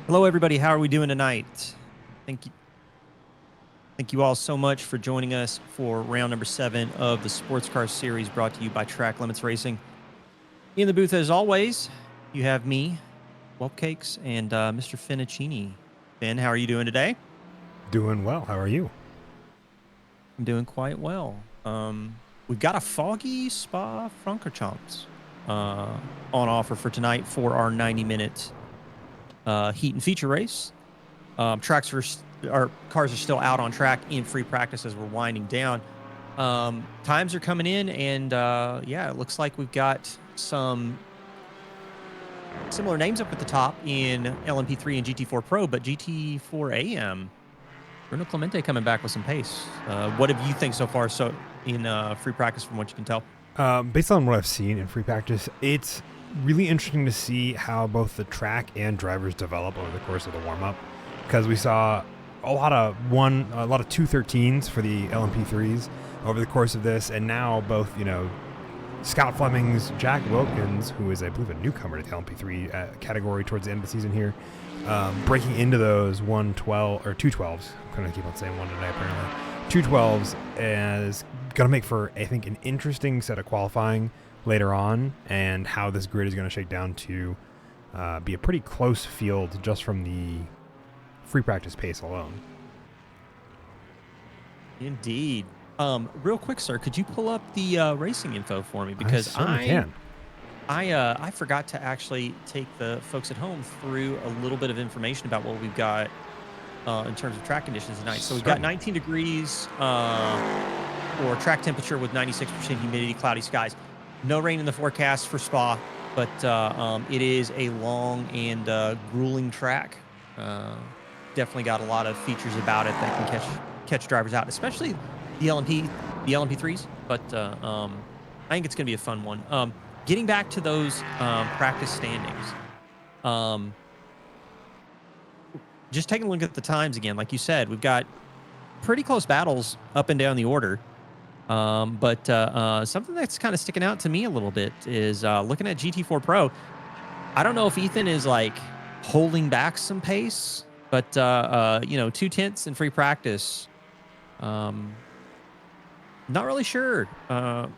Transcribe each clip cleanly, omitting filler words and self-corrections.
Hello, everybody. How are we doing tonight? Thank you. Thank you all so much for joining us for round number 7 of the Sports Car Series brought to you by Track Limits Racing. In the booth, as always, you have me, Whelpcakes, and Mr. Finicini. Ben, how are you doing today? Doing well. How are you? I'm doing quite well. We've got a foggy Spa Francorchamps on offer for tonight for our 90-minute heat and feature race. Our cars are still out on track in free practice as we're winding down. Times are coming in, and yeah, it looks like we've got some similar names up at the top in LMP3 and GT4 Pro, but GT4 AM, Bruno Clemente coming back with some pace. What have you think so far? So in free practice, from what you can tell. Based on what I've seen in free practice, it's really interesting to see how both the track and drivers develop over the course of the warm up, because we saw a lot of 213s for the LMP3s over the course of this, and now both Scott Fleming's Jack Wilkins, who is I believe a newcomer to the LMP3 category towards the end of the season here, breaking into those 112 or 212s. I'm gonna keep on saying one today apparently. 212s is going to make for, I think, an interesting set of qualifying later on, and how this grid is going to shake down to be a pretty close field just from the free practice pace alone. Indeed. Real quick, sir, could you pull up the racing info for me? Because I certainly can. I forgot to actually take the folks at home through a little bit of information about what we've got in terms of track conditions tonight. So we've got 19 degrees or track temperature with 96% humidity, cloudy skies. No rain in the forecast for Spa, but it is a long and grueling track. Definitely got a lot of features about it that can catch drivers out, especially the LMP3s. But I think it's going to be a fun one. Getting back to those practice standings, just taking a look at the times again, like you said, we've got pretty close battles up and down the order. But something that's kind of sticking out to me a little bit is looking at GT4 Pro. I don't know if Ethan is like holding back some pace, but 2/10 in free practice. Not really sure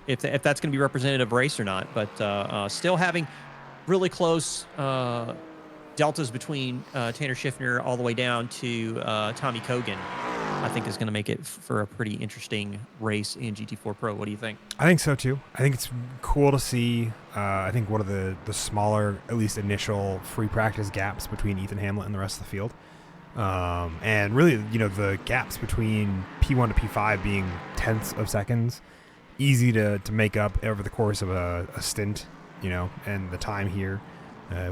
if that's going to be representative race or not, but still having really close deltas between Tanner Schiffner all the way down to Tommy Kogan, I think is going to make it for a pretty interesting race in GT4 Pro. What do you think? I think so too. I think it's cool to see. I think one of the smaller, at least initial free practice gaps between Ethan Hamlet and the rest of the field. And really, the gaps between P1 to P5 being tenths of seconds, easy to make up over the course of a stint, and the time here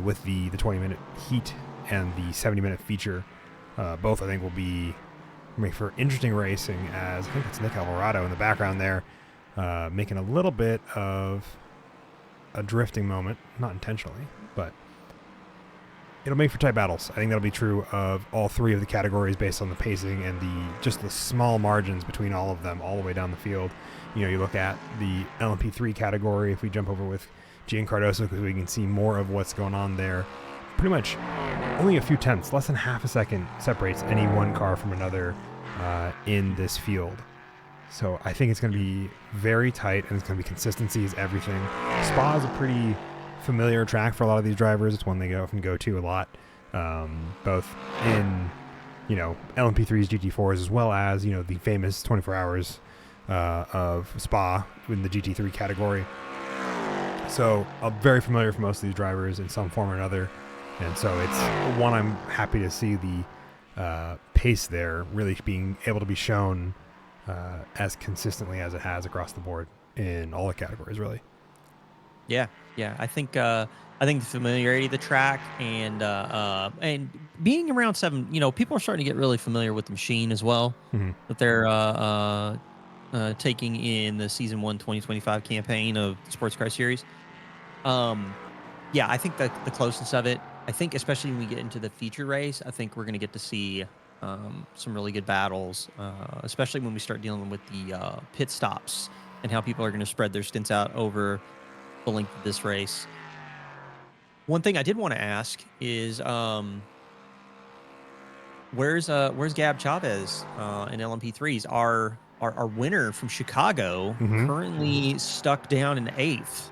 with the 20-minute heat and the 70-minute feature. Both, I think, will make for interesting racing, as I think it's Nick Alvarado in the background there, making a little bit of a drifting moment, not intentionally, but it'll make for tight battles. I think that'll be true of all three of the categories based on the pacing and the small margins between all of them all the way down the field. You look at the LMP3 category, if we jump over with Gian Cardoso, because we can see more of what's going on there. Pretty much only a few tenths, less than half a second separates any one car from another in this field. So I think it's going to be very tight, and it's going to be consistency is everything. Spa is a pretty familiar track for a lot of these drivers. It's one they often go to a lot, both in LMP3s, GT4s, as well as the famous 24 hours of Spa in the GT3 category. So very familiar for most of these drivers in some form or another, and so it's one I'm happy to see the pace there really being able to be shown as consistently as it has across the board in all the categories, really. Yeah. I think the familiarity of the track and being around 7, people are starting to get really familiar with the machine as well. Mm-hmm. That they're taking in the season 1 2025 campaign of the Sports Car Series. I think that the closeness of it, I think especially when we get into the feature race, I think we're going to get to see some really good battles, especially when we start dealing with the pit stops and how people are going to spread their stints out over the length of this race. One thing I did want to ask is where's Gab Chavez in LMP3s? Our winner from Chicago Mm-hmm. currently stuck down in eighth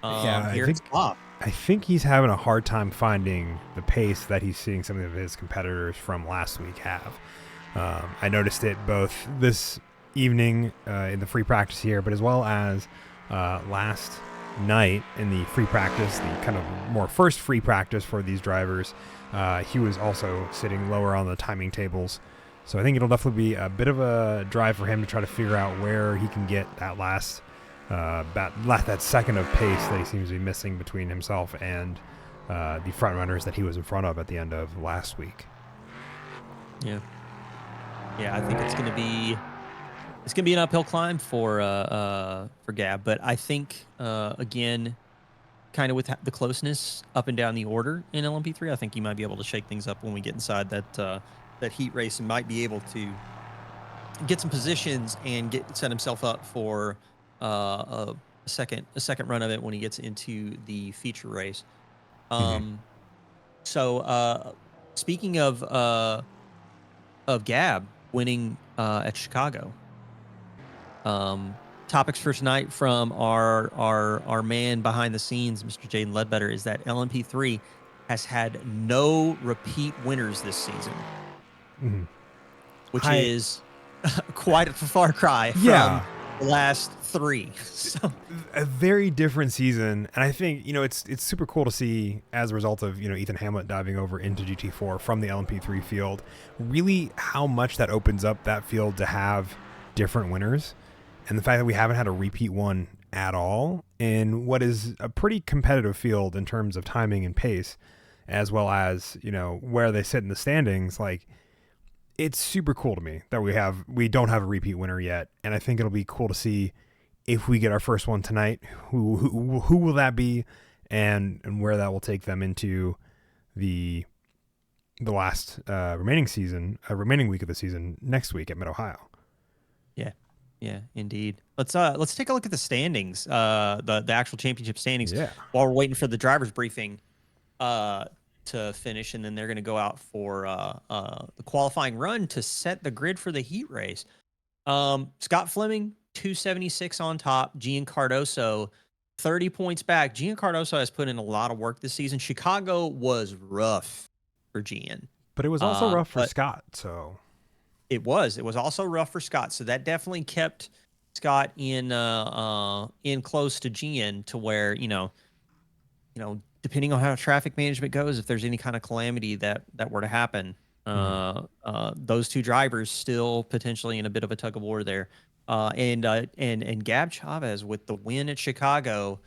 Yeah, here at Spa. I think he's having a hard time finding the pace that he's seeing some of his competitors from last week have. I noticed it both this evening in the free practice here, but as well as last night in the free practice, the kind of more first free practice for these drivers. He was also sitting lower on the timing tables. So I think it'll definitely be a bit of a drive for him to try to figure out where he can get that that second of pace that he seems to be missing between himself and the front runners that he was in front of at the end of last week. Yeah, yeah. I think it's gonna be an uphill climb for Gab, but I think again, kind of with the closeness up and down the order in LMP3, I think he might be able to shake things up when we get inside that heat race and might be able to get some positions and set himself up for a second run of it when he gets into the feature race. Mm-hmm. So speaking of Gab winning at Chicago, topics for tonight from our man behind the scenes, Mr. Jaden Ledbetter, is that LMP3 has had no repeat winners this season, Mm-hmm. which is quite a far cry Yeah. from the last three. So A very different season, and I think it's super cool to see as a result of Ethan Hamlet diving over into GT4 from the LMP3 field, really how much that opens up that field to have different winners, and the fact that we haven't had a repeat one at all in what is a pretty competitive field in terms of timing and pace, as well as where they sit in the standings. Like, it's super cool to me that we don't have a repeat winner yet, and I think it'll be cool to see if we get our first one tonight. Who will that be, and where that will take them into the last remaining week of the season next week at Mid Ohio. yeah, indeed. Let's take a look at the standings, the actual championship standings. Yeah. While we're waiting for the drivers briefing to finish, and then they're going to go out for the qualifying run to set the grid for the heat race. Scott Fleming, 276 on top. Gian Cardoso, 30 points back. Gian Cardoso has put in a lot of work this season. Chicago was rough for Gian. But it was also rough for Scott, so it was also rough for Scott. So that definitely kept Scott in close to Gian, to where, depending on how traffic management goes, if there's any kind of calamity that were to happen, those two drivers still potentially in a bit of a tug of war there. And Gab Chavez with the win at Chicago,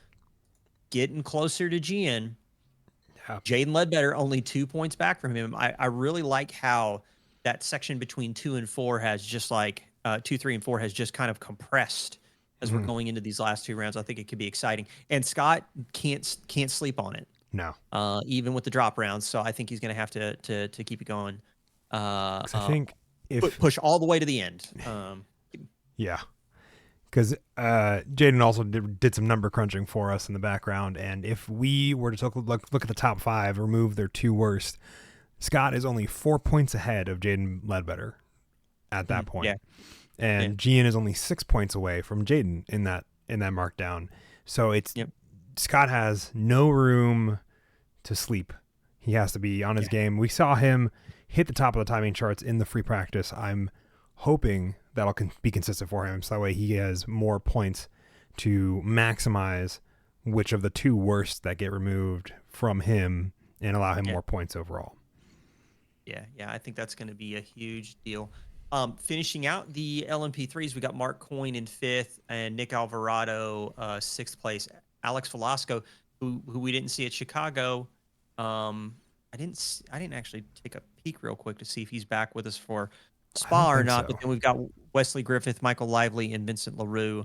getting closer to Gian. yeah. Jaden Ledbetter only 2 points back from him. I really like how that section between 2 and 4 has just 2, 3, and 4 has just kind of compressed as we're going into these last two rounds. I think it could be exciting. And Scott can't sleep on it. No. Even with the drop rounds. So I think he's going to have to keep it going. I think if push all the way to the end. Yeah. Because Jaden also did some number crunching for us in the background, and if we were to look at the top 5, remove their 2 worst, Scott is only 4 points ahead of Jaden Ledbetter at that point. Yeah. And Gian is only 6 points away from Jaden in that markdown. So it's Scott has no room to sleep. He has to be on his game. We saw him hit the top of the timing charts in the free practice. I'm hoping that'll be consistent for him, so that way he has more points to maximize which of the 2 worst that get removed from him and allow him more points overall. Yeah, I think that's going to be a huge deal. Finishing out the LMP3s, we got Mark Coyne in 5th and Nick Alvarado 6th place. Alex Velasco, who we didn't see at Chicago. I didn't actually take a peek real quick to see if he's back with us for Spa or not. So. But then we've got Wesley Griffith, Michael Lively, and Vincent LaRue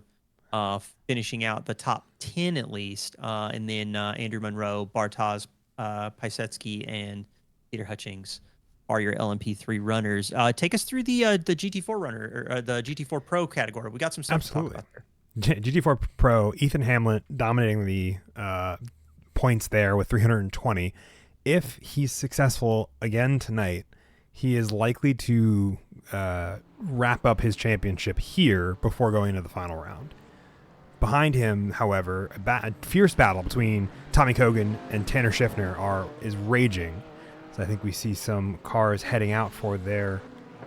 finishing out the top 10 at least. And then Andrew Monroe, Bartosz Pisecki, and Peter Hutchings are your LMP3 runners. Take us through the GT4 runner, or the GT4 Pro category. We got some stuff to talk about there. GT4 Pro, Ethan Hamlet dominating the points there with 320. If he's successful again tonight, he is likely to wrap up his championship here before going into the final round. Behind him, however, a fierce battle between Tommy Kogan and Tanner Schiffner is raging. So I think we see some cars heading out for their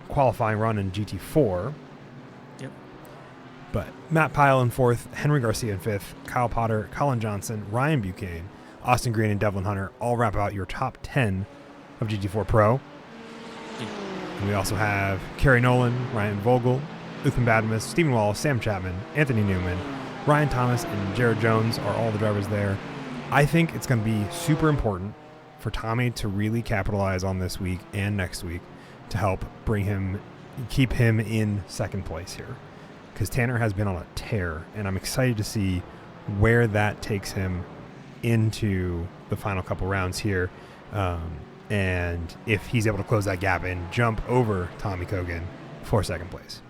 qualifying run in GT4. Yep. But Matt Pyle in fourth, Henry Garcia in fifth, Kyle Potter, Colin Johnson, Ryan Buchanan, Austin Green, and Devlin Hunter all wrap out your top 10 of GT4 Pro. And we also have Kerry Nolan, Ryan Vogel, Uthan Badmus, Stephen Wallace, Sam Chapman, Anthony Newman, Ryan Thomas, and Jared Jones are all the drivers there. I think it's going to be super important for Tommy to really capitalize on this week and next week to help keep him in second place here. Because Tanner has been on a tear, and I'm excited to see where that takes him into the final couple rounds here. And if he's able to close that gap and jump over Tommy Kogan for second place.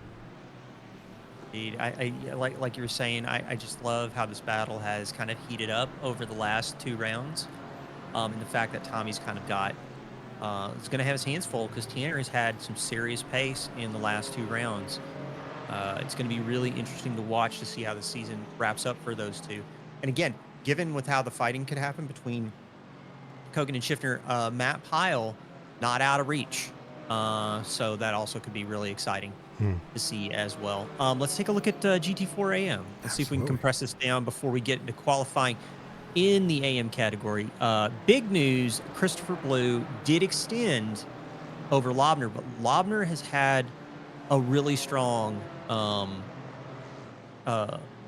Indeed. I like you were saying, I just love how this battle has kind of heated up over the last 2 rounds. And the fact that Tommy's kind of got, is going to have his hands full because Tanner has had some serious pace in the last 2 rounds. It's going to be really interesting to watch to see how the season wraps up for those two. And again, given with how the fighting could happen between Kogan and Schiffner, Matt Pyle not out of reach. So that also could be really exciting to see as well. Let's take a look at GT4 AM. Let's see if we can compress this down before we get into qualifying in the AM category. Big news, Christopher Blue did extend over Lobner, but Lobner has had a really strong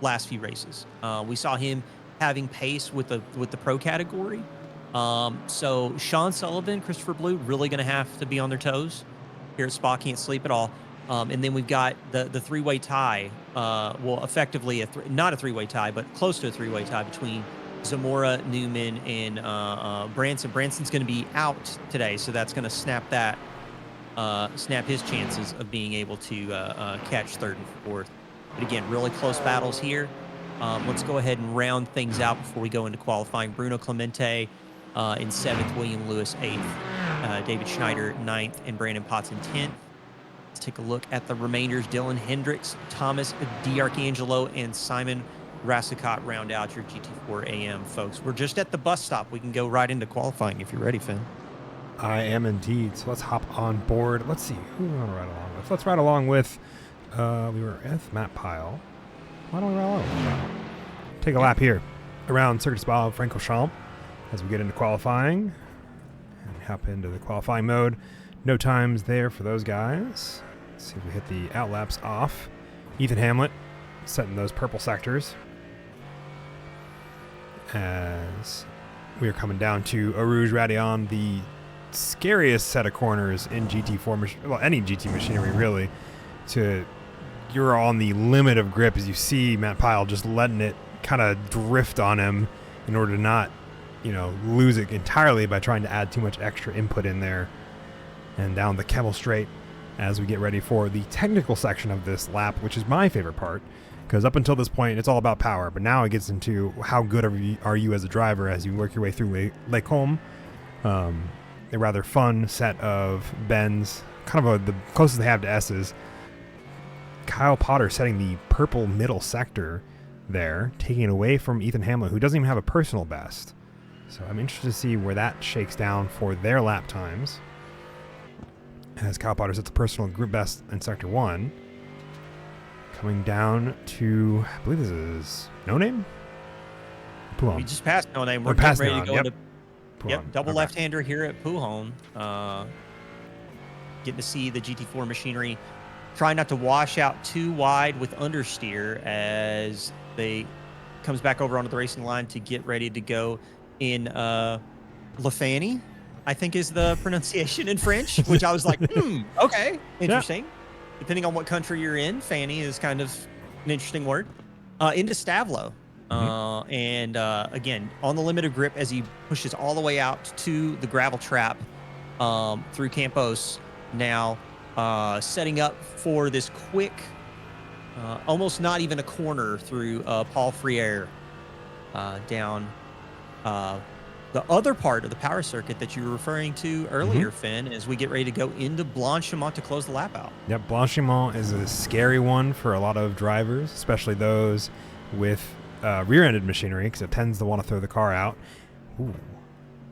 last few races. We saw him having pace with the pro category. So Sean Sullivan, Christopher Blue, really going to have to be on their toes here at Spa. Can't sleep at all. And then we've got the 3-way tie. Well, effectively not a 3-way tie, but close to a 3-way tie between Zamora, Newman, and Branson. Branson's going to be out today, so that's going to snap his chances of being able to catch third and fourth. But again, really close battles here. Let's go ahead and round things out before we go into qualifying. Bruno Clemente in 7th, William Lewis 8th, David Schneider 9th, and Brandon Potts in 10th. Let's take a look at the remainders. Dylan Hendricks, Thomas DiArcangelo, and Simon Rassicot round out your GT4 AM, folks. We're just at the bus stop. We can go right into qualifying if you're ready, Finn. I am indeed. So let's hop on board. Let's see who we want to ride along with. Let's ride along with, we were with Matt Pyle. Why don't we ride along with Pyle? Take a lap here around Circuit Spa of Francorchamps as we get into qualifying and hop into the qualifying mode. No times there for those guys. Let's see if we hit the outlaps off. Ethan Hamlet setting those purple sectors as we are coming down to Eau Rouge Radion, the scariest set of corners in GT4, well, any GT machinery really. You're on the limit of grip as you see Matt Pyle just letting it kind of drift on him in order to not, lose it entirely by trying to add too much extra input in there. And down the Kevel Straight as we get ready for the technical section of this lap, which is my favorite part, because up until this point it's all about power, but now it gets into how good are you as a driver as you work your way through Les Combes. A rather fun set of bends, kind of the closest they have to S's. Kyle Potter setting the purple middle sector there, taking it away from Ethan Hamlet, who doesn't even have a personal best. So I'm interested to see where that shakes down for their lap times. As Kyle Potter sets a personal group best in Sector 1. Coming down to, I believe this is No Name? Pouhon. We just passed No Name. We're past ready to go into Pouhon. double left-hander here at Pouhon. Getting to see the GT4 machinery try not to wash out too wide with understeer as they comes back over onto the racing line to get ready to go in LaFanny, I think is the pronunciation in French, which I was like, okay, interesting. Yeah. Depending on what country you're in, Fanny is kind of an interesting word. Into Stavlo. And again, on the limit of grip as he pushes all the way out to the gravel trap through Campos. Now setting up for this quick, almost not even a corner through Paul Friere down The other part of the power circuit that you were referring to earlier, Finn, is we get ready to go into Blanchimont to close the lap out. Yep, Blanchimont is a scary one for a lot of drivers, especially those with rear-ended machinery, because it tends to want to throw the car out. Ooh.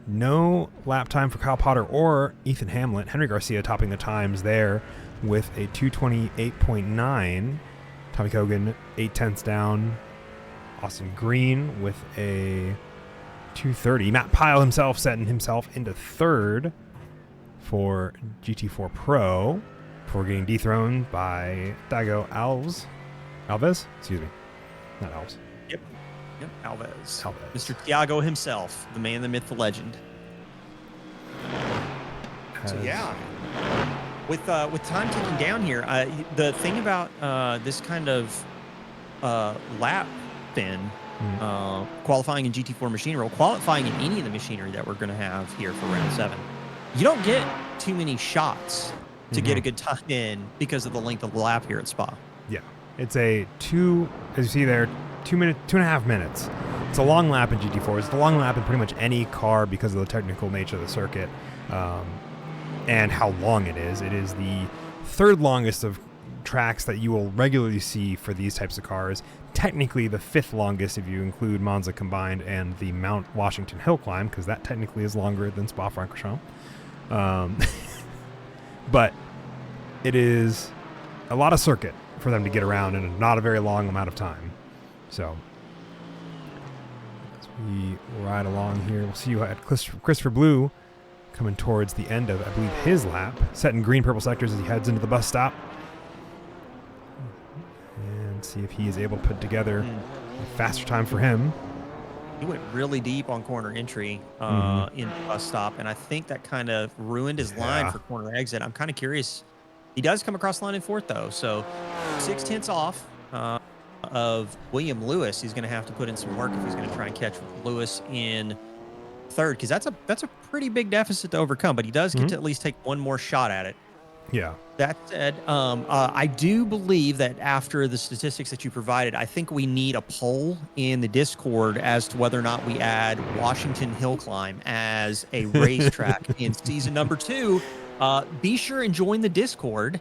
No lap time for Kyle Potter or Ethan Hamlet. Henry Garcia topping the times there with a 228.9. Tommy Kogan 8/10 down. Austin Green with a 230. Matt Pyle himself setting himself into third for GT4 Pro before getting dethroned by Dago Alves. Excuse me. Not Alves. Yep, Alves. Alves. Mr. Tiago himself, the man, the myth, the legend. So yeah, with time ticking down here, the thing about this kind of lap fin, qualifying in GT4 machinery, or qualifying in any of the machinery that we're going to have here for round 7, you don't get too many shots to get a good time in because of the length of the lap here at Spa. Yeah, it's a as you see there, 2.5 minutes. It's a long lap in GT4. It's the long lap in pretty much any car because of the technical nature of the circuit and how long it is. It is the third longest of tracks that you will regularly see for these types of cars. Technically the fifth longest if you include Monza combined and the Mount Washington Hill Climb, because that technically is longer than Spa-Francorchamps. But it is a lot of circuit for them to get around in not a very long amount of time. So as we ride along here, we'll see you at Christopher Blue coming towards the end of, I believe, his lap, setting green-purple sectors as he heads into the bus stop. And see if he is able to put together a faster time for him. He went really deep on corner entry in the bus stop, and I think that kind of ruined his line for corner exit. I'm kind of curious. He does come across the line in fourth, though, so 6/10 off of William Lewis. He's going to have to put in some work if he's going to try and catch Lewis in third, because that's a pretty big deficit to overcome, but he does get to at least take one more shot at it. Yeah. That said, I do believe that after the statistics that you provided, I think we need a poll in the Discord as to whether or not we add Washington Hill Climb as a racetrack in season number 2. Be sure and join the Discord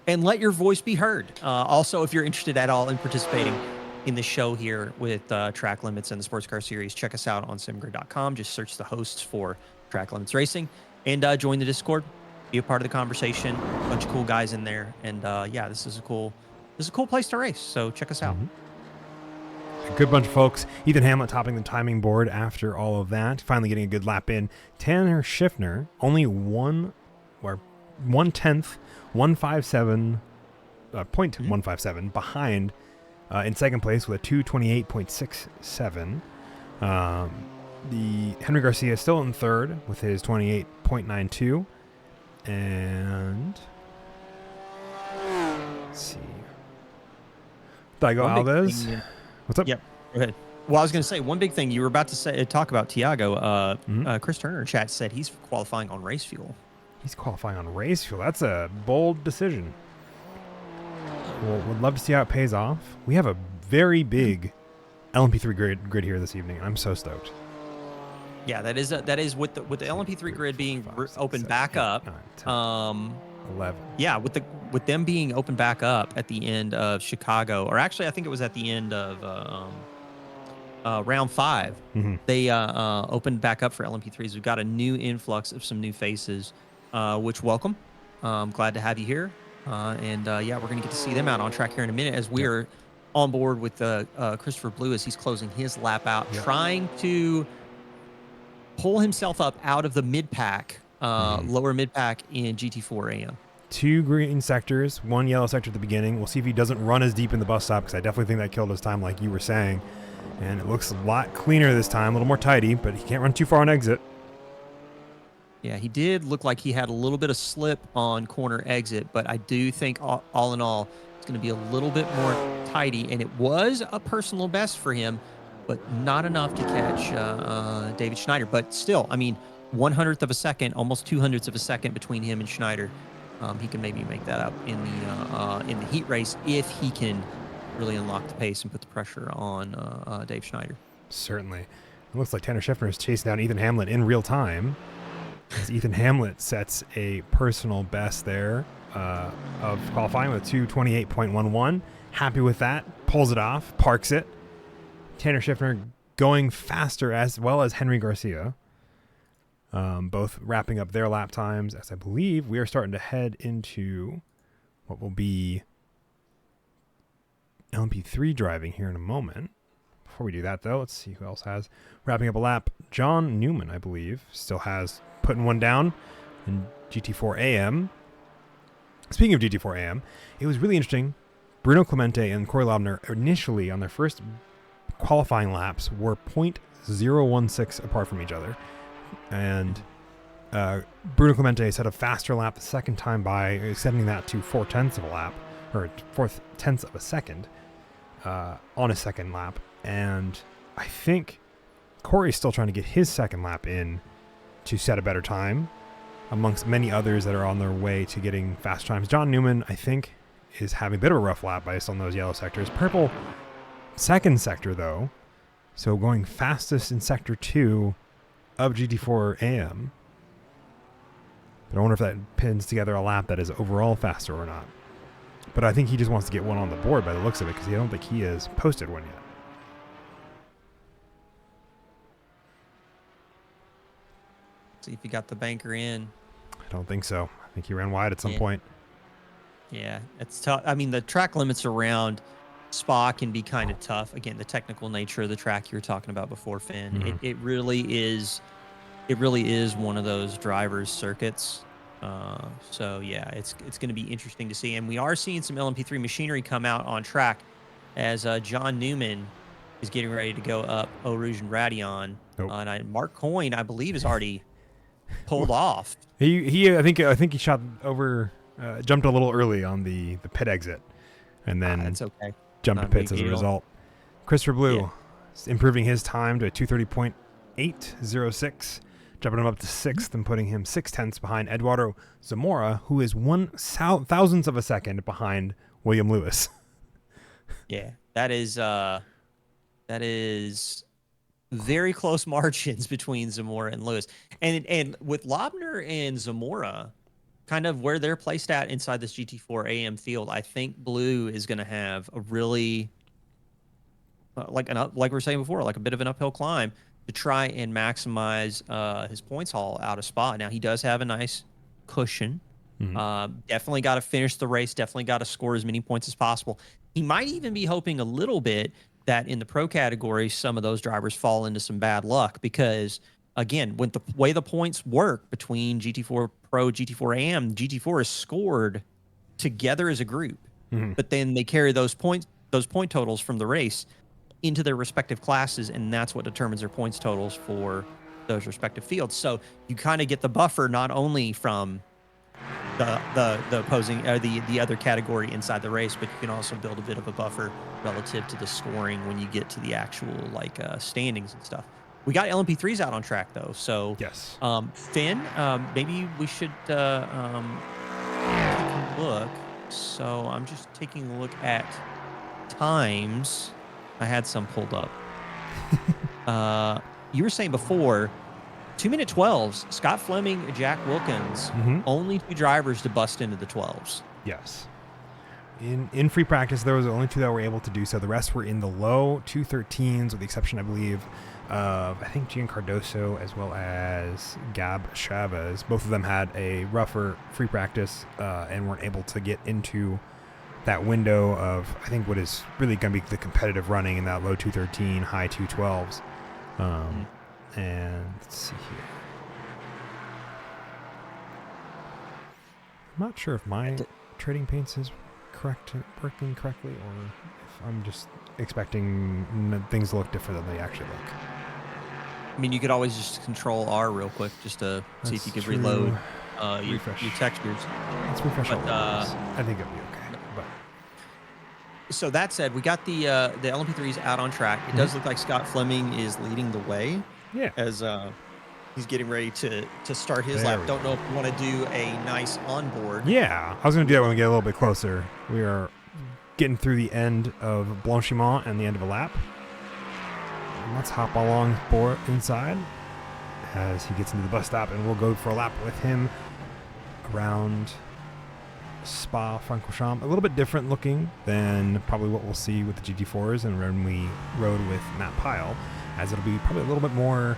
and let your voice be heard. Also, if you're interested at all in participating in the show here with Track Limits and the Sports Car Series, check us out on simgrid.com. Just search the hosts for Track Limits Racing and join the Discord. Be a part of the conversation. A bunch of cool guys in there, and yeah, this is a cool place to race. So check us out. A good bunch of folks. Ethan Hamlet topping the timing board after all of that, finally getting a good lap in. Tanner Schiffner only 1/10, 157, 0.157 behind in second place with a 228.67. The Henry Garcia still in third with his 28.92. And let's see. Dago Alves. What's up? Yep. Go ahead. Well, I was going to say one big thing you were about to talk about Tiago. Chris Turner in chat said he's qualifying on race fuel. He's qualifying on race fuel. That's a bold decision. Well, would love to see how it pays off. We have a very big LMP3 grid here this evening. I'm so stoked. Yeah, that is with the LMP3 grid being opened back up. 11. Yeah, with them being opened back up at the end of Chicago, or actually I think it was at the end of round 5. They opened back up for LMP3s. We've got a new influx of some new faces, which welcome. Glad to have you here. And yeah, we're gonna get to see them out on track here in a minute as we're on board with Christopher Blue as he's closing his lap out, trying to pull himself up out of the mid-pack, lower mid-pack in GT4 AM. 2 green sectors, 1 yellow sector at the beginning. We'll see if he doesn't run as deep in the bus stop, because I definitely think that killed his time, like you were saying. And it looks a lot cleaner this time, a little more tidy, but he can't run too far on exit. Yeah, he did look like he had a little bit of slip on corner exit, but I do think all in all, it's going to be a little bit more tidy, and it was a personal best for him, but not enough to catch David Schneider. But still, I mean, 1/100th of a second, almost 2/100ths of a second between him and Schneider. He can maybe make that up in the heat race if he can really unlock the pace and put the pressure on Dave Schneider. Certainly. It looks like Tanner Schiffner is chasing down Ethan Hamlet in real time. As Ethan Hamlet sets a personal best there of qualifying with 2:28.11. Happy with that. Pulls it off. Parks it. Tanner Schiffner going faster as well as Henry Garcia. Both wrapping up their lap times, as I believe we are starting to head into what will be LMP3 driving here in a moment. Before we do that, though, let's see who else has wrapping up a lap. John Newman, I believe, still has putting one down in GT4 AM. Speaking of GT4 AM, it was really interesting. Bruno Clemente and Corey Laubner initially on their first qualifying laps were 0.016 apart from each other. And Bruno Clemente set a faster lap the second time by extending that to 0.4 of a lap, or 0.4 of a second on his second lap. And I think Corey's still trying to get his second lap in to set a better time, amongst many others that are on their way to getting fast times. John Newman, I think, is having a bit of a rough lap based on those yellow sectors. Purple, second sector, though. So going fastest in Sector 2 of GT4 AM. But I wonder if that pins together a lap that is overall faster or not. But I think he just wants to get one on the board by the looks of it, because I don't think he has posted one yet. See if you got the banker in. I don't think so. I think he ran wide at some point. Yeah, it's tough. I mean, the track limits around Spa can be kind of tough. Again, the technical nature of the track you were talking about before, Finn. Mm-hmm. It really is. It really is one of those drivers' circuits. So yeah, it's going to be interesting to see. And we are seeing some LMP3 machinery come out on track as John Newman is getting ready to go up Eau Rouge and Radion. Nope. And Mark Coyne, I believe, is already pulled off. I think he shot over, jumped a little early on the pit exit, and then that's okay. Jumped to pits as a result. Christopher Blue improving his time to 2:30.806, jumping him up to 6th and putting him 0.6 behind Eduardo Zamora, who is 1/1000th of a second behind William Lewis. Yeah, that is very close margins between Zamora and Lewis. And with Laubner and Zamora, kind of where they're placed at inside this GT4 AM field, I think Blue is going to have a really, like we were saying before, like a bit of an uphill climb to try and maximize his points haul out of Spa. Now, he does have a nice cushion. Mm-hmm. Definitely got to finish the race. Definitely got to score as many points as possible. He might even be hoping a little bit that in the pro category, some of those drivers fall into some bad luck because, again, when the way the points work between GT4 Pro, GT4 AM, GT4 is scored together as a group, but then they carry those point totals from the race into their respective classes, and that's what determines their points totals for those respective fields. So you kind of get the buffer not only from the opposing the other category inside the race, but you can also build a bit of a buffer relative to the scoring when you get to the actual standings and stuff. We got LMP3s out on track though, so yes. Finn, maybe we should take a look. So I'm just taking a look at times. I had some pulled up. You were saying before 2-minute 12s, Scott Fleming, Jack Wilkins, only 2 drivers to bust into the 12s. Yes. In free practice, there was only 2 that were able to do so. The rest were in the low 213s, with the exception, I believe, of, I think, Gian Cardoso as well as Gab Chavez. Both of them had a rougher free practice and weren't able to get into that window of, I think, what is really going to be the competitive running in that low 213, high 212s. And let's see here. I'm not sure if my trading paints is working correctly, or if I'm just expecting things to look different than they actually look. I mean, you could always just control R real quick just to see if you could reload your textures. Let's refresh all of these. I think it'll be okay. But so that said, we got the LMP3s out on track. It does look like Scott Fleming is leading the way. Yeah. As he's getting ready to start his lap. Don't know if you want to do a nice onboard. Yeah, I was going to do that when we get a little bit closer. We are getting through the end of Blanchiment and the end of a lap. let's hop along board inside as he gets into the bus stop, and we'll go for a lap with him around Spa-Francorchamps. A little bit different looking than probably what we'll see with the GT4s and when we rode with Matt Pyle, as it'll be probably a little bit more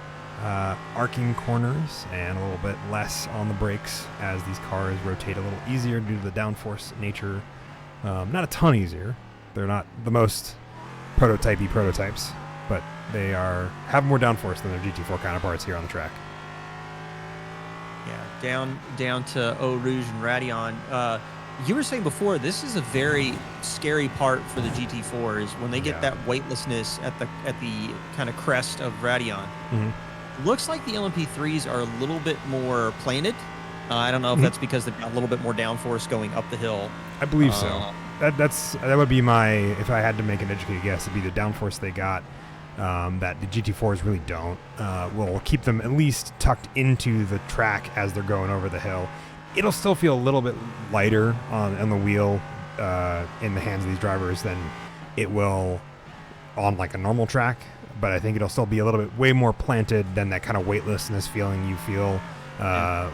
arcing corners and a little bit less on the brakes as these cars rotate a little easier due to the downforce nature. Not a ton easier. They're not the most prototypey prototypes, but they have more downforce than their GT4 counterparts here on the track. Yeah, down to Eau Rouge and Radeon. You were saying before, this is a very scary part for the GT4s when they get that weightlessness at the kind of crest of Radeon. Looks like the LMP3s are a little bit more planted. I don't know if that's because they've got a little bit more downforce going up the hill. I believe so. That would be if I had to make an educated guess, it'd be the downforce they got that the GT4s really don't. Will keep them at least tucked into the track as they're going over the hill. It'll still feel a little bit lighter on the wheel in the hands of these drivers than it will on like a normal track, but I think it'll still be a little bit way more planted than that kind of weightlessness feeling you feel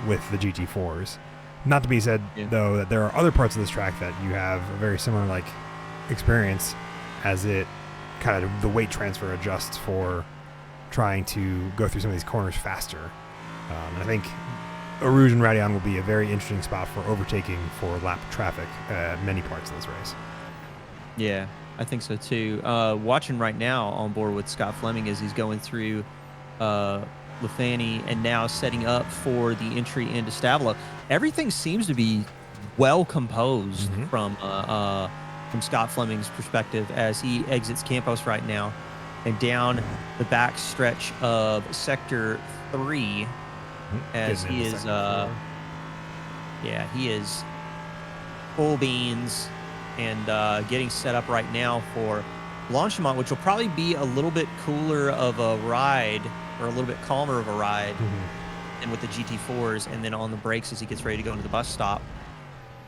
with the GT4s. Not to be said, though, that there are other parts of this track that you have a very similar like experience as it kind of the weight transfer adjusts for trying to go through some of these corners faster. And I think Eau Rouge and Radeon will be a very interesting spot for overtaking for lap traffic at many parts of this race. Yeah, I think so too. Watching right now on board with Scott Fleming as he's going through Lefani and now setting up for the entry into Stavolo. Everything seems to be well composed from Scott Fleming's perspective as he exits Campos right now and down the back stretch of Sector 3 as he is he is full beans and getting set up right now for Blanchimont, which will probably be a little bit cooler of a ride or a little bit calmer of a ride than with the GT4s. And then on the brakes as he gets ready to go into the bus stop.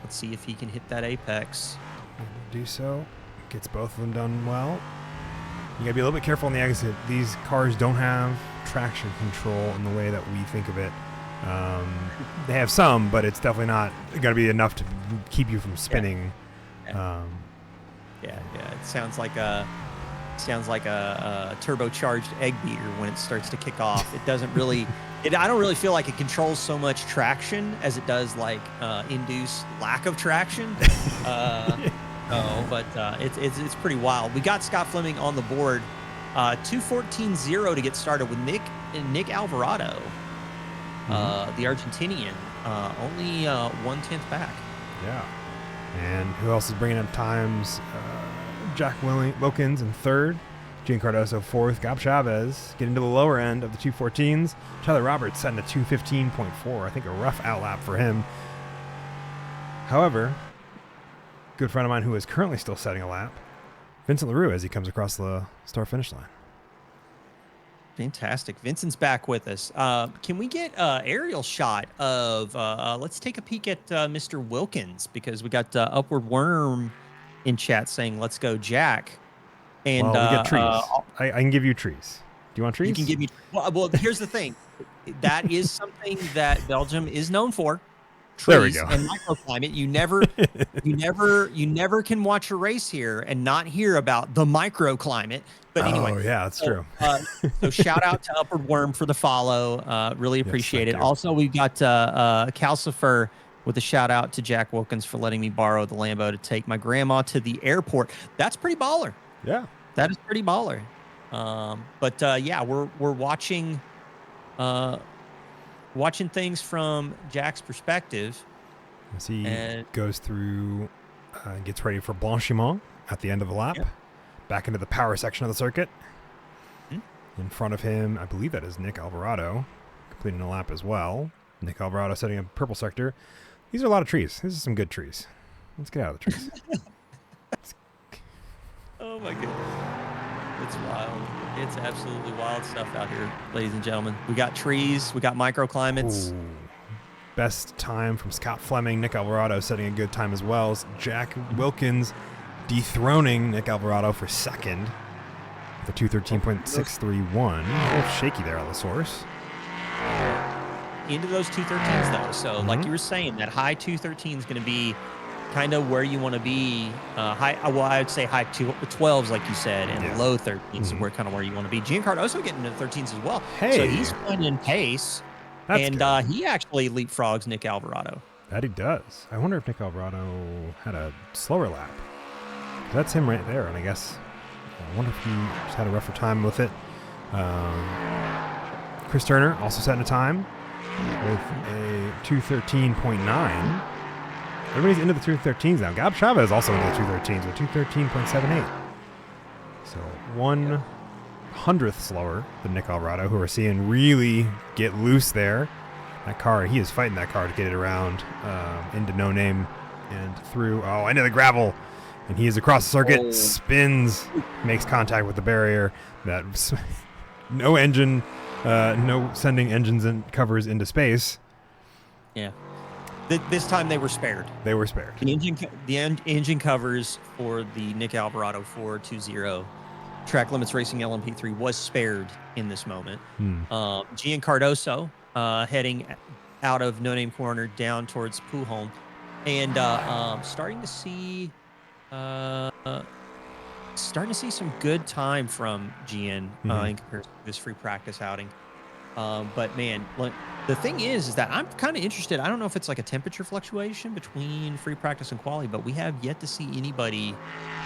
Let's see if he can hit that apex. Do so. Gets both of them done well. You gotta be a little bit careful on the exit. These cars don't have traction control in the way that we think of it. They have some, but it's definitely not gonna be enough to keep you from spinning. It sounds like a turbocharged egg beater when it starts to kick off. It doesn't really. I don't really feel like it controls so much traction as it does like induce lack of traction. But it's pretty wild. We got Scott Fleming on the board, 2:14.0 to get started with Nick Alvarado, the Argentinian, only 1/10 back. Yeah. And who else is bringing up times? Jack Wilkins in third, Gene Cardoso fourth, Gab Chavez getting to the lower end of the 2:14s. Tyler Roberts setting a 2:15.4. I think a rough outlap for him. However, good friend of mine who is currently still setting a lap, Vincent LaRue, as he comes across the start finish line. Fantastic. Vincent's back with us. Can we get an aerial shot of, let's take a peek at Mr. Wilkins, because we got Upward Worm in chat saying, let's go, Jack. And we get trees. I can give you trees. Do you want trees? You can give me. Well, here's the thing. That is something that Belgium is known for. Trees there we go. And microclimate. You never can watch a race here and not hear about the microclimate. But anyway, yeah, that's true. So shout out to Upward Worm for the follow. Really appreciate it. Also, we've got Calcifer with a shout out to Jack Wilkins for letting me borrow the Lambo to take my grandma to the airport. That's pretty baller. Yeah, that is pretty baller. We're watching things from Jack's perspective as he goes through, gets ready for Blanchimont at the end of the lap. Yep. Back into the power section of the circuit. In front of him, I believe that is Nick Alvarado, completing a lap as well. Nick Alvarado setting a purple sector. These are a lot of trees. These are some good trees. Let's get out of the trees. Oh my goodness. It's wild. It's absolutely wild stuff out here, ladies and gentlemen. We got trees. We got microclimates. Ooh. Best time from Scott Fleming. Nick Alvarado setting a good time as well. Jack Wilkins dethroning Nick Alvarado for second. The 213.631. A little shaky there on the source. Into those 213s though. So like you were saying, that high 213 is going to be kind of where you want to be. Well, I would say high 12s, like you said, and low 13s were kind of where you want to be. Giancarlo's getting into 13s as well. Hey. So he's finding pace. That's and good. He actually leapfrogs Nick Alvarado. That he does. I wonder if Nick Alvarado had a slower lap. That's him right there, and I guess I wonder if he just had a rougher time with it. Chris Turner also setting a time with a 213.9. Everybody's into the 213s now. Gab Chavez also into the 213s with 213.78. So 1/100th slower than Nick Alvarado, who we're seeing really get loose there. That car, he is fighting that car to get it around into No Name and through, into the gravel. And he is across the circuit, spins, makes contact with the barrier. That no engine, no sending engines and covers into space. Yeah. This time they were spared. They were spared. The engine covers for the Nick Alvarado 420 Track Limits Racing LMP3 was spared in this moment. Gian Cardoso heading out of No Name Corner down towards Pujon, and starting to see some good time from Gian in comparison to this free practice outing. But man, the thing is that I'm kind of interested. I don't know if it's like a temperature fluctuation between free practice and quali, but we have yet to see anybody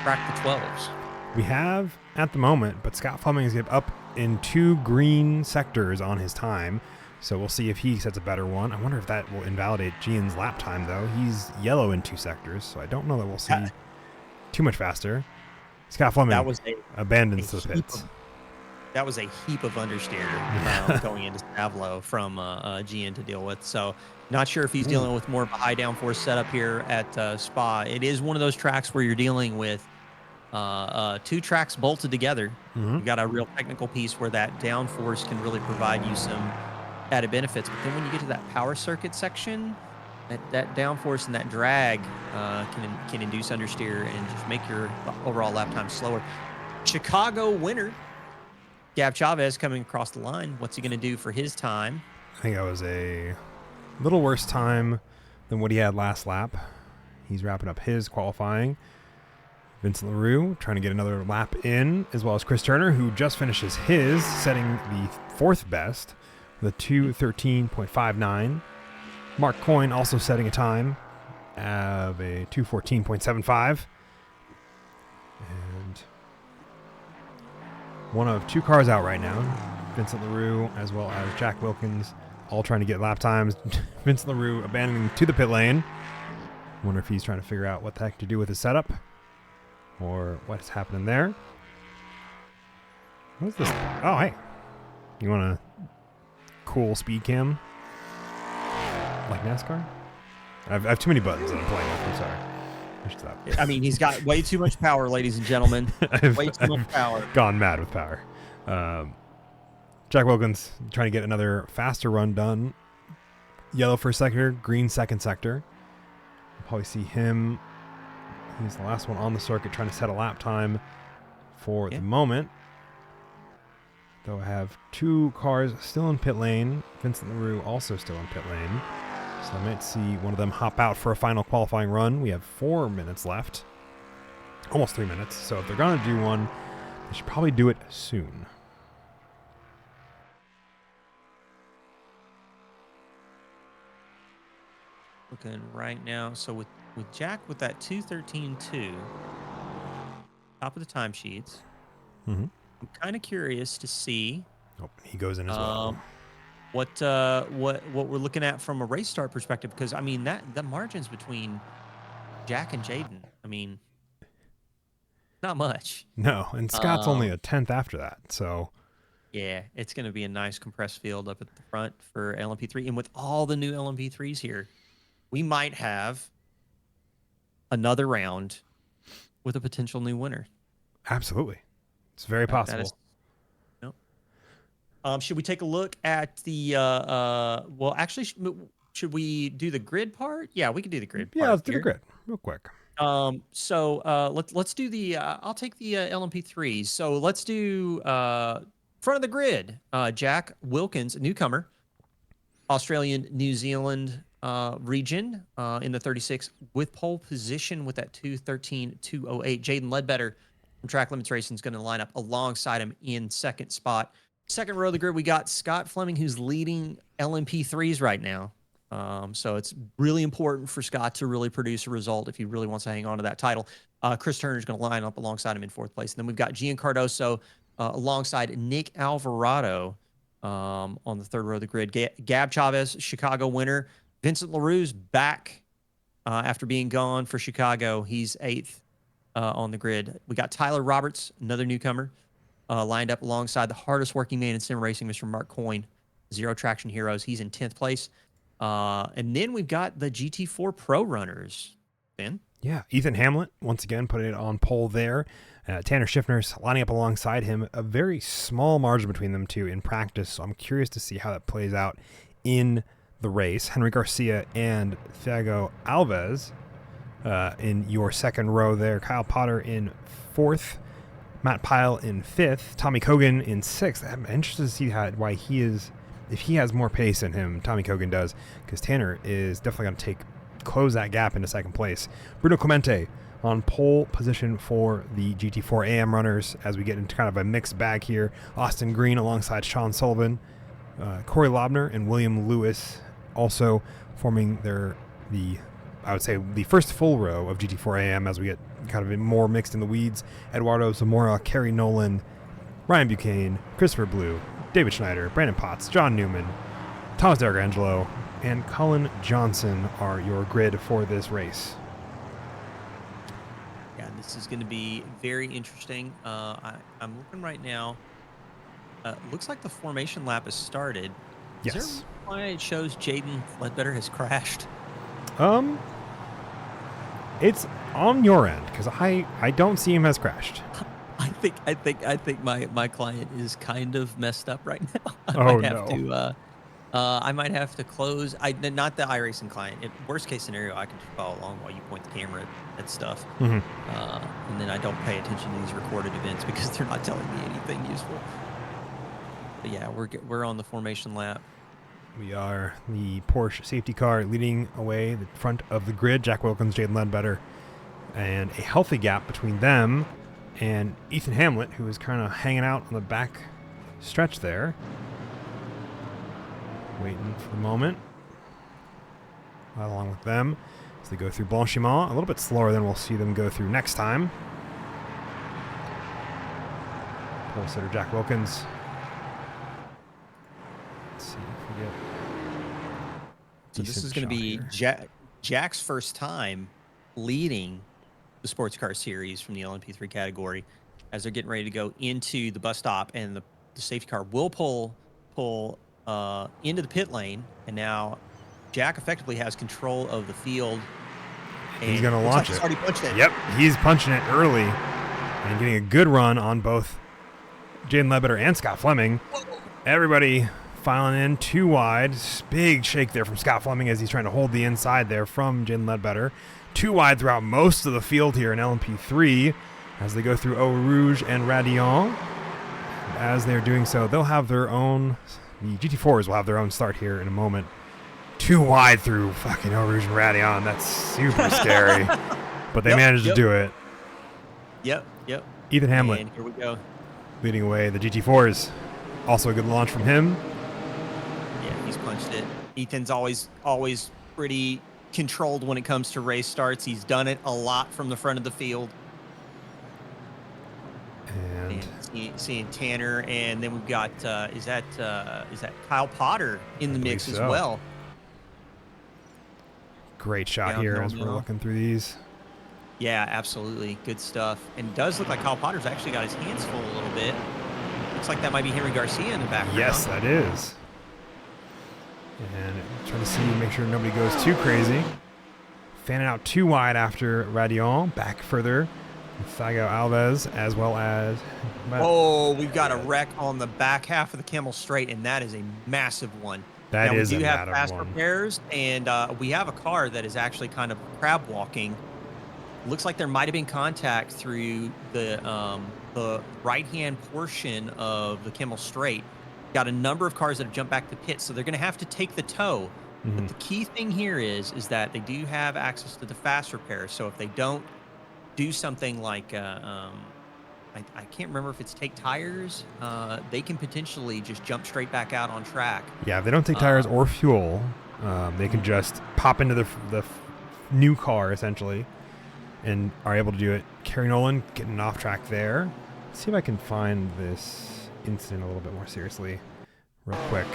crack the 12s. We have at the moment, but Scott Fleming is up in 2 green sectors on his time. So we'll see if he sets a better one. I wonder if that will invalidate Gian's lap time, though. He's yellow in 2 sectors, so I don't know that we'll see too much faster. Scott Fleming abandons the pits. That was a heap of understeer going into Stavlo from Gian to deal with. So not sure if he's dealing with more of a high downforce setup here at Spa. It is one of those tracks where you're dealing with 2 tracks bolted together. You've got a real technical piece where that downforce can really provide you some added benefits. But then when you get to that power circuit section, that downforce and that drag can induce understeer and just make your overall lap time slower. Chicago winner Gab Chavez coming across the line. What's he going to do for his time? I think that was a little worse time than what he had last lap. He's wrapping up his qualifying. Vincent LaRue trying to get another lap in, as well as Chris Turner, who just finishes his, setting the 4th best with a 213.59. Mark Coyne also setting a time of a 214.75. And one of 2 cars out right now. Vincent LaRue as well as Jack Wilkins all trying to get lap times. Vincent LaRue abandoning to the pit lane. Wonder if he's trying to figure out what the heck to do with his setup or what's happening there. What's this? Oh, hey. You want a cool speed cam? Like NASCAR? I have too many buttons that I'm playing with. I'm sorry. I should stop. I mean, he's got way too much power, ladies and gentlemen. Way too much power. Gone mad with power. Jack Wilkins trying to get another faster run done. Yellow first sector, green second sector. We'll probably see him. He's the last one on the circuit trying to set a lap time for the moment. Though I have 2 cars still in pit lane. Vincent LaRue also still in pit lane. So I might see one of them hop out for a final qualifying run. We have 4 minutes left. Almost 3 minutes. So if they're going to do one, they should probably do it soon. Looking right now. So with Jack with that 213.2, top of the timesheets, I'm kind of curious to see. Oh, he goes in as well. What we're looking at from a race start perspective, because I mean the margins between Jack and Jaden, I mean, not much. No, and Scott's only a 10th after that, so yeah, it's going to be a nice compressed field up at the front for LMP3, and with all the new LMP3s here, we might have another round with a potential new winner. Absolutely, it's very possible. Should we take a look at the well, actually, should we do the grid part? Yeah, we can do the grid part. Yeah, let's do the grid real quick. Let's do the I'll take the LMP3s. So let's do front of the grid. Jack Wilkins, newcomer, Australian New Zealand region in the 36 with pole position with that 2:13.208. Jaden Ledbetter from Track Limits Racing is going to line up alongside him in second spot. Second row of the grid, we got Scott Fleming, who's leading LMP3s right now. So it's really important for Scott to really produce a result if he really wants to hang on to that title. Chris Turner is going to line up alongside him in fourth place. And then we've got Gian Cardoso alongside Nick Alvarado on the third row of the grid. Gab Chavez, Chicago winner. Vincent LaRue's back after being gone for Chicago. He's eighth on the grid. We got Tyler Roberts, another newcomer, lined up alongside the hardest working man in sim racing, Mr. Mark Coyne, Zero Traction Heroes. He's in 10th place. And then we've got the GT4 Pro runners. Ben? Yeah, Ethan Hamlet, once again, putting it on pole there. Tanner Schiffner's lining up alongside him. A very small margin between them two in practice, so I'm curious to see how that plays out in the race. Henry Garcia and Thiago Alves in your second row there. Kyle Potter in fourth. Matt Pyle in fifth. Tommy Kogan in sixth. I'm interested to see why he is, if he has more pace than him, Tommy Kogan does, because Tanner is definitely going to close that gap into second place. Bruno Clemente on pole position for the GT4 AM runners as we get into kind of a mixed bag here. Austin Green alongside Sean Sullivan. Corey Lobner and William Lewis also forming I would say the first full row of GT4 AM as we get kind of more mixed in the weeds. Eduardo Zamora, Kerry Nolan, Ryan Buchanan, Christopher Blue, David Schneider, Brandon Potts, John Newman, Thomas D'Arcangelo, and Colin Johnson are your grid for this race. Yeah, this is going to be very interesting. I'm looking right now. Looks like the formation lap has started. Yes. Is there why it shows Jaden Ledbetter has crashed? It's on your end because I don't see him as crashed. I think my client is kind of messed up right now. I might have to close. Not the iRacing client. Worst case scenario, I can just follow along while you point the camera at stuff, and then I don't pay attention to these recorded events because they're not telling me anything useful. But yeah, we're on the formation lap. We are the Porsche safety car leading away the front of the grid. Jack Wilkins, Jaden Ledbetter, and a healthy gap between them and Ethan Hamlet, who is kind of hanging out on the back stretch there. Waiting for the moment. Right along with them as they go through Blanchiment. A little bit slower than we'll see them go through next time. Pole sitter Jack Wilkins. Let's see if we get. So this is going to be Jack's first time leading the sports car series from the LMP3 category as they're getting ready to go into the bus stop, and the safety car will pull into the pit lane, and now Jack effectively has control of the field. He's going to launch it. He's already punched it. Yep, he's punching it early and getting a good run on both Jaden Ledbetter and Scott Fleming. Everybody filing in too wide. Big shake there from Scott Fleming as he's trying to hold the inside there from Jaden Ledbetter. Too wide throughout most of the field here in LMP3 as they go through Eau Rouge and Radion. As they're doing so, they'll have their own. The GT4s will have their own start here in a moment. Too wide through fucking Eau Rouge and Radion. That's super scary. But they managed to do it. Yep. Ethan Hamlet. And here we go. Leading away the GT4s. Also a good launch from him. Yeah, he's punched it. Ethan's always pretty controlled when it comes to race starts. He's done it a lot from the front of the field. And seeing Tanner, and then we've got is that Kyle Potter in the mix as well. Great shot here as we're looking through these. Yeah, absolutely. Good stuff. And it does look like Kyle Potter's actually got his hands full a little bit. Looks like that might be Henry Garcia in the background. Yes, that is. And trying to make sure nobody goes too crazy. Fanning out too wide after Radion. Back further. Thiago Alves, as well as. We've got a wreck on the back half of the Camel Straight, and that is a massive one. That is a massive one. We do have fast repairs, and we have a car that is actually kind of crab walking Looks like there might have been contact through the right-hand portion of the Kimmel Straight. Got a number of cars that have jumped back to the pit, so they're going to have to take the tow. Mm-hmm. But the key thing here is that they do have access to the fast repair. So if they don't do something like I can't remember if it's take tires, they can potentially just jump straight back out on track. Yeah, if they don't take tires or fuel, they can just pop into the new car essentially, and are able to do it. Kerry Nolan getting off track there. Let's see if I can find this incident a little bit more seriously, real quick.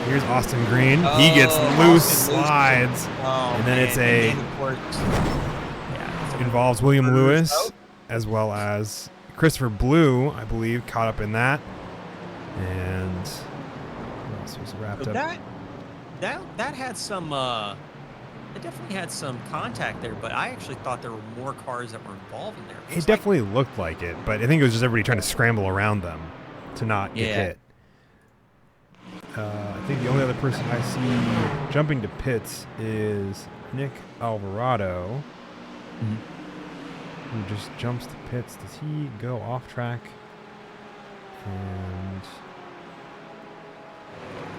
Here's Austin Green. He gets loose, slides, and then it's involves William Lewis as well as Christopher Blue, I believe, caught up in that. And what else was wrapped up? That had some. It definitely had some contact there, but I actually thought there were more cars that were involved in there. It definitely looked like it, but I think it was just everybody trying to scramble around them to not get hit. I think the only other person I see jumping to pits is Nick Alvarado, who just jumps to pits. Does he go off track? And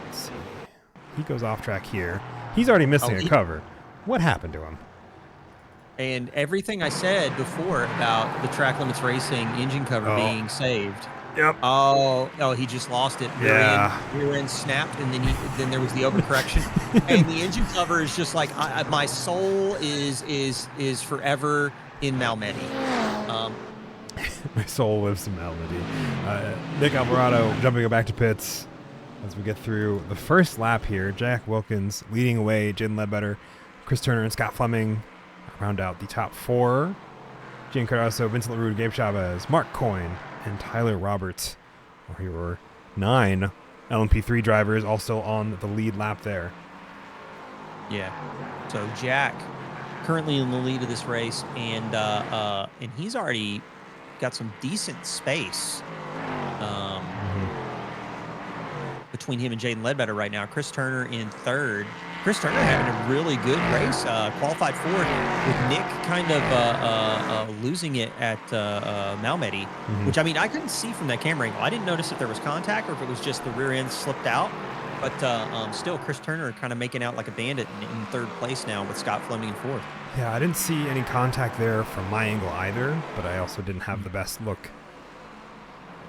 let's see. He goes off track here. He's already missing a cover. What happened to him? And everything I said before about the Track Limits Racing engine cover being saved. Yep. Oh, he just lost it. Rear end snapped, and then there was the overcorrection, and the engine cover is just like my soul is forever in Malmedy. My soul lives in Malmedy. Nick Alvarado jumping back to pits as we get through the first lap here. Jack Wilkins leading away. Jaden Ledbetter, Chris Turner, and Scott Fleming round out the top four. Gene Cardoso, Vincent LaRue, Gabe Chavez, Mark Coyne, and Tyler Roberts are your 9 LMP3 drivers also on the lead lap there. Yeah. So Jack currently in the lead of this race, and he's already got some decent space between him and Jaden Ledbetter right now. Chris Turner in third. Chris Turner having a really good race, qualified fourth, with Nick kind of losing it at Malmedy, which, I mean, I couldn't see from that camera angle. I didn't notice if there was contact or if it was just the rear end slipped out. But still, Chris Turner kind of making out like a bandit in third place now with Scott Fleming in fourth. Yeah, I didn't see any contact there from my angle either, but I also didn't have the best look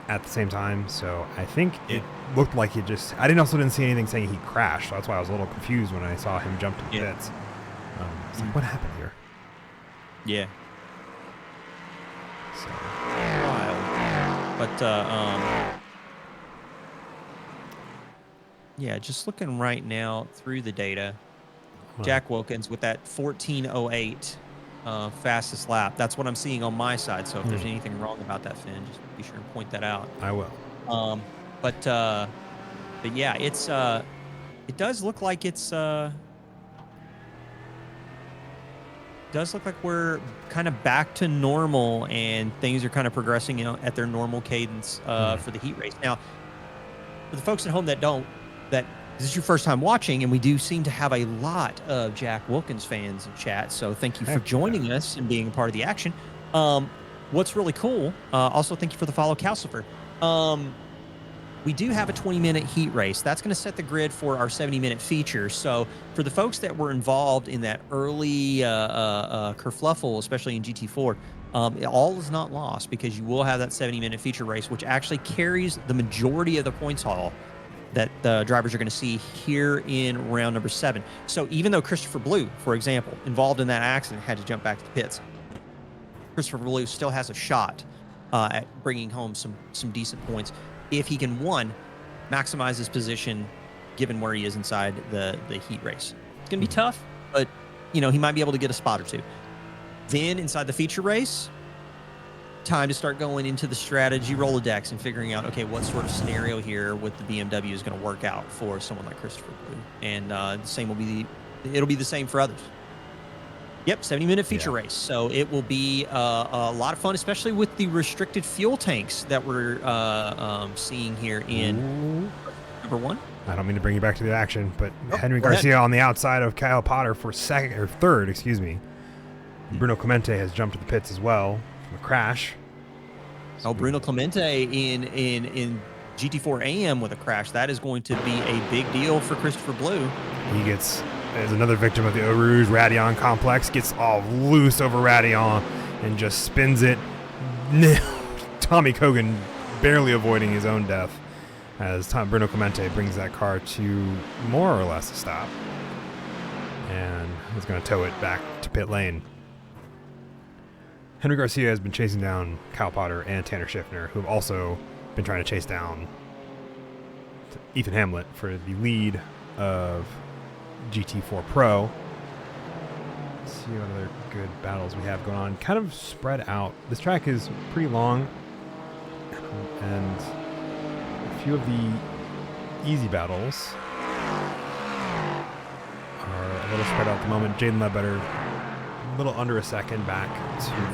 at the same time, so I think it looked like it just... I also didn't see anything saying he crashed, so that's why I was a little confused when I saw him jump to the pits. It's like, what happened here? Yeah. So. Wild. But, yeah, just looking right now through the data, Jack Wilkins with that 14:08 fastest lap. That's what I'm seeing on my side. So if there's anything wrong about that, Finn, just be sure and point that out. I will. But yeah, it's it does look like it's does look like we're kind of back to normal and things are kind of progressing, you know, at their normal cadence for the heat race. Now, for the folks at home that this is your first time watching, and we do seem to have a lot of Jack Wilkins fans in chat, so thank you for joining us and being a part of the action. What's really cool, also thank you for the follow, Calcifer. We do have a 20-minute heat race. That's going to set the grid for our 70-minute feature. So for the folks that were involved in that early kerfluffle, especially in GT4, all is not lost because you will have that 70-minute feature race, which actually carries the majority of the points haul that the drivers are going to see here in round number 7. So even though Christopher Blue, for example, involved in that accident, had to jump back to the pits, Christopher Blue still has a shot at bringing home some decent points if he can, one, maximize his position given where he is inside the heat race. It's going to be tough, but, you know, he might be able to get a spot or two. Then inside the feature race, time to start going into the strategy Rolodex and figuring out, okay, what sort of scenario here with the BMW is going to work out for someone like Christopher Blue. And the same will be it'll be the same for others. Yep, 70-minute feature race. So it will be a lot of fun, especially with the restricted fuel tanks that we're seeing here in number 1. I don't mean to bring you back to the action, but Henry Garcia on the outside of Kyle Potter for third, excuse me. Bruno Clemente has jumped to the pits as well from a crash. Oh, Bruno Clemente in GT4 AM with a crash. That is going to be a big deal for Christopher Blue. He gets as another victim of the Eau Rouge Radion complex, gets all loose over Radion and just spins it. Tommy Kogan barely avoiding his own death as Bruno Clemente brings that car to more or less a stop. And he's going to tow it back to pit lane. Henry Garcia has been chasing down Kyle Potter and Tanner Schiffner, who have also been trying to chase down Ethan Hamlet for the lead of GT4 Pro. Let's see what other good battles we have going on. Kind of spread out. This track is pretty long, and a few of the easy battles are a little spread out at the moment. Jaden Ledbetter, a little under a second back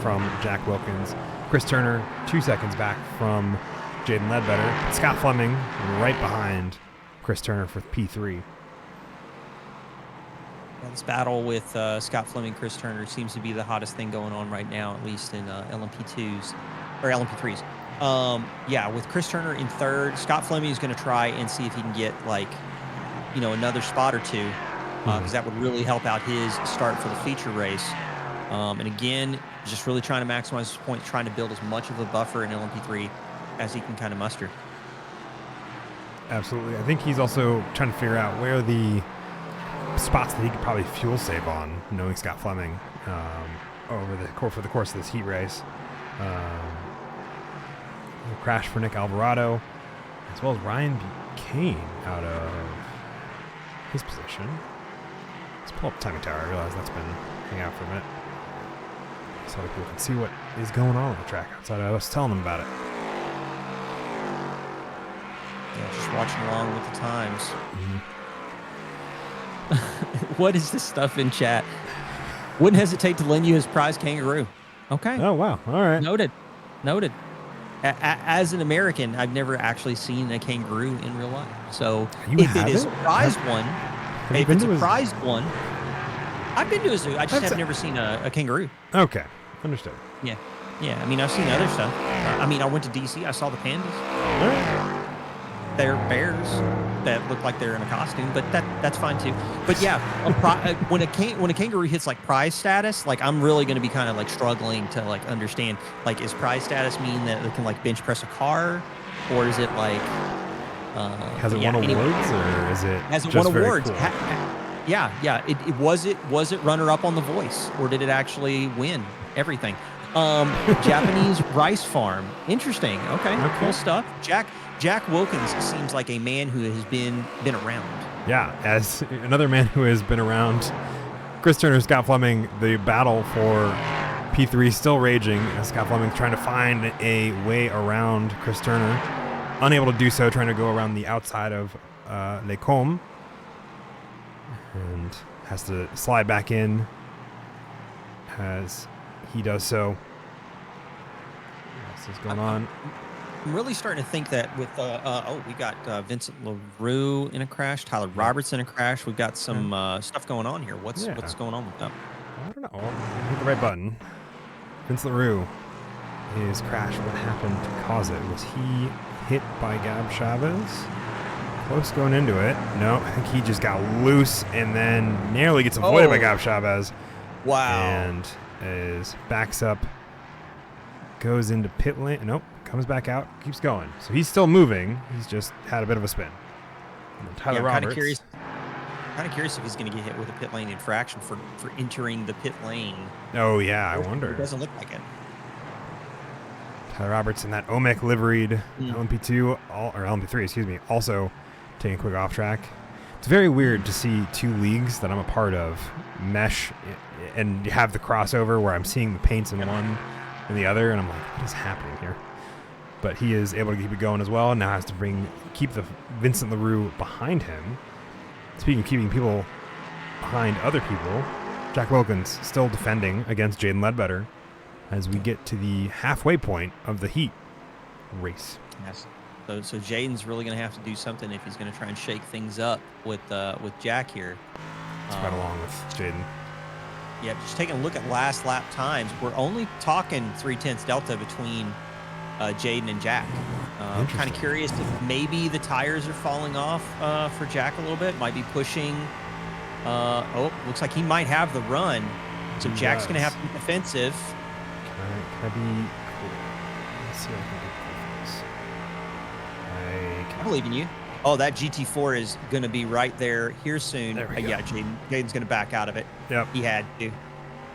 from Jack Wilkins. Chris Turner, 2 seconds back from Jaden Ledbetter. Scott Fleming right behind Chris Turner for P3. Yeah, this battle with Scott Fleming, Chris Turner seems to be the hottest thing going on right now, at least in LMP2s or LMP3s. Yeah, with Chris Turner in third, Scott Fleming is going to try and see if he can get another spot or two, because that would really help out his start for the feature race. And again, just really trying to maximize his points, trying to build as much of a buffer in LMP3 as he can kind of muster. Absolutely. I think he's also trying to figure out where the spots that he could probably fuel save on, knowing Scott Fleming for the course of this heat race. A crash for Nick Alvarado, as well as Ryan Buchanan out of his position. Let's pull up the timing tower. I realize that's been hanging out for a minute, so that people can see what is going on the track outside of us telling them about it. Yeah, just watching along with the times. What is this stuff in chat? Wouldn't hesitate to lend you his prize kangaroo. Okay. Oh, wow. All right. Noted. As an American, I've never actually seen a kangaroo in real life. So if it is a prized one, I've been to a zoo. I just have never seen a kangaroo. Okay. Understood. Yeah. I mean, I've seen other stuff. I went to DC. I saw the pandas. All right. They're bears that look like they're in a costume, but that's fine too. But yeah, when a kangaroo hits like prize status, like I'm really going to be kind of like struggling to like understand, like, is prize status mean that it can like bench press a car, or is it like has it won awards, or is it has it just won awards? Cool? Yeah. It was it runner up on The Voice, or did it actually win everything? Japanese rice farm. Interesting. Okay. Cool stuff. Jack Wilkins seems like a man who has been around. Yeah, as another man who has been around. Chris Turner, Scott Fleming, the battle for P3 still raging. As Scott Fleming's trying to find a way around Chris Turner. Unable to do so, trying to go around the outside of Les Combes. And has to slide back in as he does so. What else is going on? I'm really starting to think that with we got Vincent LaRue in a crash, Tyler Roberts in a crash. We've got some stuff going on here. What's going on with them? I don't know. Hit the right button. Vince LaRue, his crash. What happened to cause it? Was he hit by Gab Chavez? Close going into it. No, I think he just got loose and then nearly gets avoided by Gab Chavez. Wow. And backs up, goes into pit lane. Nope. Comes back out, keeps going. So he's still moving. He's just had a bit of a spin. And then Tyler Roberts. Kind of curious if he's going to get hit with a pit lane infraction for entering the pit lane. Oh, yeah, I wonder. It doesn't look like it. Tyler Roberts in that Olmec liveried LMP2, or LMP3, excuse me, also taking a quick off track. It's very weird to see two leagues that I'm a part of mesh and have the crossover where I'm seeing the paints in one and the other, and I'm like, what is happening here? But he is able to keep it going as well. Now has to keep the Vincent LaRue behind him. Speaking of keeping people behind other people, Jack Wilkins still defending against Jaden Ledbetter as we get to the halfway point of the heat race. Yes. So Jaden's really going to have to do something if he's going to try and shake things up with Jack here. Let's ride along with Jaden. Yeah, just taking a look at last lap times, we're only talking 0.3 delta between Jaden and Jack. Kind of curious if maybe the tires are falling off for Jack a little bit. Might be pushing. Oh, looks like he might have the run. So Jack's going to have to be defensive. Can I be cool? Let's see if I can get cool. I believe in you. Oh, that GT4 is going to be right there here soon. There we go. Yeah, Jaden's going to back out of it. Yep. He had to.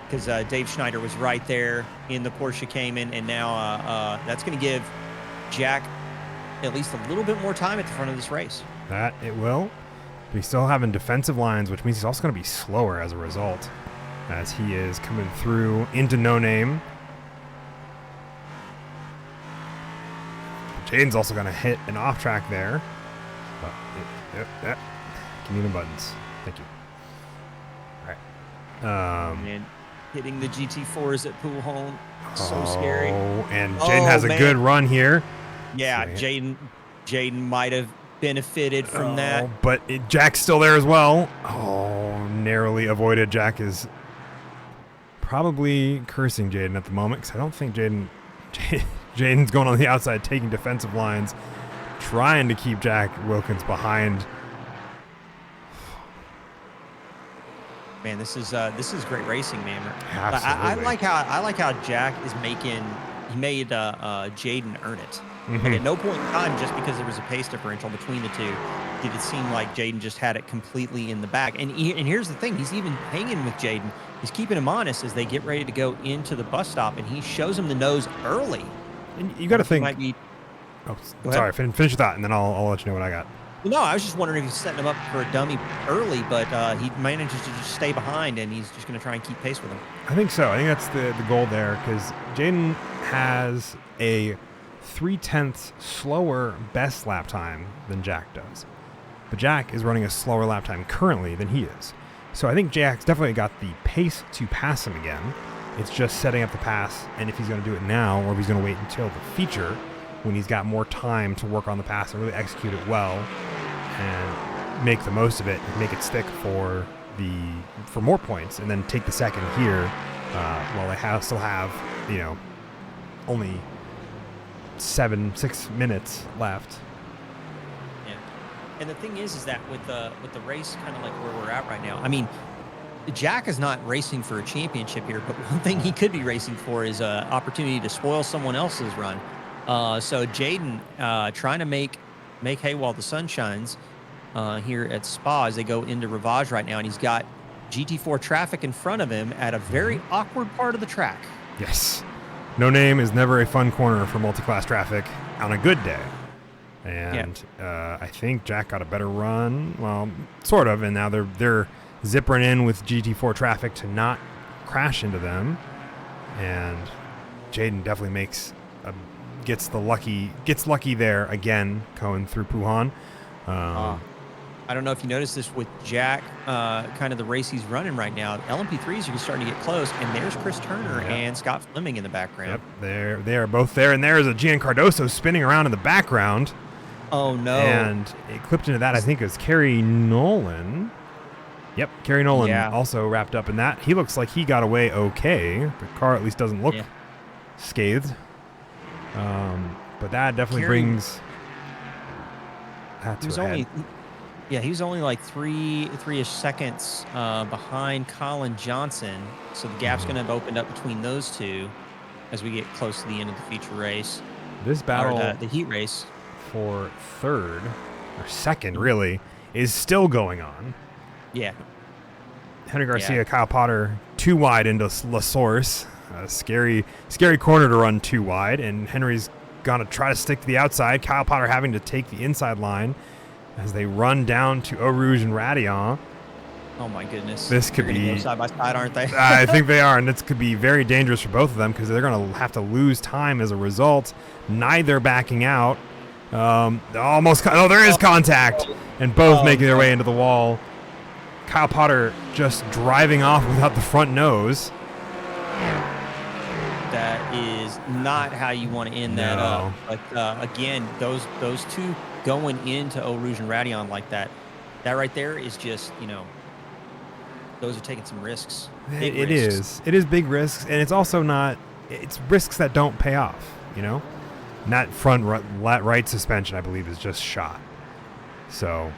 Because Dave Schneider was right there in the Porsche Cayman, and now that's going to give Jack at least a little bit more time at the front of this race. That it will. But he's still having defensive lines, which means he's also going to be slower as a result, as he is coming through into No Name. Jaden's also going to hit an off track there. But yep. Give me the buttons. Thank you. All right. And hitting the GT4s at Pool Home. So scary. And Jaden has a good run here. Yeah, Jaden might have benefited from that. But Jack's still there as well. Oh, narrowly avoided. Jack is probably cursing Jaden at the moment because I don't think Jaden's going on the outside, taking defensive lines, trying to keep Jack Wilkins behind. Man, this is great racing, man. Absolutely. I like how Jack is making. He made Jaden earn it. Mm-hmm. Like at no point in time, just because there was a pace differential between the two, did it seem like Jaden just had it completely in the bag. And here's the thing: he's even hanging with Jaden. He's keeping him honest as they get ready to go into the bus stop, and he shows him the nose early. And you got to think. Might be, oh, sorry. Finish your thought, and then I'll let you know what I got. No, I was just wondering if he's setting him up for a dummy early, but he manages to just stay behind, and he's just going to try and keep pace with him. I think so. I think that's the goal there, because Jaden has a 0.3 slower best lap time than Jack does. But Jack is running a slower lap time currently than he is. So I think Jack's definitely got the pace to pass him again. It's just setting up the pass, and if he's going to do it now, or if he's going to wait until the feature, when he's got more time to work on the pass and really execute it well and make the most of it and make it stick for more points, and then take the second here while they still have only 6 minutes left. Yeah, and the thing is that with the race kind of like where we're at right now, I mean, Jack is not racing for a championship here, but one thing he could be racing for is an opportunity to spoil someone else's run. So Jaden trying to make hay while the sun shines here at Spa as they go into Rivage right now, and he's got GT4 traffic in front of him at a very awkward part of the track. Yes. No Name is never a fun corner for multi-class traffic on a good day. And I think Jack got a better run. Well, sort of, and now they're zippering in with GT4 traffic to not crash into them. And Jaden definitely gets lucky there again, going through Puhan. I don't know if you noticed this with Jack, kind of the race he's running right now. LMP3s are starting to get close, and there's Chris Turner and Scott Fleming in the background. Yep, they are both there, and there's a Gian Cardoso spinning around in the background. Oh, no. And it clipped into that, I think, is Kerry Nolan. Yep, Kerry Nolan also wrapped up in that. He looks like he got away okay. The car at least doesn't look scathed. But that definitely brings that to a head. He was only like three-ish seconds behind Colin Johnson. So the gap's going to have opened up between those two as we get close to the end of the feature race. This battle, the heat race for third or second, really, is still going on. Yeah. Henry Garcia, Kyle Potter, too wide into La Source. A scary corner to run too wide, and Henry's going to try to stick to the outside. Kyle Potter having to take the inside line as they run down to Eau Rouge and Radillon. Oh my goodness. This could be go side by side, aren't they? I think they are, and this could be very dangerous for both of them because they're going to have to lose time as a result. Neither backing out. There is contact, and both making their way into the wall. Kyle Potter just driving off without the front nose. That is not how you want to end that up. But again, those two going into Eau Rouge and Radillon like that right there is just, those are taking some risks. Big It risks. is. It is big risks, and it's also not. It's risks that don't pay off. You know, and that front right suspension, I believe, is just shot. So,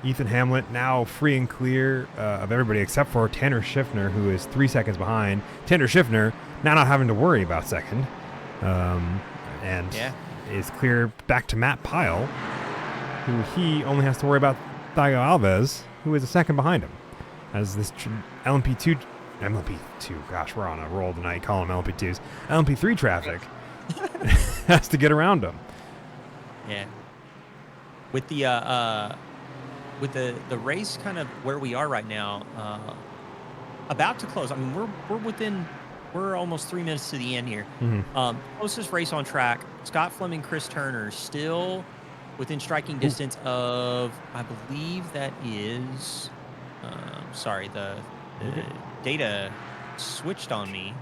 Ethan Hamlet now free and clear of everybody except for Tanner Schiffner, who is 3 seconds behind. Tanner Schiffner now not having to worry about second, and is clear back to Matt Pyle, who he only has to worry about Thiago Alves, who is a second behind him. As this LMP2, gosh, we're on a roll tonight calling them LMP2s. LMP3 traffic has to get around him. Yeah. With the race kind of where we are right now, about to close. I mean, we're almost 3 minutes to the end here. Mm-hmm. Closest race on track, Scott Fleming, Chris Turner, still within striking distance of, I believe that is, sorry, the data switched on me.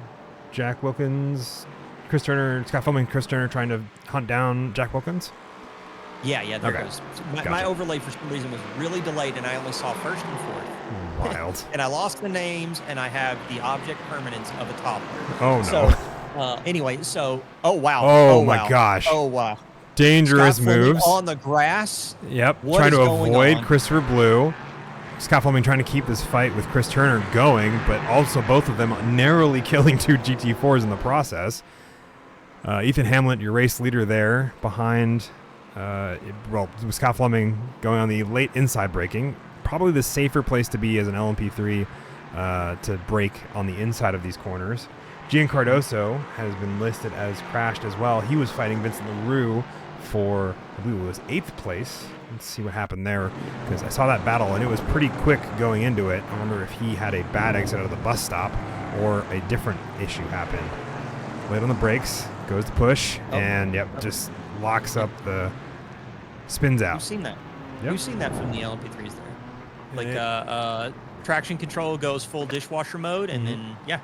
Jack Wilkins, Chris Turner, Scott Fleming, Chris Turner trying to hunt down Jack Wilkins? Yeah, there it goes. My overlay for some reason was really delayed, and I only saw first and fourth. Wild. And I lost the names, and I have the object permanence of a toddler. Oh, no. So, anyway, oh, wow. Oh, my gosh. Oh, wow. Dangerous Scott Fleming moves. on the grass. Yep, What trying is to going avoid on? Christopher Blue. Scott Fleming trying to keep this fight with Chris Turner going, but also both of them narrowly killing two GT4s in the process. Ethan Hamlet, your race leader there, behind... with Scott Fleming going on the late inside braking, probably the safer place to be as an LMP3 to brake on the inside of these corners. Gian Cardoso has been listed as crashed as well. He was fighting Vincent LaRue for, I believe it was 8th place. Let's see what happened there, because I saw that battle and it was pretty quick going into it. I wonder if he had a bad exit out of the bus stop or a different issue happened. Late on the brakes, goes to push, and just locks up the... spins out. We've seen that. Yep. We've seen that from the LMP3s there. Like, traction control goes full dishwasher mode, and then, you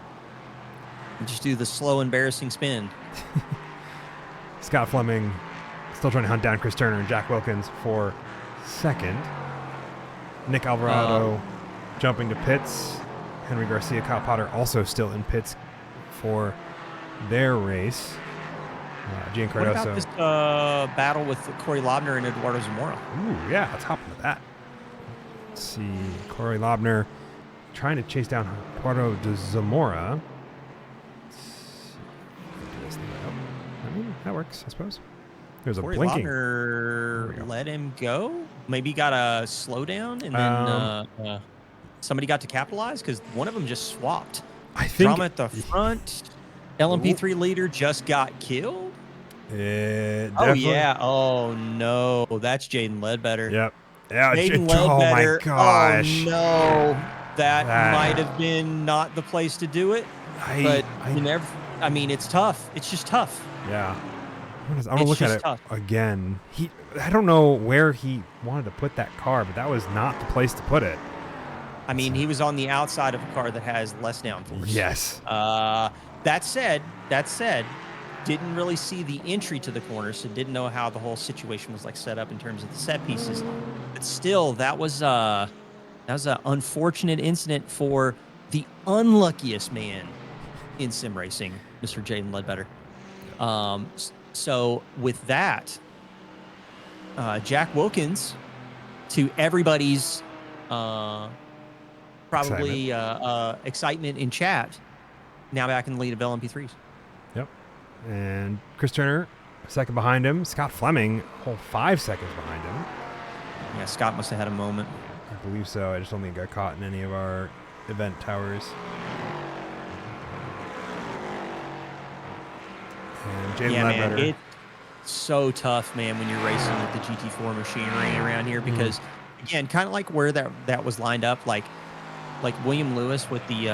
just do the slow, embarrassing spin. Scott Fleming still trying to hunt down Chris Turner and Jack Wilkins for second. Nick Alvarado jumping to pits. Henry Garcia, Kyle Potter also still in pits for their race. Gian Cardoso. What about this battle with Corey Lobner and Eduardo Zamora? Ooh, yeah, let's hop into that. Let's see. Corey Lobner trying to chase down Eduardo de Zamora. I mean, that works, I suppose. There's a Corey blinking. Lobner let him go? Maybe got a slowdown, and then somebody got to capitalize because one of them just swapped. I think Drama at the front. LMP3 leader just got killed? Oh, yeah. Oh, no. That's Jaden Ledbetter. Yep. Yeah, Jaden Oh, Ledbetter. my gosh. Oh, no. That might have been not the place to do it. I mean, it's tough. It's just tough. Yeah. I'm going to look at it again. I don't know where he wanted to put that car, but that was not the place to put it. I mean, he was on the outside of a car that has less downforce. Yes. That said, didn't really see the entry to the corner, so didn't know how the whole situation was like set up in terms of the set pieces. But still, that was an unfortunate incident for the unluckiest man in sim racing, Mr. Jaden Ledbetter. So with that, Jack Wilkins, to everybody's probably excitement in chat, now back in the lead of LMP3s. Yep. And Chris Turner, second behind him. Scott Fleming, whole 5 seconds behind him. Yeah, Scott must have had a moment. I believe so. I just don't think it got caught in any of our event towers. And Jalen Ledbetter. Man, it's so tough, man, when you're racing with the GT4 machinery around here because, again, kind of like where that was lined up, like William Lewis with the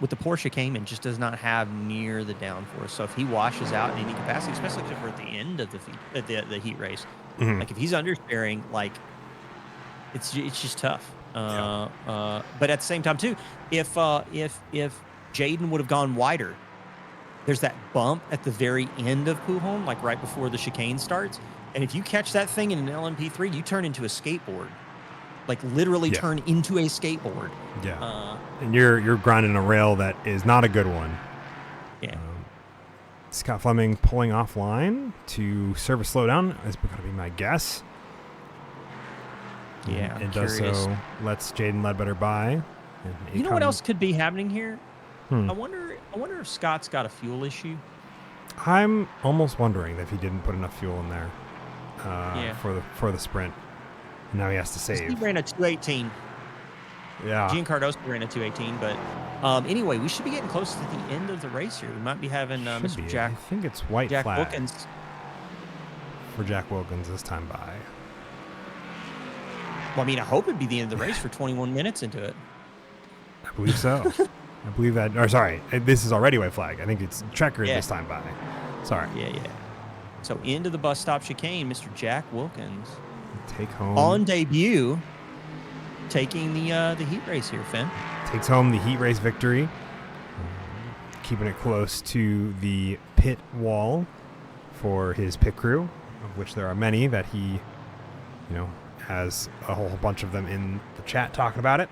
Porsche Cayman just does not have near the downforce. So if he washes out in any capacity, especially if we're at the end of the heat race, like if he's understeering, like it's just tough. But at the same time too, if Jaden would have gone wider, there's that bump at the very end of Pujon, like right before the chicane starts. And if you catch that thing in an LMP3, you turn into a skateboard. like literally Yeah. turn into a skateboard. Yeah. And you're grinding a rail that is not a good one. Yeah. Scott Fleming pulling offline to serve a slowdown is going to be my guess. Yeah, and does so. Lets Jaden Ledbetter by. You know what else could be happening here? Hmm. I wonder if Scott's got a fuel issue. I'm almost wondering if he didn't put enough fuel in there for the sprint. And now he has to save. He ran a 218. Yeah. Gian Cardoso ran a 218, but anyway, we should be getting close to the end of the race here. We might be having Mr. Jack. I think it's white Jack flag Wilkins. For Jack Wilkins this time by. Well, I mean, I hope it'd be the end of the race for 21 minutes into it. I believe so. I believe that. Or sorry, this is already white flag. I think it's checkered this time by. Sorry. Yeah. So into the bus stop chicane, Mr. Jack Wilkins. Take home on debut, taking the heat race here, Finn. Takes home the heat race victory, keeping it close to the pit wall for his pit crew, of which there are many that he, has a whole bunch of them in the chat talking about it.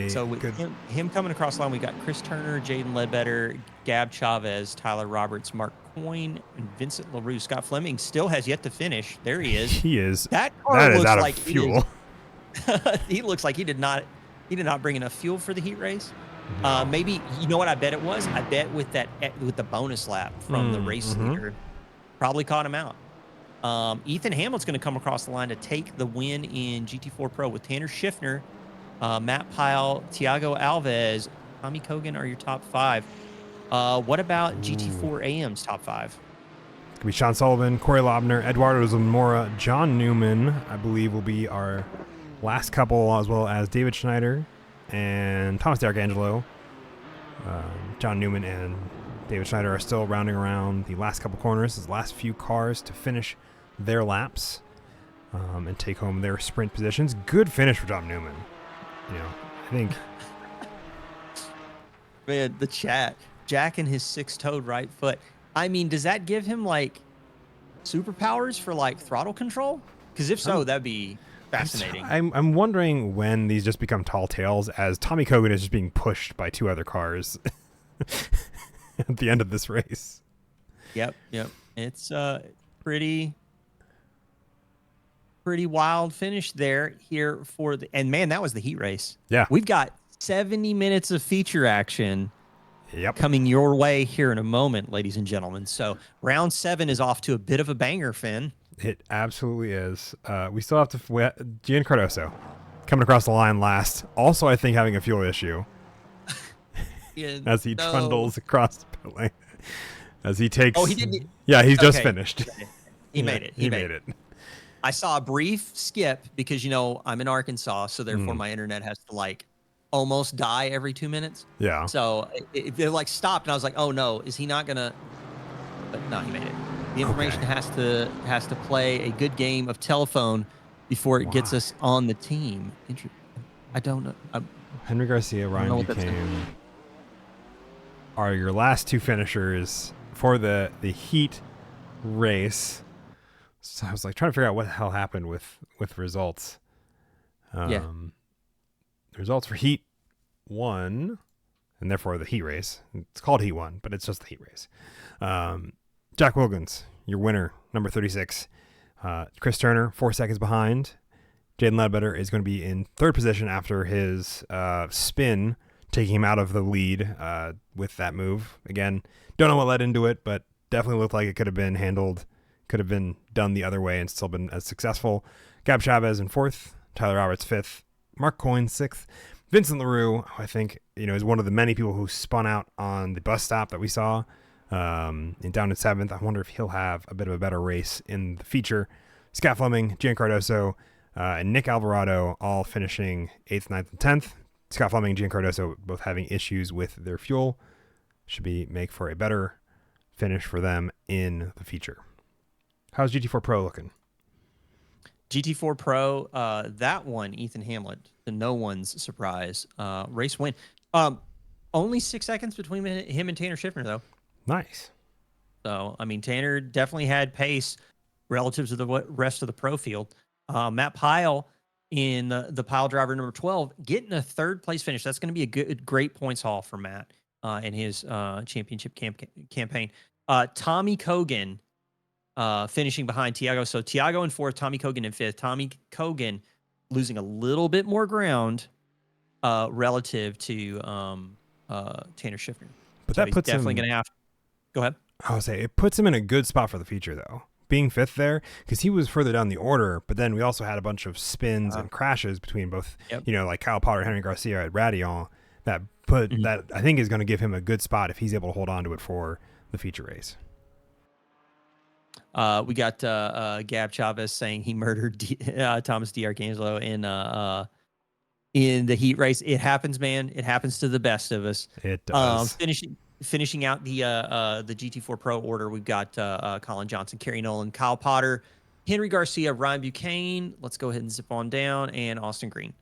So with him coming across the line, we got Chris Turner, Jaden Ledbetter, Gab Chavez, Tyler Roberts, Mark Coyne, and Vincent LaRue. Scott Fleming still has yet to finish. There he is. He is. That car looks out of like fuel. He looks like he did not bring enough fuel for the heat race. No. Maybe, you know what I bet it was? I bet with the bonus lap from the race leader, probably caught him out. Ethan Hamlet's going to come across the line to take the win in GT4 Pro with Tanner Schiffner, Matt Pyle, Tiago Alves, Tommy Kogan are your top 5. What about GT4 AM's top 5? It's going to be Sean Sullivan, Corey Lobner, Eduardo Zamora, John Newman, I believe will be our last couple, as well as David Schneider and Thomas D'Arcangelo. John Newman and David Schneider are still rounding around the last couple corners, his last few cars to finish their laps and take home their sprint positions. Good finish for John Newman. I think. Man, the chat. Jack and his 6-toed right foot. I mean, does that give him like superpowers for like throttle control? Because if so, that'd be fascinating. I'm wondering when these just become tall tales, as Tommy Kogan is just being pushed by 2 other cars at the end of this race. Yep. It's pretty wild finish here for and man, that was the heat race. Yeah. We've got 70 minutes of feature action coming your way here in a moment, ladies and gentlemen. So round 7 is off to a bit of a banger, Finn. It absolutely is. We still have to Gian Cardoso coming across the line last. Also, I think having a fuel issue as he trundles across the pit lane. As he takes. Oh, he didn't. Yeah, he's just finished. He made it. He made it. I saw a brief skip because, I'm in Arkansas, so therefore my internet has to almost die every 2 minutes. Yeah. So they're stopped, and I was like, oh no, is he not gonna? But no, he made it. The information has to play a good game of telephone before it gets us on the team. I don't know. Henry Garcia, Ryan Buchanan are your last 2 finishers for the heat race. So I was trying to figure out what the hell happened with results. The results for Heat 1, and therefore the heat race. It's called Heat 1, but it's just the heat race. Jack Wilkins, your winner, number 36. Chris Turner, 4 seconds behind. Jaden Ledbetter is going to be in 3rd position after his spin, taking him out of the lead with that move. Again, don't know what led into it, but definitely looked like it could have been handled. Could have been done the other way and still been as successful. Gab Chavez in 4th, Tyler Roberts 5th, Mark Coyne 6th. Vincent LaRue, I think, is one of the many people who spun out on the bus stop that we saw down in 7th. I wonder if he'll have a bit of a better race in the feature. Scott Fleming, Gian Cardoso, and Nick Alvarado all finishing 8th, 9th, and 10th. Scott Fleming and Gian Cardoso both having issues with their fuel. Should make for a better finish for them in the feature. How's GT4 Pro looking? GT4 Pro, that one, Ethan Hamlet, to no one's surprise, race win. Only 6 seconds between him and Tanner Schiffner, though. Nice. So, Tanner definitely had pace relative to the rest of the pro field. Matt Pyle in the pile driver number 12, getting a third place finish. That's going to be a great points haul for Matt in his championship campaign. Tommy Kogan finishing behind Tiago. So Tiago in fourth, Tommy Kogan in fifth. Tommy Kogan losing a little bit more ground relative to Tanner Schiffner. But So that he's puts definitely him. going to have. Go ahead. I would say it puts him in a good spot for the future, though. Being fifth there, because he was further down the order, but then we also had a bunch of spins and crashes between both, like Kyle Potter and Henry Garcia at Radillon that that I think is going to give him a good spot if he's able to hold on to it for the feature race. We got Gab Chavez saying he murdered Thomas D'Arcangelo in the heat race. It happens, man. It happens to the best of us. It does. Finishing out the GT4 Pro order, we've got Colin Johnson, Kerry Nolan, Kyle Potter, Henry Garcia, Ryan Buchanan. Let's go ahead and zip on down, and Austin Green.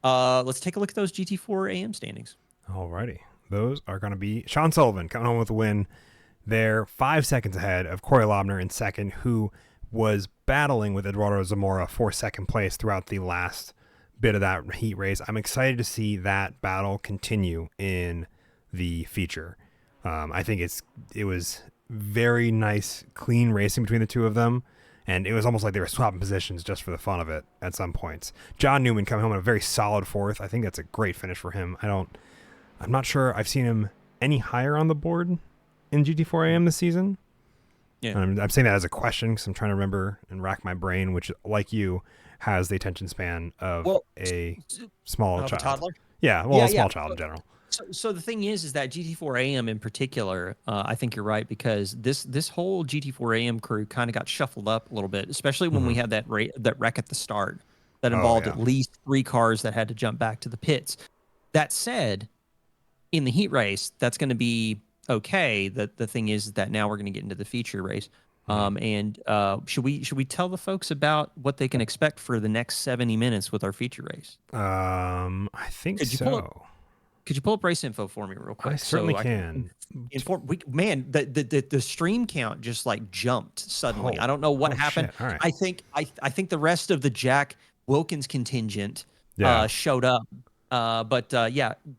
Let's take a look at those GT4 AM standings. Alrighty. Those are going to be Sean Sullivan coming home with a win. They're 5 seconds ahead of Corey Lobner in second, who was battling with Eduardo Zamora for second place throughout the last bit of that heat race. I'm excited to see that battle continue in the feature. I think it was very nice, clean racing between the two of them, and it was almost like they were swapping positions just for the fun of it at some points. John Newman coming home in a very solid fourth. I think that's a great finish for him. I'm not sure I've seen him any higher on the board in GT4 AM this season. Yeah, I'm saying that as a question because I'm trying to remember and rack my brain, which, like you, has the attention span of a small child. A toddler? Yeah, a small child in general. So the thing is that GT4 AM in particular, I think you're right, because this whole GT4 AM crew kind of got shuffled up a little bit, especially when we had that wreck at the start that involved at least 3 cars that had to jump back to the pits. That said, in the heat race, that's going to be okay. The thing is that now we're going to get into the feature race. And should we tell the folks about what they can expect for the next 70 minutes with our feature race? I think so. Could you pull up race info for me real quick? I certainly can. The stream count just like jumped suddenly. I don't know what happened. Right. I think the rest of the Jack Wilkins contingent showed up. But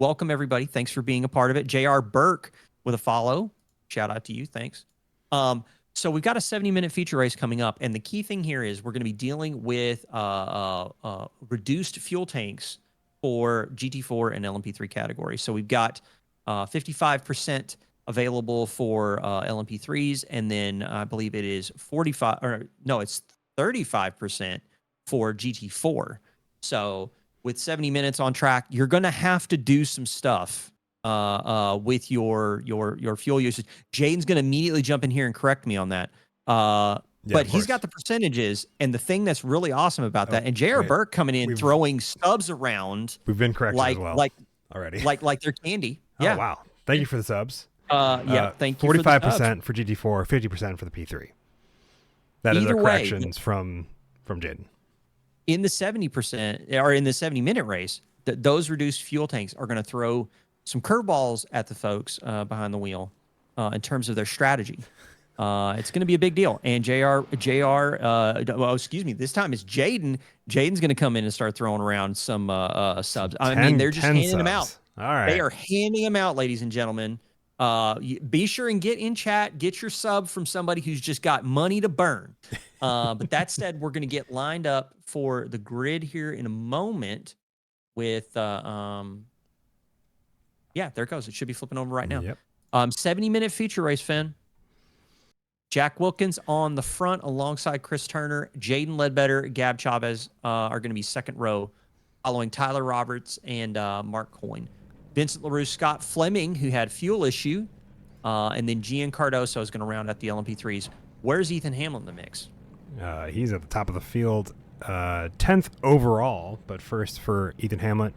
welcome everybody. Thanks for being a part of it. JR Burke with a follow. Shout out to you. Thanks. So we've got a 70-minute feature race coming up, and the key thing here is we're going to be dealing with reduced fuel tanks for GT4 and LMP3 categories. So we've got 55% available for LMP3s, and then I believe it is 35% for GT4. So with 70 minutes on track, you're going to have to do some stuff with your fuel usage. Jaden's going to immediately jump in here and correct me on that. But he's got the percentages, and the thing that's really awesome about that, and J.R. Burke coming in throwing subs around. We've been corrected as well already. Like they're candy. Oh, wow. Thank you for the subs. Thank you. 45% for GT4, 50% for the P3. That is our corrections from Jaden. In the 70% or in the 70-minute race, those reduced fuel tanks are going to throw some curveballs at the folks behind the wheel in terms of their strategy. It's going to be a big deal. And this time it's Jaden. Jaden's going to come in and start throwing around some subs. I mean, they're just handing them out. All right. They are handing them out, ladies and gentlemen. Be sure and get in chat. Get your sub from somebody who's just got money to burn. But that said, we're going to get lined up for the grid here in a moment with, there it goes. It should be flipping over right now. Yep. 70-minute feature race, Finn. Jack Wilkins on the front alongside Chris Turner. Jaden Ledbetter, Gab Chavez are going to be second row, following Tyler Roberts and Mark Coyne. Vincent LaRue, Scott Fleming, who had fuel issue, and then Gian Cardoso is going to round out the LMP3s. Where's Ethan Hamlin in the mix? He's at the top of the field, 10th overall, but first for Ethan Hamlin.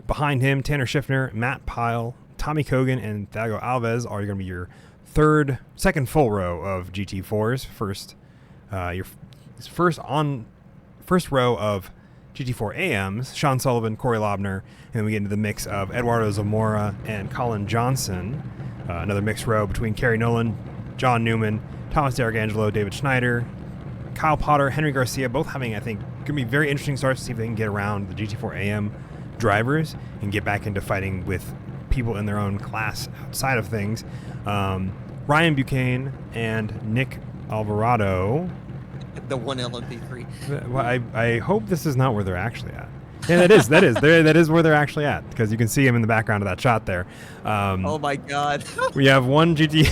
Behind him, Tanner Schiffner, Matt Pyle, Tommy Kogan, and Thiago Alves are going to be your second full row of GT4s. First row of GT4 AMs, Sean Sullivan, Corey Lobner, and then we get into the mix of Eduardo Zamora and Colin Johnson. Another mixed row between Kerry Nolan, John Newman, Thomas D'Arcangelo, David Schneider, Kyle Potter, Henry Garcia, both having, I think, going to be very interesting starts to see if they can get around the GT4 AM drivers and get back into fighting with people in their own class outside of things. Ryan Buchanan and Nick Alvarado. The one LMP3. Well, I hope this is not where they're actually at. Yeah, that is where they're actually at, because you can see him in the background of that shot there. Oh my God. We have one GT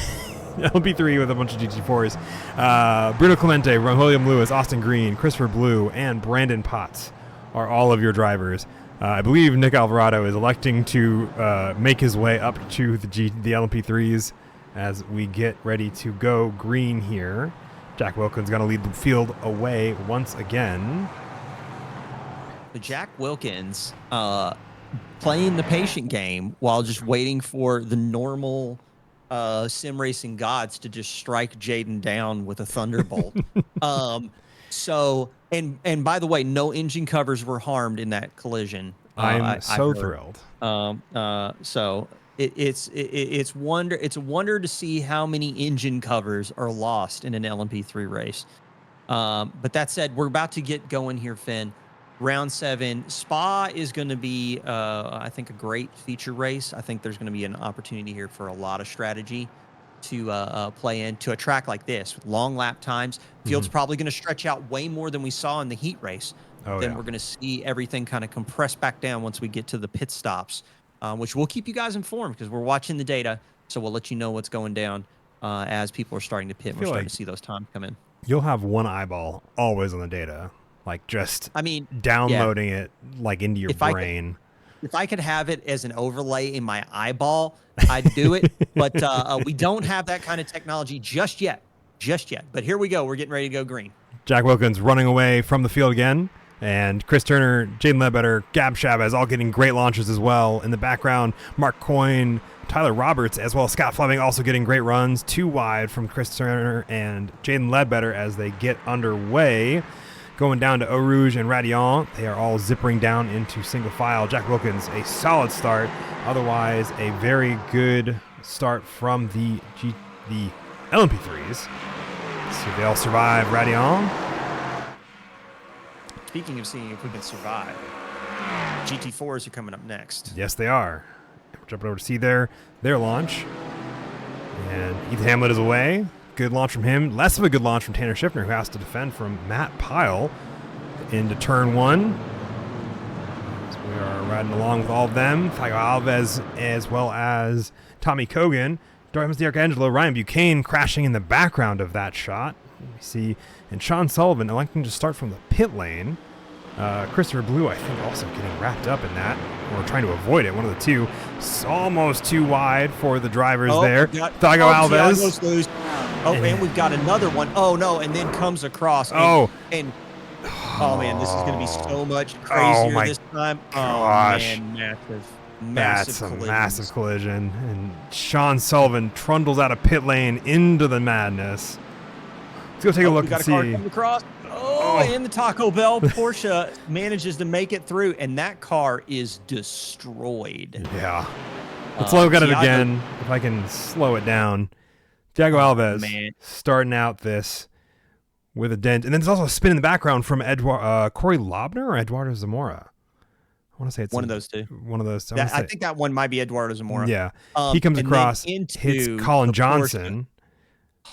LP3 with a bunch of GT4s. Bruno Clemente, William Lewis, Austin Green, Christopher Blue, and Brandon Potts are all of your drivers. I believe Nick Alvarado is electing to make his way up to the LMP3s as we get ready to go green here. Jack Wilkins going to lead the field away once again. Jack Wilkins playing the patient game while just waiting for the normal sim racing gods to just strike Jaden down with a thunderbolt. So, and by the way, no engine covers were harmed in that collision. I'm so thrilled. So it's a wonder to see how many engine covers are lost in an LMP3 race. But that said, we're about to get going here, Finn. Round 7, Spa is going to be, I think, a great feature race. I think there's going to be an opportunity here for a lot of strategy to play into a track like this with long lap times. Field's probably going to stretch out way more than we saw in the heat race. Then we're going to see everything kind of compress back down once we get to the pit stops, which we'll keep you guys informed because we're watching the data. So we'll let you know what's going down as people are starting to pit. We're starting to see those times come in. You'll have one eyeball always on the data. Like just downloading it like into your brain. If I could have it as an overlay in my eyeball, I'd do it. But we don't have that kind of technology just yet. But here we go. We're getting ready to go green. Jack Wilkins running away from the field again. And Chris Turner, Jaden Ledbetter, Gab Chavez all getting great launches as well. In the background, Mark Coyne, Tyler Roberts, as well as Scott Fleming also getting great runs. 2 wide from Chris Turner and Jaden Ledbetter as they get underway. Going down to Eau Rouge and Radion, they are all zippering down into single file. Jack Wilkins, a solid start. Otherwise, a very good start from the LMP3s. So they all survive Radion. Speaking of seeing if we can survive, GT4s are coming up next. Yes, they are. We're jumping over to see their launch. And Ethan Hamlet is away. Good launch from him. Less of a good launch from Tanner Schiffner, who has to defend from Matt Pyle into turn 1. So we are riding along with all of them. Thiago Alves, as well as Tommy Kogan. Dorms D'Arcangelo, Ryan Buchanan crashing in the background of that shot. We see, and Sean Sullivan electing to start from the pit lane. Christopher Blue, I think, also getting wrapped up in that, or trying to avoid it. One of the two. It's almost too wide for the drivers there. Thiago Alves. And we've got another one. Oh, no, and then comes across. Oh, man, this is going to be so much crazier this time. Gosh. Oh, man, That's a massive collision. And Sean Sullivan trundles out of pit lane into the madness. Let's go take a look and see. Car come across. And the Taco Bell Porsche manages to make it through, and that car is destroyed. Yeah. Let's look at it again, if I can slow it down. Thiago Alves starting out this with a dent. And then there's also a spin in the background from Corey Lobner or Eduardo Zamora. I want to say it's one of those two. One of those. I think that one might be Eduardo Zamora. Yeah. He comes across, hits Colin Johnson.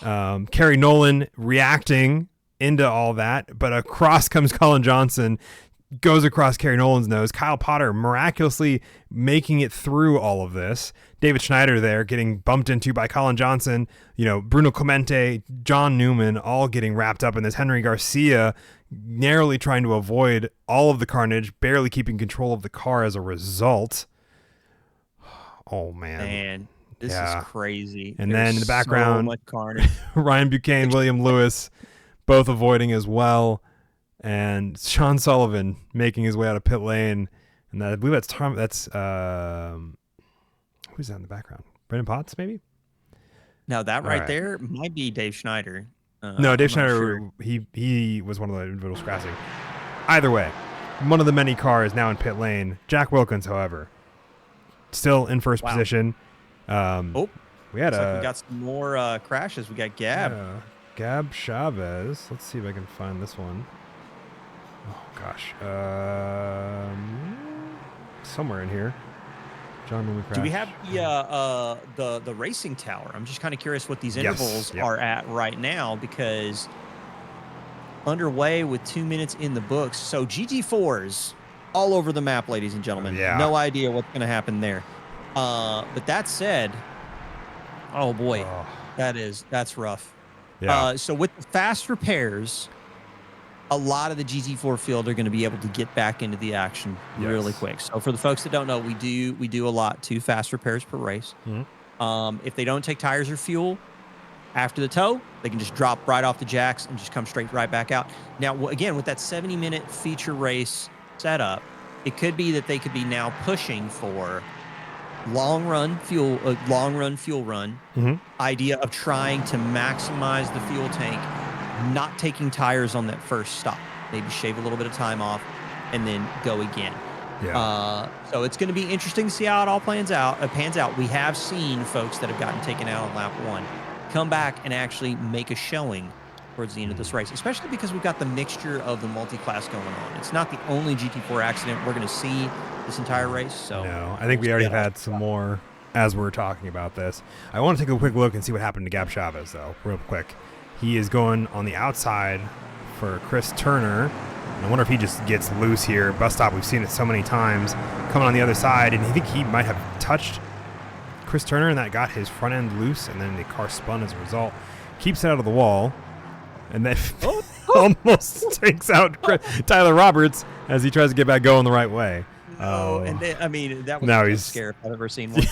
Kerry Nolan reacting into all that, but across comes Colin Johnson, goes across Kerry Nolan's nose. Kyle Potter miraculously making it through all of this. David Schneider there getting bumped into by Colin Johnson. Bruno Clemente, John Newman, all getting wrapped up in this. Henry Garcia narrowly trying to avoid all of the carnage, barely keeping control of the car as a result. Oh, man. This is crazy. And then in the background, so much carnage. Ryan Buchanan, William Lewis, both avoiding as well. And Sean Sullivan making his way out of pit lane. And I believe that's Tom. That's who's that in the background? Brendan Potts, maybe? Now that right there might be Dave Schneider. No, Dave Schneider, he was one of the individuals crashing. Either way, one of the many cars now in pit lane. Jack Wilkins, however, still in first position. We got we got some more crashes. We got Gab. Gab Chavez. Let's see if I can find this one. Oh gosh, somewhere in here. John Newman crash. Do we have the racing tower? I'm just kind of curious what these intervals Yep. are at right now, because underway with 2 minutes in the books. So GT4s all over the map, ladies and gentlemen. Yeah. No idea what's going to happen there. But that said, oh boy, that's rough. Yeah. So with the fast repairs, a lot of the GT4 field are going to be able to get back into the action really quick. So for the folks that don't know, we do a lot, 2 fast repairs per race. If they don't take tires or fuel after the tow, they can just drop right off the jacks and just come straight right back out. Now, again, with that 70-minute feature race setup, it could be that they could be now pushing for long run fuel run idea of trying to maximize the fuel tank, not taking tires on that first stop. Maybe shave a little bit of time off and then go again. So it's going to be interesting to see how it all pans out. We have seen folks that have gotten taken out on lap 1 come back and actually make a showing towards the end of this race, especially because we've got the mixture of the multi-class going on. It's not the only GT4 accident we're going to see this entire race. So no, I think we already had some more as we're talking about this. I want to take a quick look and see what happened to Gab Chavez, though, real quick. He is going on the outside for Chris Turner. I wonder if he just gets loose here. Bus stop, we've seen it so many times. Coming on the other side, and I think he might have touched Chris Turner, and that got his front end loose, and then the car spun as a result. Keeps it out of the wall, and then almost takes out Tyler Roberts as he tries to get back going the right way. And then, I mean, that was a jump scare if I've ever seen one.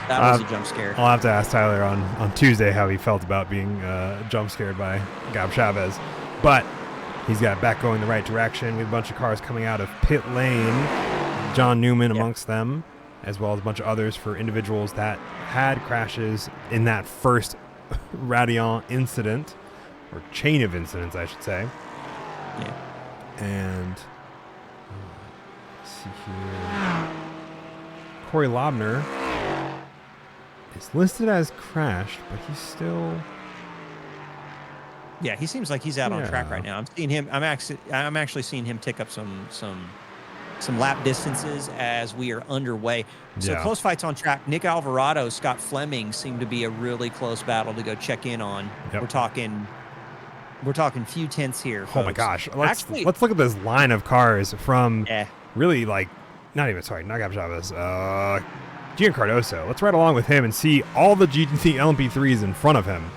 That was a jump scare. I'll have to ask Tyler on Tuesday how he felt about being jump scared by Gab Chavez. But he's got back going the right direction. We have a bunch of cars coming out of pit lane. John Newman amongst them, as well as a bunch of others for individuals that had crashes in that first Radion incident, or chain of incidents, I should say. Yeah. And let's see here. Corey Lobner is listed as crashed, but he's still. Yeah, he seems like he's out on track right now. I'm seeing him. I'm actually seeing him tick up some lap distances as we are underway. So close fights on track. Nick Alvarado, Scott Fleming seem to be a really close battle to go check in on. We're talking few tenths here, folks. Oh my gosh. Let's look at this line of cars from really not Gab Chavez, Gian Cardoso. Let's ride along with him and see all the GT LMP3s in front of him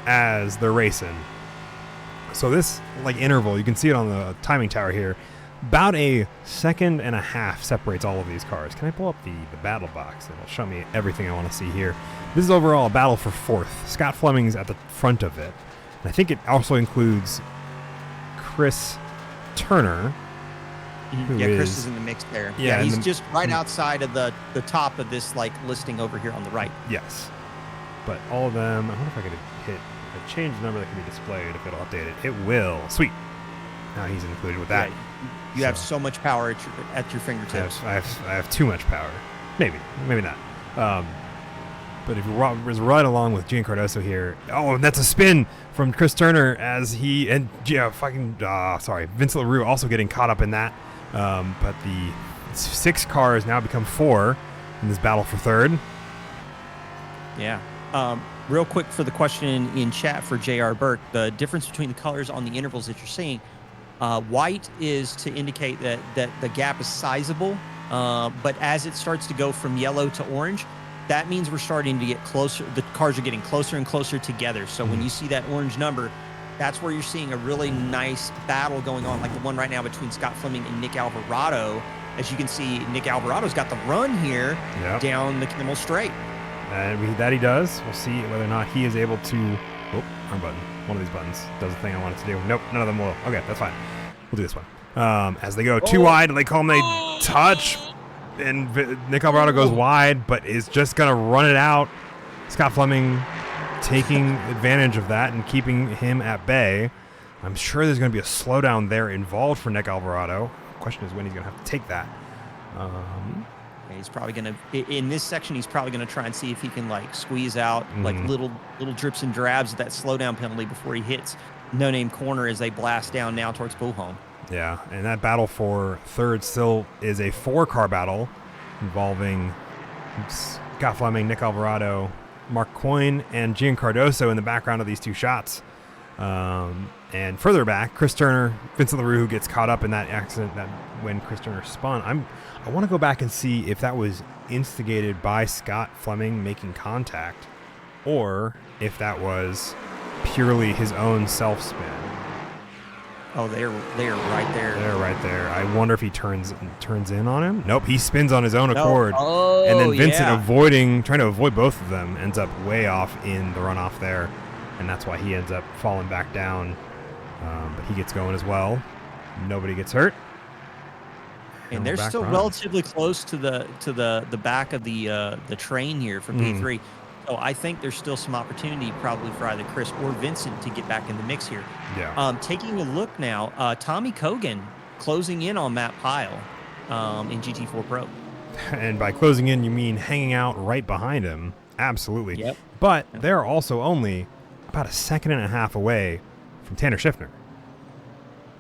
as they're racing. So this interval, you can see it on the timing tower here. About a second and a half separates all of these cars. Can I pull up the battle box? It'll show me everything I want to see here. This is overall a battle for 4th. Scott Fleming's at the front of it. And I think it also includes Chris Turner. Chris is in the mix there. Yeah, he's just right outside of the top of this listing over here on the right. Yes. But all of them, I wonder if I could hit a change number that can be displayed if it'll update it. It will. Sweet. Now he's included with that. You have so much power at your fingertips. I have too much power. Maybe not. But if you're right along with Gian Cardoso here, and that's a spin from Chris Turner as he and Vince LaRue also getting caught up in that. But the 6 cars now become 4 in this battle for 3rd. Yeah. Real quick for the question in chat for J.R. Burke, the difference between the colors on the intervals that you're seeing. White is to indicate that the gap is sizable, but as it starts to go from yellow to orange, that means we're starting to get closer. The cars are getting closer and closer together. So when you see that orange number, that's where you're seeing a really nice battle going on, like the one right now between Scott Fleming and Nick Alvarado. As you can see, Nick Alvarado's got the run here down the Kimmel Straight. And that he does. We'll see whether or not he is able to. Oh, wrong button. One of these buttons does the thing I want it to do. Nope, none of them will. Okay, that's fine. We'll do this one. As they go too wide, they call them, they touch, and Nick Alvarado goes wide, but is just going to run it out. Scott Fleming taking advantage of that and keeping him at bay. I'm sure there's going to be a slowdown there involved for Nick Alvarado. The question is when he's going to have to take that. Yeah, he's probably gonna in this section. He's probably gonna try and see if he can like squeeze out like Mhm. little drips and drabs of that slowdown penalty before he hits No Name Corner as they blast down now towards Bullhome. Yeah, and that battle for third still is a 4-car battle involving Scott Fleming, Nick Alvarado, Mark Coyne, and Gian Cardoso in the background of these two shots. And further back, Chris Turner, Vincent LaRue, who gets caught up in that accident that when Chris Turner spun. I want to go back and see if that was instigated by Scott Fleming making contact, or if that was purely his own self-spin. Oh, they're right there. They're right there. I wonder if he turns in on him. Nope, he spins on his own No. accord. Oh, and then Vincent yeah. trying to avoid both of them, ends up way off in the runoff there. And that's why he ends up falling back down. But he gets going as well. Nobody gets hurt. And they're still relatively close to the back of the train here for P3. So I think there's still some opportunity probably for either Chris or Vincent to get back in the mix here. Yeah. Taking a look now, Tommy Cogan closing in on Matt Pyle in GT4 Pro. And by closing in, you mean hanging out right behind him. Absolutely. Yep. But they're also only about a second and a half away from Tanner Schiffner.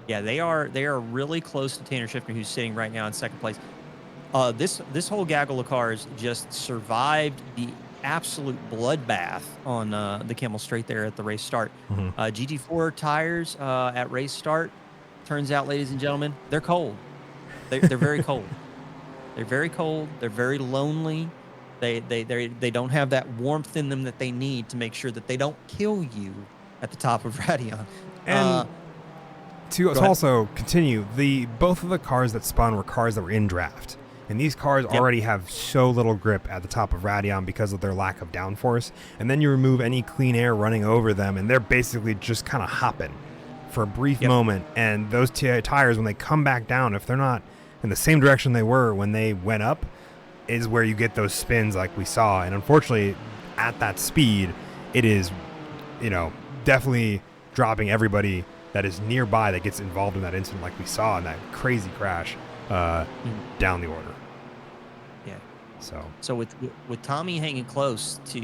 Yeah, they are really close to Tanner Schiffner, who's sitting right now in second place. This whole gaggle of cars just survived the absolute bloodbath on the Camel Straight there at the race start. GT4 tires at race start. Turns out, ladies and gentlemen, they're cold. They're very cold. They're very cold. They're very lonely. They don't have that warmth in them that they need to make sure that they don't kill you at the top of Radion. And to also continue, both of the cars that spun were cars that were in draft. And these cars already have so little grip at the top of Radion because of their lack of downforce. And then you remove any clean air running over them, and they're basically just kind of hopping for a brief moment. And those tires, when they come back down, if they're not in the same direction they were when they went up, is where you get those spins like we saw. And unfortunately, at that speed, it is, definitely dropping everybody that is nearby that gets involved in that incident like we saw in that crazy crash down the order. Yeah. So with Tommy hanging close to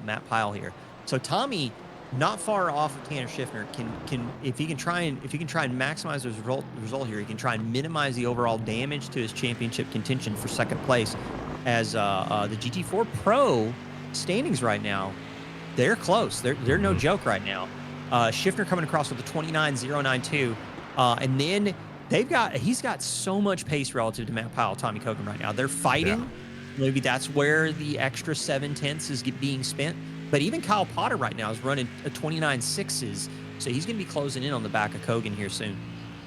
Matt Pyle here, so Tommy not far off of Tanner Schiffner can if he can try and maximize his result here, he can try and minimize the overall damage to his championship contention for second place. As the GT4 Pro standings right now, they're close. They're no joke right now. Schiffner coming across with a 29.092, and then he's got so much pace relative to Matt Pyle, Tommy Cogan right now. They're fighting. Yeah. Maybe that's where the extra 7/10 is being spent. But even Kyle Potter right now is running a 29.6s, so he's going to be closing in on the back of Cogan here soon.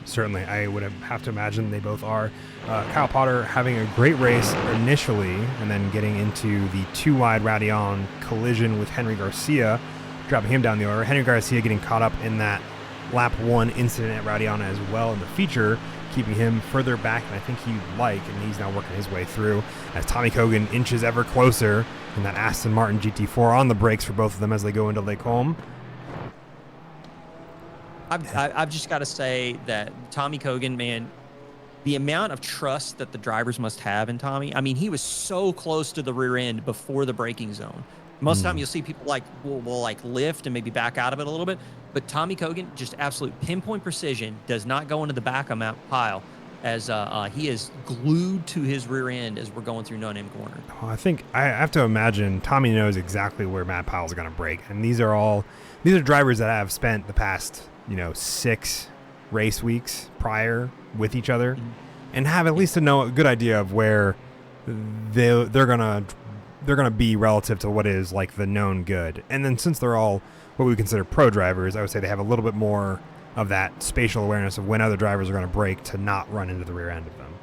Certainly, I would have to imagine they both are. Kyle Potter having a great race initially, and then getting into the two-wide Radion collision with Henry Garcia, dropping him down the order. Henry Garcia getting caught up in that lap 1 incident at Radion as well in the feature, keeping him further back than I think he'd like, and he's now working his way through as Tommy Cogan inches ever closer in that Aston Martin GT4 on the brakes for both of them as they go into Lake Holm. I've just got to say that Tommy Cogan, man, the amount of trust that the drivers must have in Tommy. I mean, he was so close to the rear end before the braking zone. Most of the time you'll see people will lift and maybe back out of it a little bit, but Tommy Cogan, just absolute pinpoint precision, does not go into the back of Matt Pyle as he is glued to his rear end as we're going through No Name Corner. Well, I think I have to imagine Tommy knows exactly where Matt Pyle's going to brake, and these are drivers that have spent the past 6 race weeks prior with each other, and have at least a good idea of where they're gonna be relative to what is like the known good. And then since they're all what we consider pro drivers, I would say they have a little bit more of that spatial awareness of when other drivers are going to brake to not run into the rear end of them.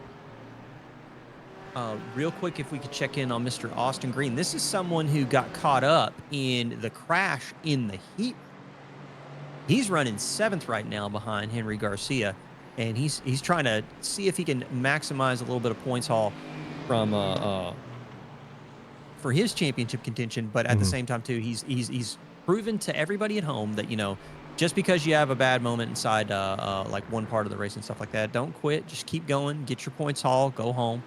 Real quick, if we could check in on Mr. Austin Green. This is someone who got caught up in the crash in the heat. He's running 7th right now behind Henry Garcia, and he's trying to see if he can maximize a little bit of points haul from for his championship contention. But at the same time too, he's proven to everybody at home that just because you have a bad moment inside like one part of the race and stuff like that, don't quit. Just keep going, get your points haul, go home.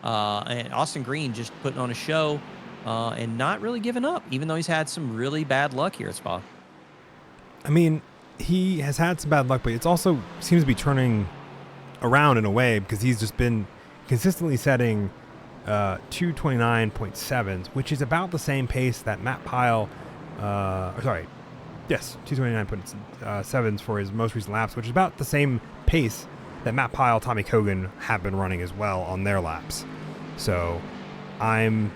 And Austin Green just putting on a show and not really giving up, even though he's had some really bad luck here at Spa. I mean, he has had some bad luck, but it's also seems to be turning around in a way because he's just been consistently setting 229.7s, which is about the same pace that Matt Pyle, 229.7s for his most recent laps, which is about the same pace that Matt Pyle, Tommy Kogan have been running as well on their laps. So I'm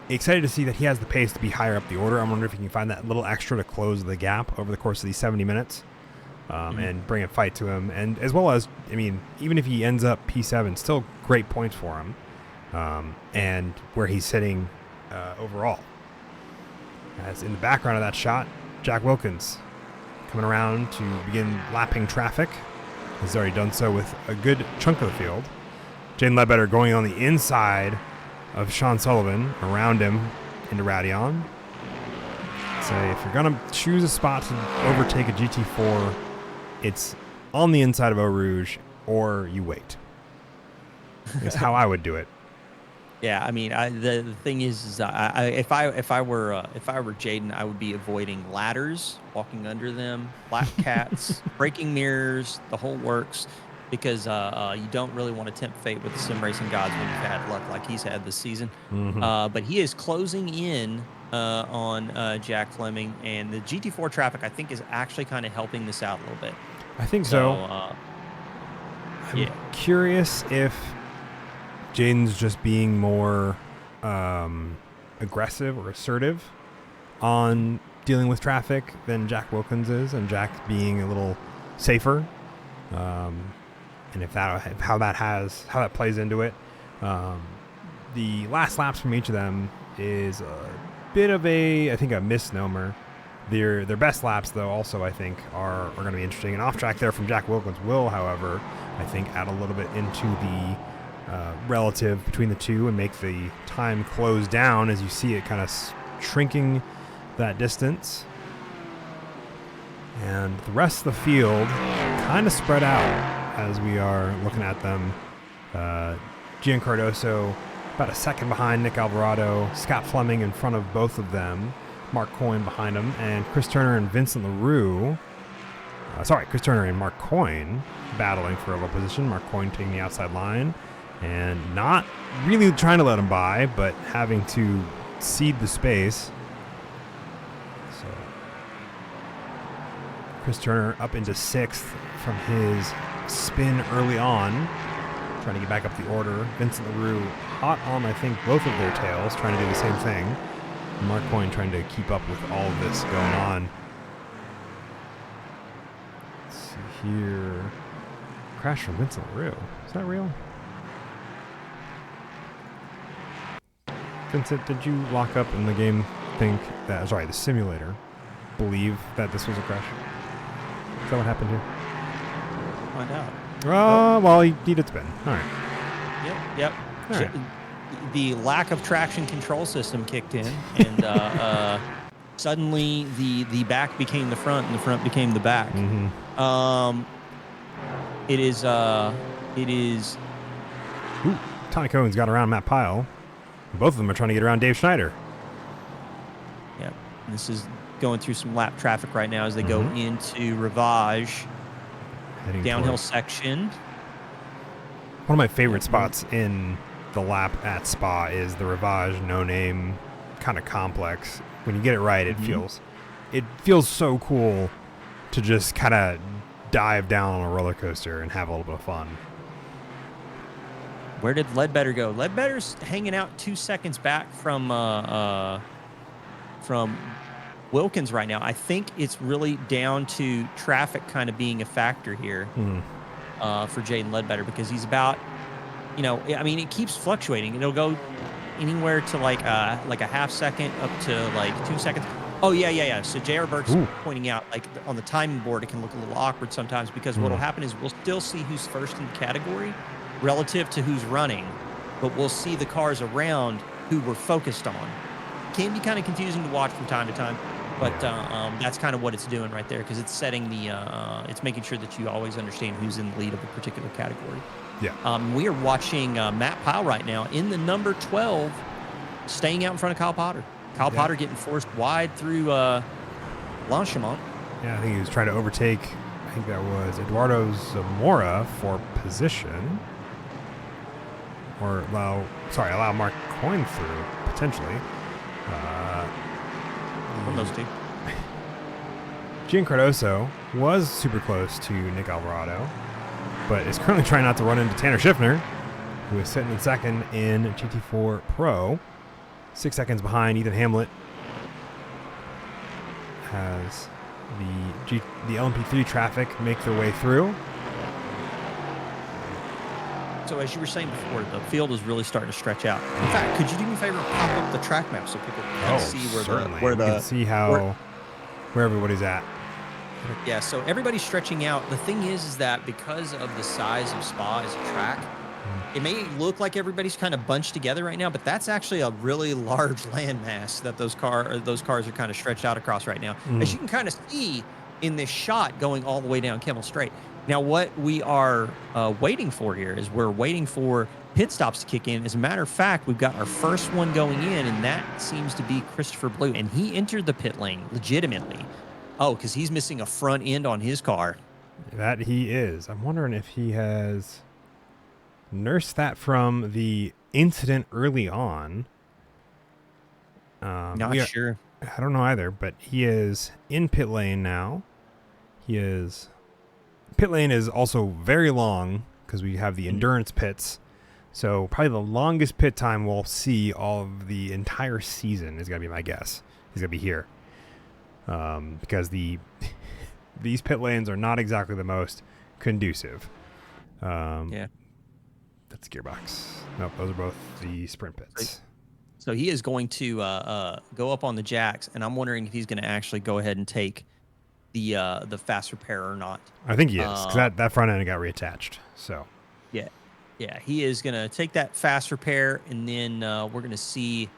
excited to see that he has the pace to be higher up the order. I'm wondering if he can find that little extra to close the gap over the course of these 70 minutes and bring a fight to him. And as well as, I mean, even if he ends up P7, still great points for him and where he's sitting overall. As in the background of that shot, Jack Wilkins coming around to begin lapping traffic. He's already done so with a good chunk of the field. Jaden Ledbetter going on the inside of Sean Sullivan, around him into Radion. Say, if you're going to choose a spot to overtake a GT4, it's on the inside of Eau Rouge, or you wait. Is how I would do it. Yeah, I mean, the thing is if I were Jaden, I would be avoiding ladders, walking under them, flat cats, breaking mirrors, the whole works, because you don't really want to tempt fate with the sim racing gods when you've had luck like he's had this season. But he is closing in on Jack Fleming, and the GT4 traffic, I think, is actually kind of helping this out a little bit. I think so. I'm curious if Jaden's just being more aggressive or assertive on dealing with traffic than Jack Wilkins is, and Jack being a little safer. And if that how that plays into it. The last laps from each of them is a bit of a misnomer. Their best laps, though, also I think are going to be interesting. And off track there from Jack Wilkins will, however, I think add a little bit into the relative between the two and make the time close down as you see it kind of shrinking that distance. And the rest of the field kind of spread out as we are looking at them. Gian Cardoso about a second behind Nick Alvarado, Scott Fleming in front of both of them, Mark Coyne behind him, and Chris Turner and Vincent LaRue. Chris Turner and Mark Coyne battling for a low position. Mark Coyne taking the outside line and not really trying to let him by, but having to cede the space. So Chris Turner up into 6th from his spin early on, trying to get back up the order. Vincent LaRue hot on, I think, both of their tails, trying to do the same thing. Mark Coyne trying to keep up with all of this going on. Let's see here. Crash from Vincent LaRue. Is that real? Vincent, did you lock up in the game the simulator, believe that this was a crash? Is that what happened here? Find out. Well, he did spin. All right. Yep. All right. The lack of traction control system kicked in, and suddenly the back became the front, and the front became the back. It is. Ooh, Tommy Cohen's got around Matt Pyle. Both of them are trying to get around Dave Schneider. Yep. This is going through some lap traffic right now as they go into Rivage. Heading downhill section. One of my favorite spots in the lap at Spa is the Rivage no-name kind of complex. When you get it right, it feels so cool to just kind of dive down on a roller coaster and have a little bit of fun. Where did Ledbetter go? Ledbetter's hanging out 2 seconds back from Wilkins right now. I think it's really down to traffic kind of being a factor here for Jaden Ledbetter, because he's about, it keeps fluctuating. It'll go anywhere to like a half second up to like 2 seconds. Oh, yeah. So J.R. Burke's pointing out, like, on the timing board, it can look a little awkward sometimes, because what'll happen is we'll still see who's first in the category relative to who's running, but we'll see the cars around who we're focused on. Can be kind of confusing to watch from time to time, But Yeah. that's kind of what it's doing right there because it's setting it's making sure that you always understand who's in the lead of a particular category. Yeah. We are watching Matt Pyle right now in the number 12, staying out in front of Kyle Potter. Kyle Yeah. Potter getting forced wide through Lanchemont. Yeah, I think he was trying to overtake, I think that was Eduardo Zamora for position. Or allow Mark Coyne through, potentially. From those two. Gian Cardoso was super close to Nick Alvarado, but is currently trying not to run into Tanner Schiffner, who is sitting in second in GT4 Pro. 6 seconds behind Ethan Hamlet. Has the LMP3 traffic make their way through. So as you were saying before, the field is really starting to stretch out. In fact, could you do me a favor and pop up the track map so people can kind of see certainly. where we can see where everybody's at. Yeah, so everybody's stretching out. The thing is that because of the size of Spa as a track, it may look like everybody's kind of bunched together right now, but that's actually a really large landmass that those cars are kind of stretched out across right now. As you can kind of see in this shot going all the way down Kimmel Straight. Now, what we are waiting for here is we're waiting for pit stops to kick in. As a matter of fact, we've got our first one going in, and that seems to be Christopher Blue, and he entered the pit lane legitimately. Oh, because he's missing a front end on his car. That he is. I'm wondering if he has nursed that from the incident early on. Not sure. I don't know either, but he is in pit lane now. Pit lane is also very long because we have the endurance pits. So probably the longest pit time we'll see all of the entire season is going to be my guess. He's going to be here. Because these pit lanes are not exactly the most conducive. Yeah. That's gearbox. Nope, those are both the sprint pits. So he is going to go up on the jacks, and I'm wondering if he's going to actually go ahead and take the fast repair or not. I think he is, because that front end got reattached. So yeah, he is going to take that fast repair, and then we're going to see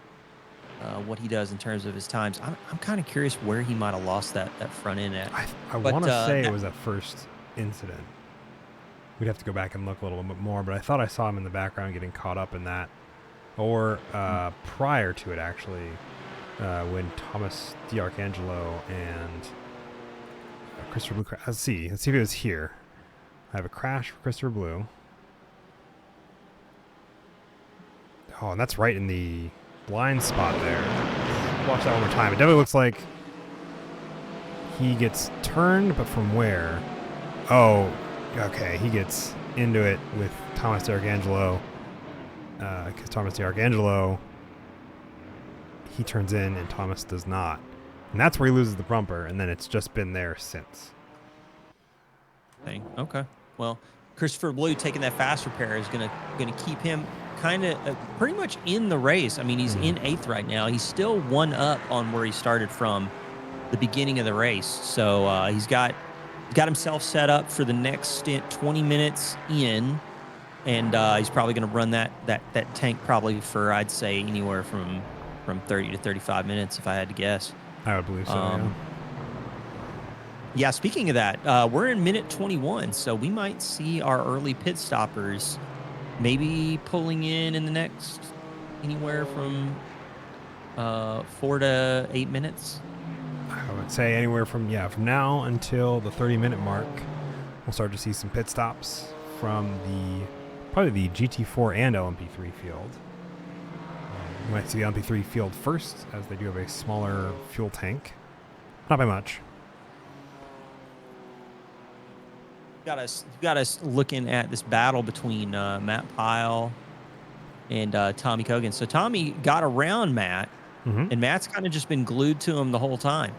what he does in terms of his times. I'm kind of curious where he might have lost that front end at. I want to say it was that first incident. We'd have to go back and look a little bit more, but I thought I saw him in the background getting caught up in that. Or prior to it, actually, when Thomas DiArcangelo and Christopher Blue. Let's see if it was here. I have a crash for Christopher Blue. Oh, and that's right in the blind spot there. Watch that one more time. It definitely looks like he gets turned, but from where? Oh, okay. He gets into it with Thomas DiArcangelo. Because Thomas DiArcangelo, he turns in and Thomas does not. And that's where he loses the bumper, and then it's just been there since. Okay. Well, Christopher Blue taking that fast repair is gonna keep him kind of pretty much in the race. I mean, he's in 8th right now. He's still 1 up on where he started from the beginning of the race. So he's got himself set up for the next stint, 20 minutes in, and he's probably going to run that tank probably for, I'd say, anywhere from 30 to 35 minutes if I had to guess. I would believe so. Yeah, speaking of that, we're in minute 21, so we might see our early pit stoppers maybe pulling in the next anywhere from 4 to 8 minutes. I would say anywhere from now until the 30-minute mark, we'll start to see some pit stops from probably the GT4 and LMP3 field. You might see the LMP3 field first, as they do have a smaller fuel tank. Not by much. Got us looking at this battle between Matt Pyle and Tommy Cogan. So Tommy got around Matt, and Matt's kind of just been glued to him the whole time.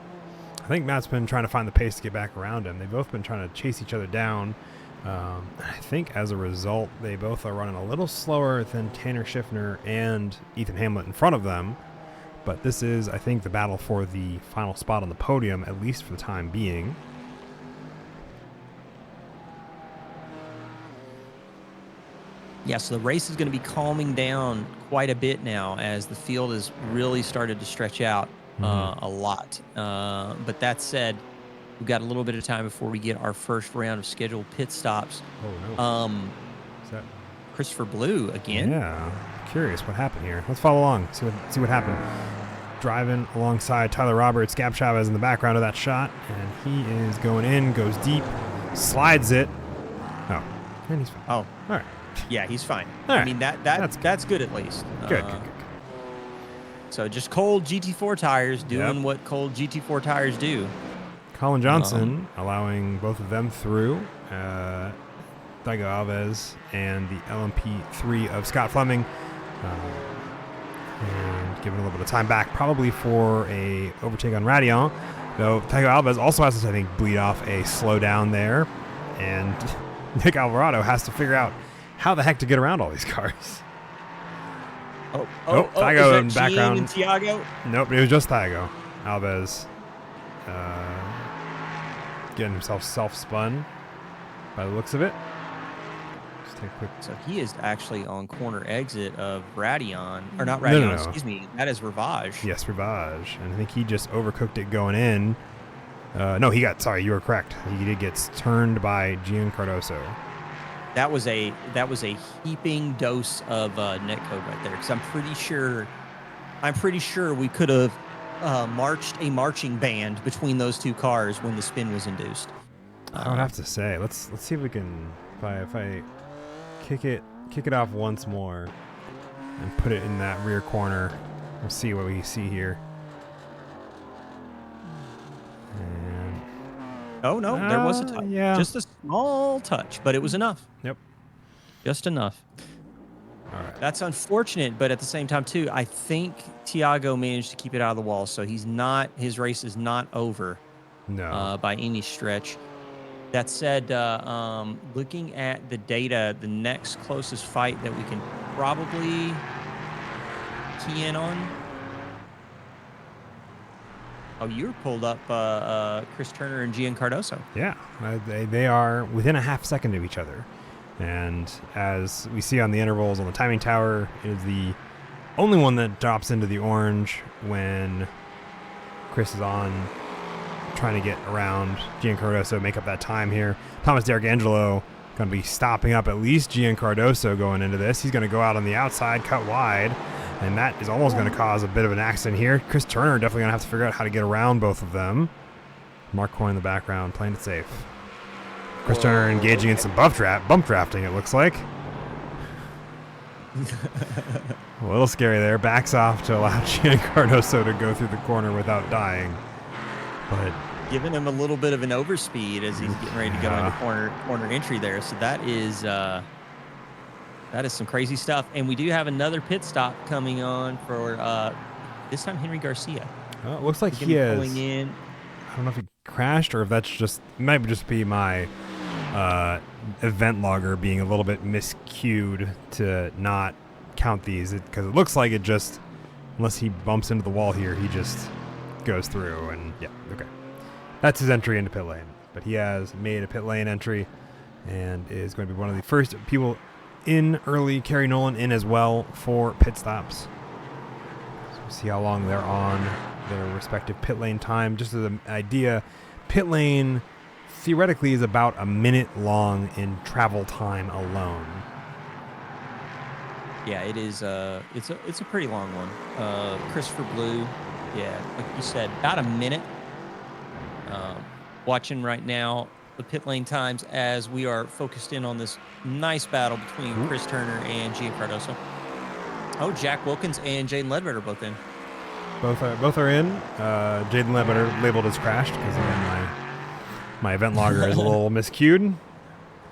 I think Matt's been trying to find the pace to get back around him. They've both been trying to chase each other down. I think as a result, they both are running a little slower than Tanner Schiffner and Ethan Hamlet in front of them. But this is, I think, the battle for the final spot on the podium, at least for the time being. Yeah, so the race is going to be calming down quite a bit now as the field has really started to stretch out. a lot. But that said, we've got a little bit of time before we get our first round of scheduled pit stops. Oh, no. Is that... Christopher Blue again? Yeah. Curious what happened here. Let's follow along, see what happened. Driving alongside Tyler Roberts, Gab Chavez in the background of that shot, and he is going in, goes deep, slides it. Oh, and he's fine. Oh, all right. Yeah, he's fine. All right. I mean that's good at least. Good. So just cold GT4 tires doing what cold GT4 tires do. Colin Johnson allowing both of them through. Daigo Alves and the LMP3 of Scott Fleming. And giving a little bit of time back, probably for a overtake on Radion. Though Daigo Alves also has to, I think, bleed off a slowdown there. And Nick Alvarado has to figure out how the heck to get around all these cars. Daigo in the background. And Tiago? Nope, it was just Daigo. Alves getting himself self-spun by the looks of it. Just take a quick... So he is actually on corner exit of Radion. Or not Radion, No. Excuse me. That is Rivage. Yes, Rivage. And I think he just overcooked it going in. No, sorry, you were correct. He did get turned by Gian Cardoso. That was a heaping dose of netcode right there, because I'm pretty sure we could have marched a marching band between those two cars when the spin was induced. I would have to say, let's see if we can, if I kick it off once more and put it in that rear corner. We'll see what we see here. And oh no, there was a touch. Yeah. Just a small touch, but it was enough. Yep. Just enough. All right. That's unfortunate, but at the same time too, I think Tiago managed to keep it out of the wall, so his race is not over. No. By any stretch. That said, looking at the data, the next closest fight that we can probably key in on. Oh, you're pulled up Chris Turner and Gian Cardoso. Yeah, they are within a half second of each other. And as we see on the intervals on the timing tower, it is the only one that drops into the orange when Chris is on trying to get around Gian Cardoso, make up that time here. Thomas D'Arcangelo going to be stopping up at least Gian Cardoso going into this. He's going to go out on the outside, cut wide. And that is almost going to cause a bit of an accident here. Chris Turner definitely going to have to figure out how to get around both of them. Mark Coyne in the background, playing it safe. Chris Turner engaging in some bump drafting, it looks like. A little scary there. Backs off to allow Gian Cardoso to go through the corner without dying. But giving him a little bit of an overspeed as he's getting ready to go into corner entry there. So that is some crazy stuff. And we do have another pit stop coming on for this time Henry Garcia. It looks like he is pulling in. I don't know if he crashed or if that's just might just be my event logger being a little bit miscued to not count these, because it looks like it just, unless he bumps into the wall here, he just goes through. And yeah, okay, that's his entry into pit lane. But he has made a pit lane entry and is going to be one of the first people in early. Kerry Nolan in as well for pit stops. So we'll see how long they're on their respective pit lane time. Just as an idea, pit lane theoretically is about a minute long in travel time alone. Yeah, it is. It's a pretty long one. Christopher Blue, yeah, like you said, about a minute. Watching right now the pit lane times as we are focused in on this nice battle between Chris Turner and Gian Cardoso. Oh, Jack Wilkins and Jaden Ledbetter both in. Both are in. Jaden Ledbetter labeled as crashed because again my event logger is a little miscued.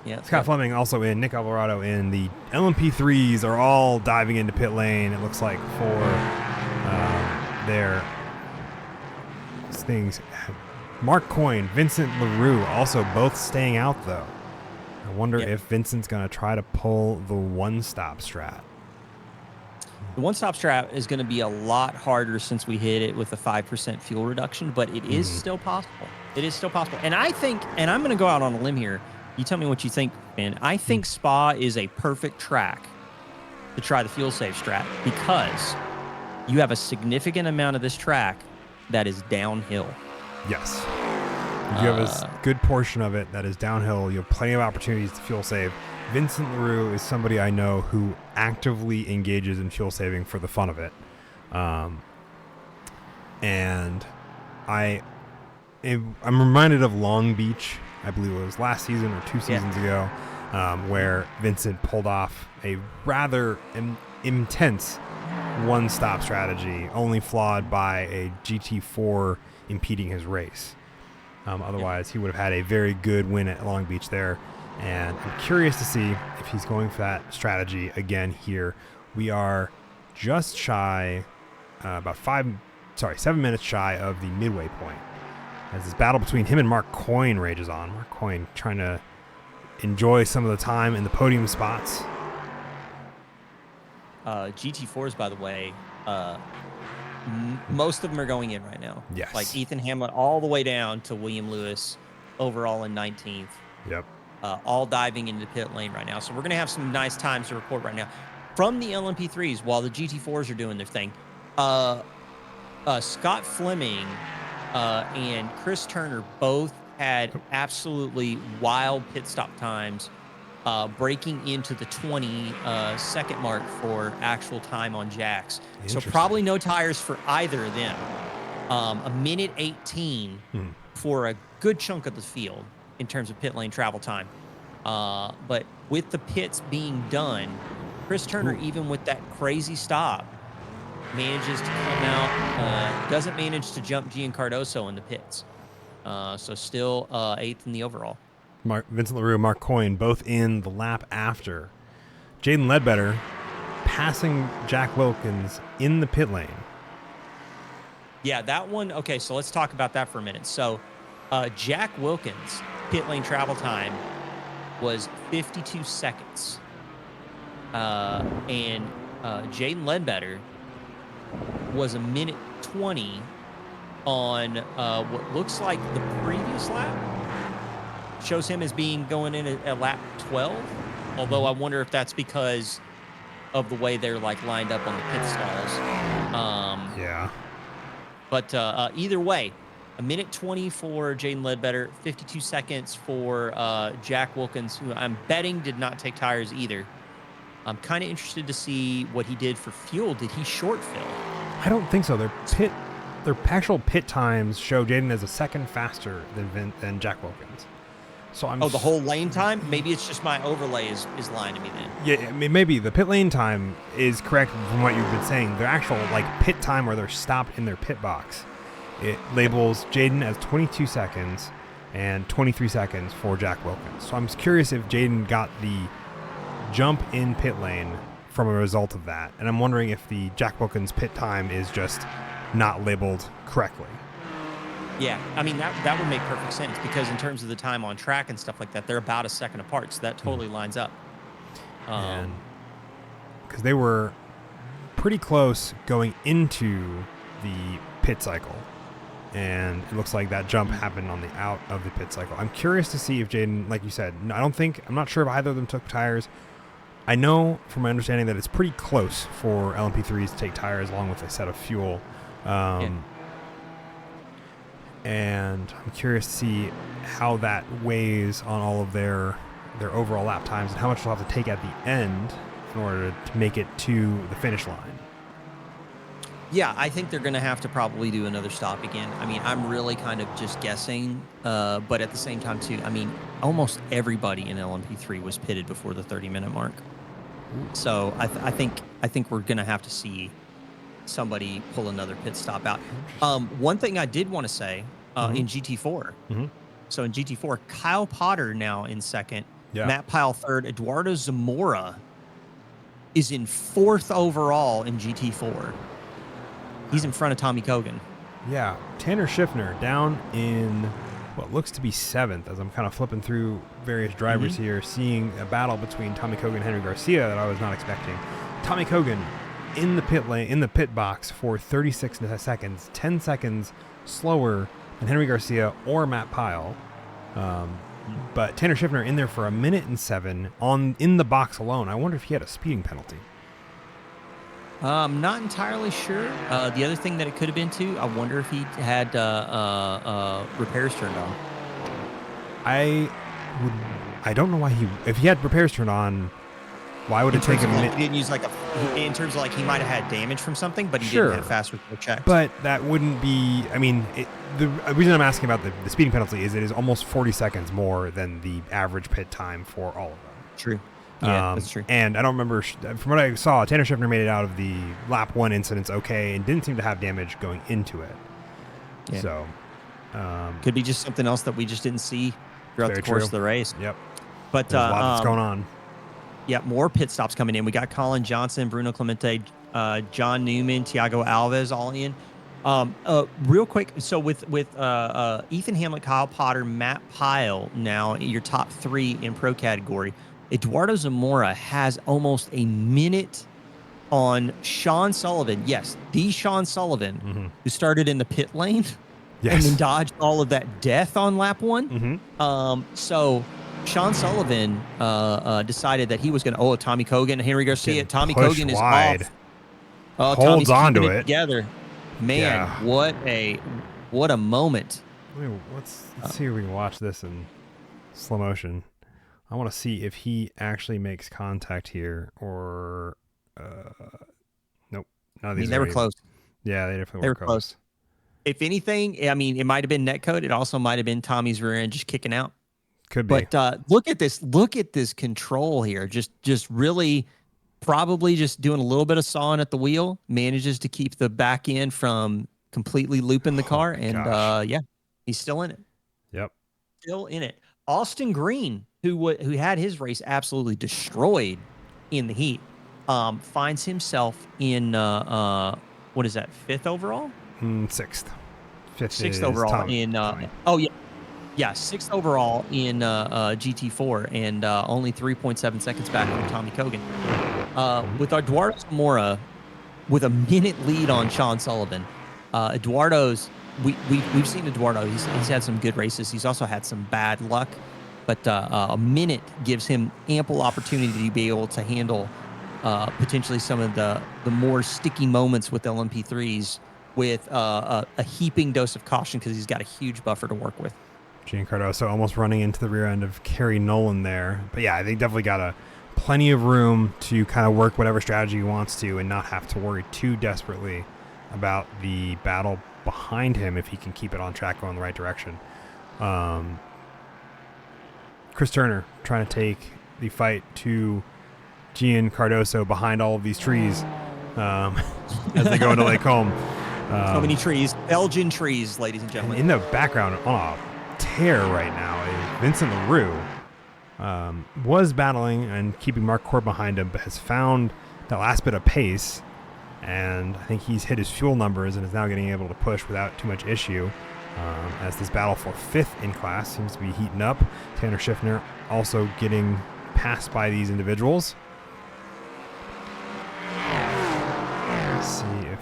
Yeah. Scott Fleming also in. Nick Alvarado in. The LMP3s are all diving into pit lane, it looks like, for their things. Mark Coyne, Vincent LaRue also both staying out, though. I wonder if Vincent's going to try to pull the one-stop strat. The one-stop strat is going to be a lot harder since we hit it with a 5% fuel reduction, but it is still possible. It is still possible. And I think, and I'm going to go out on a limb here. You tell me what you think, man. I think Spa is a perfect track to try the fuel save strat because you have a significant amount of this track that is downhill. Yes. You have a good portion of it that is downhill. You have plenty of opportunities to fuel save. Vincent LaRue is somebody I know who actively engages in fuel saving for the fun of it. And I'm reminded of Long Beach, I believe it was last season or 2 seasons ago, where Vincent pulled off a rather intense one-stop strategy, only flawed by a GT4 impeding his race. Otherwise, he would have had a very good win at Long Beach there. And I'm curious to see if he's going for that strategy again here. We are just shy, 7 minutes shy of the midway point, as this battle between him and Mark Coyne rages on. Mark Coyne trying to enjoy some of the time in the podium spots. GT4s, by the way, most of them are going in right now. Yes. Like Ethan Hamlin all the way down to William Lewis overall in 19th. Yep. All diving into the pit lane right now. So we're going to have some nice times to report right now. From the LMP3s, while the GT4s are doing their thing, Scott Fleming and Chris Turner both had absolutely wild pit stop times, breaking into the 20-second mark for actual time on jacks. So probably no tires for either of them. A minute 18 for a good chunk of the field in terms of pit lane travel time. But with the pits being done, Chris Turner, even with that crazy stop, manages to come out, doesn't manage to jump Gian Cardoso in the pits. So still 8th in the overall. Vincent LaRue and Mark Coyne both in the lap after. Jaden Ledbetter passing Jack Wilkins in the pit lane. Yeah, that one. Okay, so let's talk about that for a minute. So Jack Wilkins' pit lane travel time was 52 seconds. And Jaden Ledbetter was a minute 20 on what looks like the previous lap. Shows him as being going in at lap 12. Although I wonder if that's because of the way they're like lined up on the pit stalls. Yeah. But either way, a minute 20 for Jaden Ledbetter, 52 seconds for Jack Wilkins, who I'm betting did not take tires either. I'm kind of interested to see what he did for fuel. Did he short fill? I don't think so. Their actual pit times show Jaden as a second faster than Jack Wilkins. So the whole lane time? Maybe it's just my overlay is lying to me then. Yeah, maybe the pit lane time is correct from what you've been saying. Their actual pit time where they're stopped in their pit box, it labels Jaden as 22 seconds and 23 seconds for Jack Wilkins. So I'm curious if Jaden got the jump in pit lane from a result of that. And I'm wondering if the Jack Wilkins pit time is just not labeled correctly. Yeah, I mean, that would make perfect sense because in terms of the time on track and stuff like that, they're about a second apart, so that totally lines up. Because they were pretty close going into the pit cycle, and it looks like that jump happened on the out of the pit cycle. I'm curious to see if Jaden, like you said, I'm not sure if either of them took tires. I know from my understanding that it's pretty close for LMP3s to take tires along with a set of fuel. And I'm curious to see how that weighs on all of their overall lap times and how much they'll have to take at the end in order to make it to the finish line. Yeah, I think they're going to have to probably do another stop again. I mean, I'm really kind of just guessing, but at the same time, too, I mean, almost everybody in LMP3 was pitted before the 30-minute mark. So I think we're going to have to see somebody pull another pit stop out. One thing I did want to say in GT4. So in GT4, Kyle Potter now in second, Matt Pyle third, Eduardo Zamora is in 4th overall in GT4. He's in front of Tommy Kogan. Yeah, Tanner Schiffner down in what looks to be 7th as I'm kind of flipping through various drivers here, seeing a battle between Tommy Kogan and Henry Garcia that I was not expecting. Tommy Kogan in the pit lane, in the pit box for 36 seconds, 10 seconds slower than Henry Garcia or Matt Pyle. But Tanner Schiffner in there for a minute and 7 in the box alone. I wonder if he had a speeding penalty. I'm not entirely sure. The other thing that it could have been too, I wonder if he had repairs turned on. I would. I don't know why if he had repairs turned on, why would In it take terms him? of like, he didn't use like in terms of like he might have had damage from something, but he didn't have fast repair checks. But that wouldn't be. I mean, the reason I'm asking about the speeding penalty is it is almost 40 seconds more than the average pit time for all of them. True. Yeah, that's true. And I don't remember, from what I saw, Tanner Schiffner made it out of the lap 1 incidents okay and didn't seem to have damage going into it. Yeah. So. Could be just something else that we just didn't see throughout the course of the race. Yep. But there's a lot that's going on. Yeah, more pit stops coming in. We got Colin Johnson, Bruno Clemente, John Newman, Thiago Alves all in. Real quick, so with Ethan Hamlin, Kyle Potter, Matt Pyle now your top 3 in pro category. Eduardo Zamora has almost a minute on Sean Sullivan. Yes, the Sean Sullivan who started in the pit lane and then dodged all of that death on lap 1. So Sean Sullivan decided that he was going to. Oh, Tommy Kogan, Henry Garcia. Tommy Kogan is off. Oh, holds on to it together. Man, what a moment. Let's see if we can watch this in slow motion. I want to see if he actually makes contact here or nope. None of these. They were close. Yeah, they definitely were close. If anything, I mean, it might have been netcode. It also might have been Tommy's rear end just kicking out. Could be. But look at this. Look at this control here. Just really probably just doing a little bit of sawing at the wheel. Manages to keep the back end from completely looping the car. And yeah, he's still in it. Yep. Still in it. Austin Green, who had his race absolutely destroyed in the heat, finds himself in what is that, 5th overall? 6th. 6th overall in yeah, 6th overall in GT4 and only 3.7 seconds back from Tommy Kogan. With Eduardo Zamora with a minute lead on Sean Sullivan. Eduardo's we've seen Eduardo. He's had some good races. He's also had some bad luck, but a minute gives him ample opportunity to be able to handle potentially some of the more sticky moments with LMP3s with a heaping dose of caution because he's got a huge buffer to work with. Gian Cardoso almost running into the rear end of Kerry Nolan there. But yeah, they definitely got plenty of room to kind of work whatever strategy he wants to and not have to worry too desperately about the battle behind him if he can keep it on track going in the right direction. Chris Turner trying to take the fight to Gian Cardoso behind all of these trees as they go into Lake Home. So many trees, Belgian trees, ladies and gentlemen. In the background on a tear right now is Vincent LaRue. Was battling and keeping Mark Core behind him, but has found that last bit of pace, and I think he's hit his fuel numbers and is now getting able to push without too much issue. As this battle for 5th in class seems to be heating up. Tanner Schiffner also getting passed by these individuals. Let's see if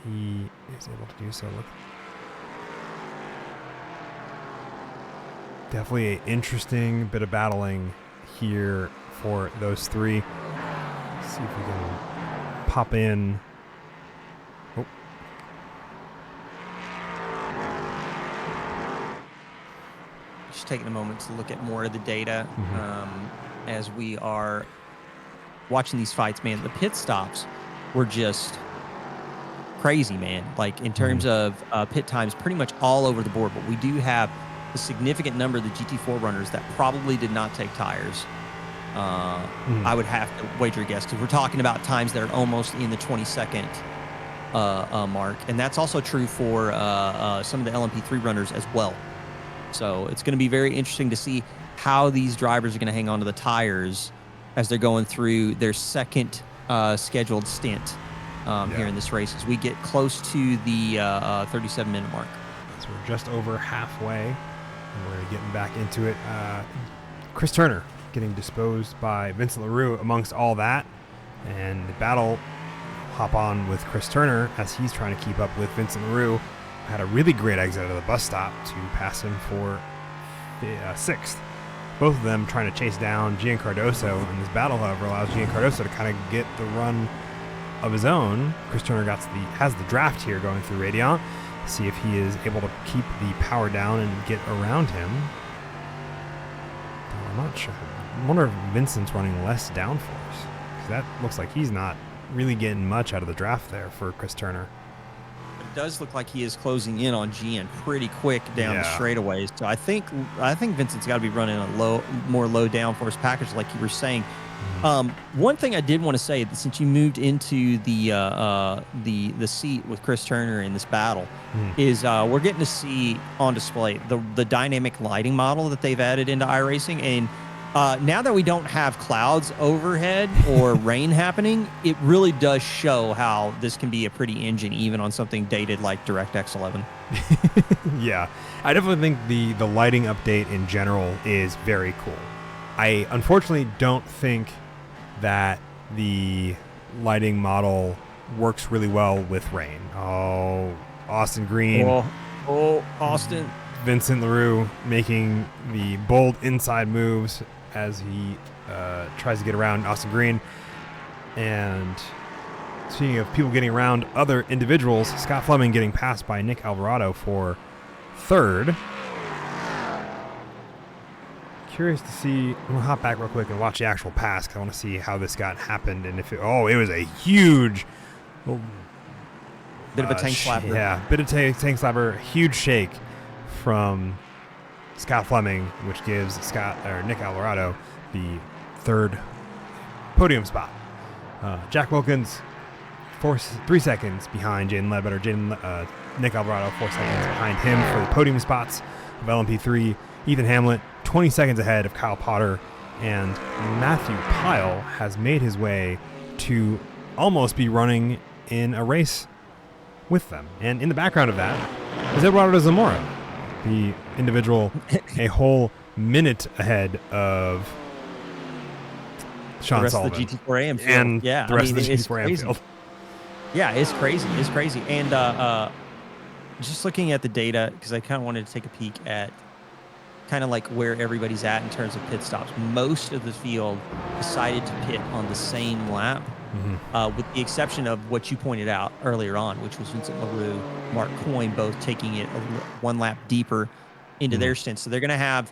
he is able to do so. Look. Definitely an interesting bit of battling here for those 3. Let's see if we can pop in. Oh. Just taking a moment to look at more of the data as we are watching these fights, man. The pit stops were just crazy, man. Like in terms of pit times, pretty much all over the board. But we do have a significant number of the GT4 runners that probably did not take tires. I would have to wager a guess because we're talking about times that are almost in the 20-second mark. And that's also true for some of the LMP3 runners as well. So it's going to be very interesting to see how these drivers are going to hang on to the tires as they're going through their second scheduled stint here in this race as we get close to the 37-minute mark. So we're just over halfway. And we're getting back into it. Chris Turner getting disposed by Vincent LaRue amongst all that. And the battle hop on with Chris Turner as he's trying to keep up with Vincent LaRue. Had a really great exit out of the bus stop to pass him for 6th. Both of them trying to chase down Gian Cardoso. And this battle, however, allows Gian Cardoso to kind of get the run of his own. Chris Turner has the draft here going through Radiant. See if he is able to keep the power down and get around him. I'm not sure. I wonder if Vincent's running less downforce. 'Cause that looks like he's not really getting much out of the draft there for Chris Turner. It does look like he is closing in on GN pretty quick down the straightaways. So I think Vincent's got to be running a more low downforce package, like you were saying. One thing I did want to say, that since you moved into the seat with Chris Turner in this battle, is we're getting to see on display the dynamic lighting model that they've added into iRacing. And now that we don't have clouds overhead or rain happening, it really does show how this can be a pretty engine, even on something dated like DirectX 11. Yeah, I definitely think the lighting update in general is very cool. I unfortunately don't think that the lighting model works really well with rain. Oh, Austin Green. Oh, Austin. Vincent LaRue making the bold inside moves as he tries to get around Austin Green. And speaking of people getting around other individuals, Scott Fleming getting passed by Nick Alvarado for third. Curious to see. I'm gonna hop back real quick and watch the actual pass because I want to see how this happened and if it was a huge bit of a tank slapper. Yeah, bit of tank slapper, huge shake from Scott Fleming, which gives Nick Alvarado the third podium spot. Jack Wilkins 3 seconds behind Jaden Ledbetter. Nick Alvarado 4 seconds behind him for the podium spots of LMP3. Ethan Hamlet 20 seconds ahead of Kyle Potter, and Matthew Pyle has made his way to almost be running in a race with them. And in the background of that is Eduardo Zamora, the individual a whole minute ahead of Sean Sullivan. The rest of the GT4 AM field. And yeah, the rest of the GT4 AM field. Yeah, it's crazy. It's crazy. And just looking at the data, because I kind of wanted to take a peek at kind of like where everybody's at in terms of pit stops. Most of the field decided to pit on the same lap, with the exception of what you pointed out earlier on, which was Vincent LaRue, Mark Coyne, both taking it one lap deeper into their stints. So they're gonna have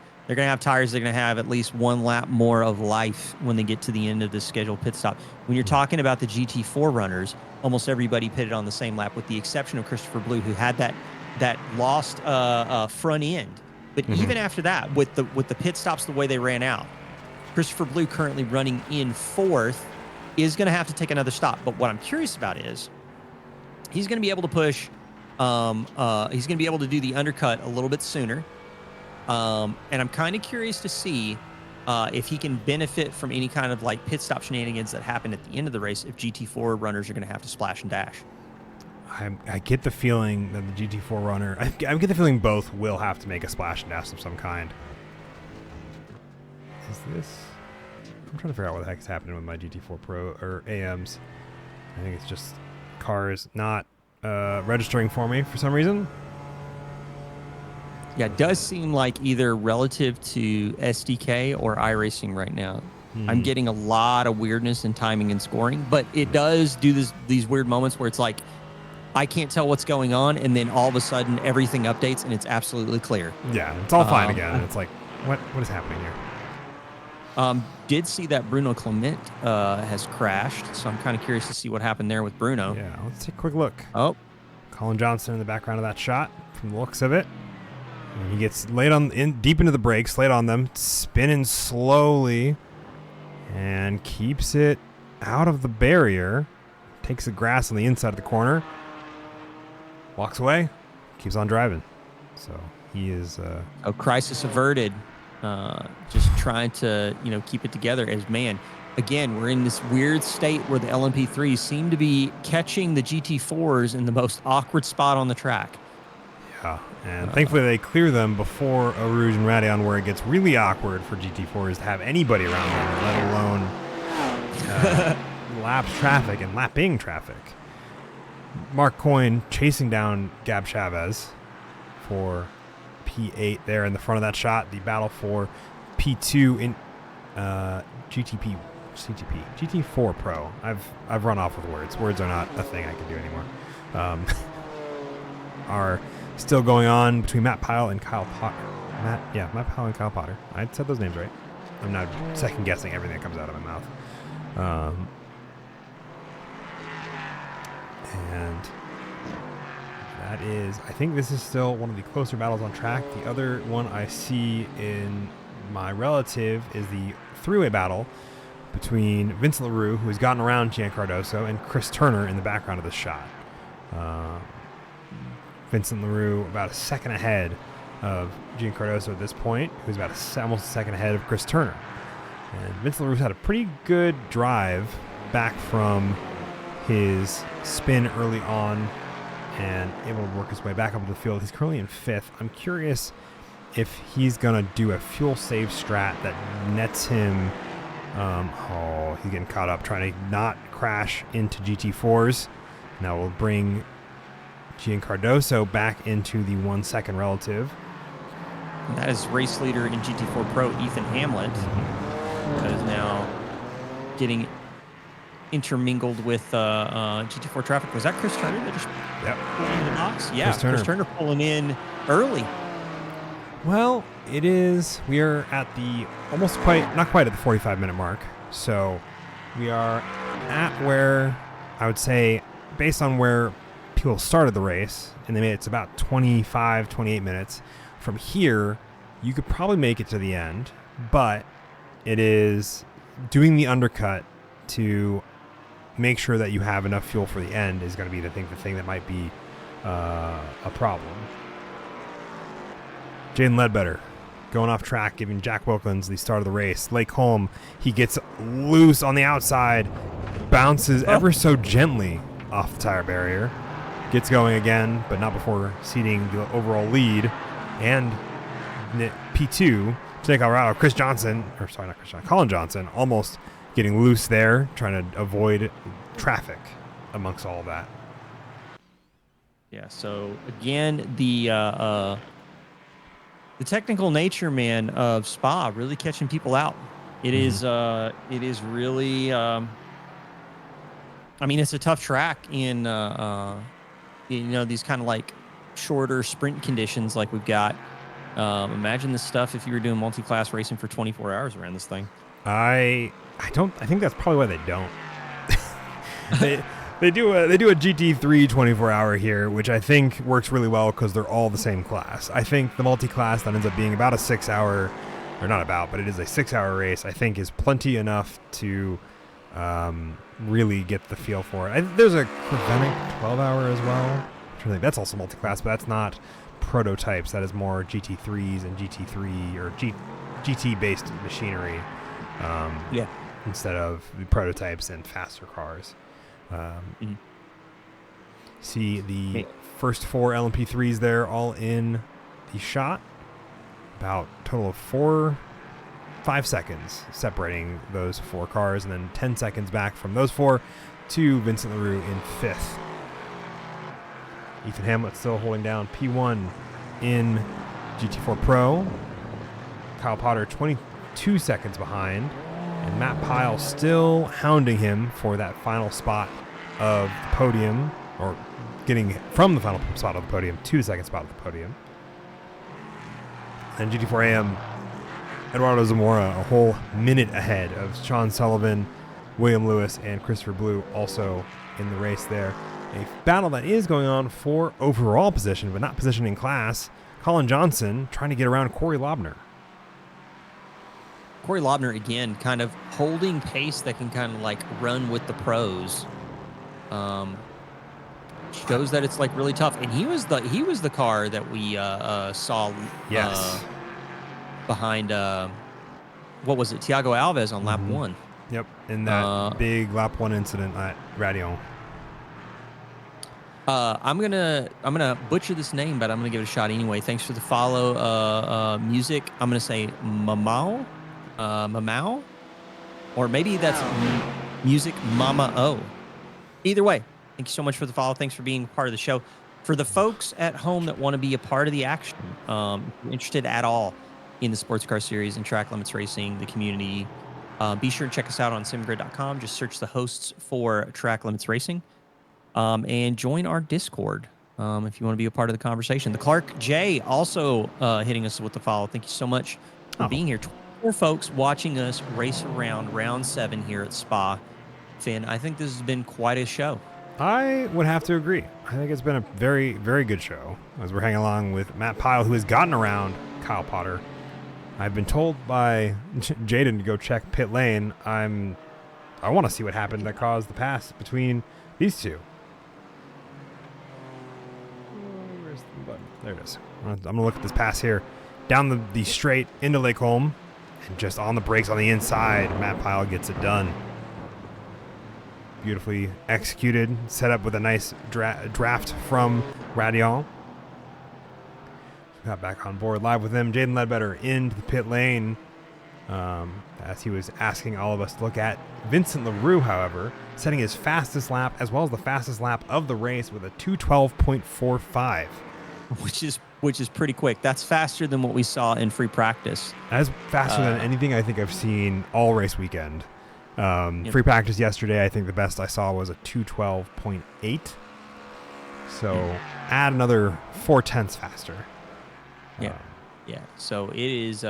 tires. They're gonna have at least one lap more of life when they get to the end of this scheduled pit stop. When you're talking about the GT4 runners, almost everybody pitted on the same lap, with the exception of Christopher Blue, who had that lost front end. But even after that, with the pit stops the way they ran out, Christopher Blue, currently running in fourth, is going to have to take another stop. But what I'm curious about is he's going to be able to push. He's going to be able to do the undercut a little bit sooner. And I'm kind of curious to see if he can benefit from any kind of like pit stop shenanigans that happen at the end of the race, if GT4 runners are going to have to splash and dash. I get the feeling that the GT4 runner, I get the feeling both will have to make a splash and dash of some kind. Is this? I'm trying to figure out what the heck is happening with my GT4 Pro or AMs. I think it's just cars not registering for me for some reason. Yeah, it does seem like either relative to SDK or iRacing right now. I'm getting a lot of weirdness in timing and scoring, but it does do these weird moments where it's like, I can't tell what's going on, and then all of a sudden everything updates and it's absolutely clear. Yeah, it's all fine again. And it's like, what is happening here? Did see that Bruno Clement has crashed, so I'm kind of curious to see what happened there with Bruno. Yeah, let's take a quick look. Oh, Colin Johnson in the background of that shot, from the looks of it. And he gets laid deep into the brakes, laid on them, spinning slowly, and keeps it out of the barrier. Takes the grass on the inside of the corner. Walks away, keeps on driving. So he is a crisis averted. Just trying to keep it together. As man, again, we're in this weird state where the LMP3s seem to be catching the GT4s in the most awkward spot on the track. Yeah, and thankfully they clear them before Eau Rouge and Radion, where it gets really awkward for GT4s to have anybody around them, let alone laps traffic and lapping traffic. Mark Coyne chasing down Gab Chavez for P8 there in the front of that shot. The battle for P2 in GTP CTP? GT4 Pro. I've run off with words. Words are not a thing I can do anymore. Are still going on between Matt Pyle and Kyle Potter. Matt Pyle and Kyle Potter. I said those names right. I'm not second guessing everything that comes out of my mouth. And that is, I think this is still one of the closer battles on track. The other one I see in my relative is the three-way battle between Vincent LaRue, who has gotten around Gian Cardoso, and Chris Turner in the background of this shot. Vincent LaRue about a second ahead of Gian Cardoso at this point, who's about almost a second ahead of Chris Turner. And Vincent LaRue's had a pretty good drive back from his spin early on and able to work his way back up to the field. He's currently in fifth. I'm curious if he's going to do a fuel save strat that nets him. He's getting caught up trying to not crash into GT4s. Now we'll bring Gian Cardoso back into the 1 second relative. And that is race leader in GT4 Pro, Ethan Hamlet, that is now getting intermingled with GT4 traffic. Was that Chris Turner that just pulled into the box? Yeah, Chris Turner pulling in early. Well, it is. We are at the not quite at the 45-minute mark. So we are at where I would say, based on where people started the race, and they made it's about 25, 28 minutes. From here, you could probably make it to the end, but it is doing the undercut to make sure that you have enough fuel for the end is going to be the thing that might be a problem. Jaden Ledbetter going off track, giving Jack Wilkins the start of the race. Lake Holm, he gets loose on the outside, bounces ever so gently off the tire barrier, gets going again, but not before ceding the overall lead. And P2, Jake Colorado, Colin Johnson, almost getting loose there, trying to avoid traffic amongst all of that. Yeah, so again, the technical nature, man, of Spa really catching people out. It is really, I mean, it's a tough track in, these kind of like shorter sprint conditions like we've got. Imagine this stuff if you were doing multi-class racing for 24 hours around this thing. I think that's probably why they don't. They do a GT3 24-hour here, which I think works really well because they're all the same class. I think the multi-class that ends up being about a 6-hour, or not about, but it is a 6-hour race, I think is plenty enough to really get the feel for it. There's a Prevenic 12-hour as well. I think that's also multi-class, but that's not prototypes. That is more GT3s and GT3 or GT-based machinery. Instead of the prototypes and faster cars. See the first 4 LMP3s there all in the shot. About a total of 5 seconds separating those 4 cars, and then 10 seconds back from those 4 to Vincent LaRue in 5th. Ethan Hamlet still holding down P1 in GT4 Pro. Kyle Potter 22 seconds behind. And Matt Pyle still hounding him for that final spot of the podium, or getting from the final spot of the podium to the second spot of the podium. And GT4AM, Eduardo Zamora a whole minute ahead of Sean Sullivan, William Lewis, and Christopher Blue also in the race there. A battle that is going on for overall position, but not position in class. Colin Johnson trying to get around Corey Lobner. Corey Lobner, again, kind of holding pace that can kind of like run with the pros. Shows that it's like really tough. And he was the car that we saw behind, what was it, Thiago Alves on lap 1. Yep, in that big lap 1 incident at Radion. I'm gonna butcher this name, but I'm gonna give it a shot anyway. Thanks for the follow. Music, I'm gonna say Mamau. Mamau, or maybe that's Music Mama O. Either way, thank you so much for the follow. Thanks for being part of the show. For the folks at home that want to be a part of the action, if you're interested at all in the sports car series and track limits racing, the community, Be sure to check us out on simgrid.com. Just search the hosts for Track Limits Racing, and join our Discord if you want to be a part of the conversation. The Clark J also hitting us with the follow. Thank you so much for being here. 24 folks watching us race around round 7 here at Spa. Finn, I think this has been quite a show. I would have to agree. I think it's been a very, very good show as we're hanging along with Matt Pyle, who has gotten around Kyle Potter. I've been told by Jaden to go check pit lane. I want to see what happened that caused the pass between these two. Where's the button? There it is. I'm going to look at this pass here. Down the straight into Lake Holm, and just on the brakes on the inside, Matt Pyle gets it done. Beautifully executed, set up with a nice draft from Radion. Got back on board live with him. Jaden Ledbetter into the pit lane as he was asking all of us to look at. Vincent LaRue, however, setting his fastest lap as well as the fastest lap of the race with a 2:12.45. Which is pretty quick. That's faster than what we saw in free practice. That's faster than anything I think I've seen all race weekend. Free practice yesterday, I think the best I saw was a 2:12.8. So add another 0.4 faster. Yeah. So it is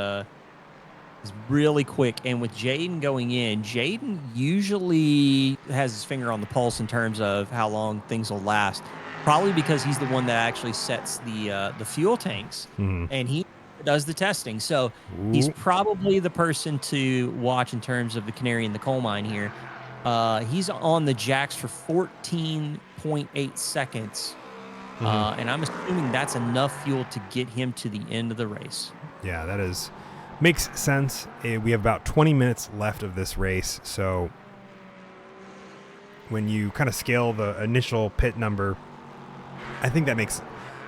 really quick. And with Jaden going in, Jaden usually has his finger on the pulse in terms of how long things will last. Probably because he's the one that actually sets the fuel tanks, and he does the testing. So he's probably the person to watch in terms of the canary in the coal mine here. He's on the jacks for 14.8 seconds. And I'm assuming that's enough fuel to get him to the end of the race. Yeah, that makes sense. We have about 20 minutes left of this race. So when you kind of scale the initial pit number, I think that makes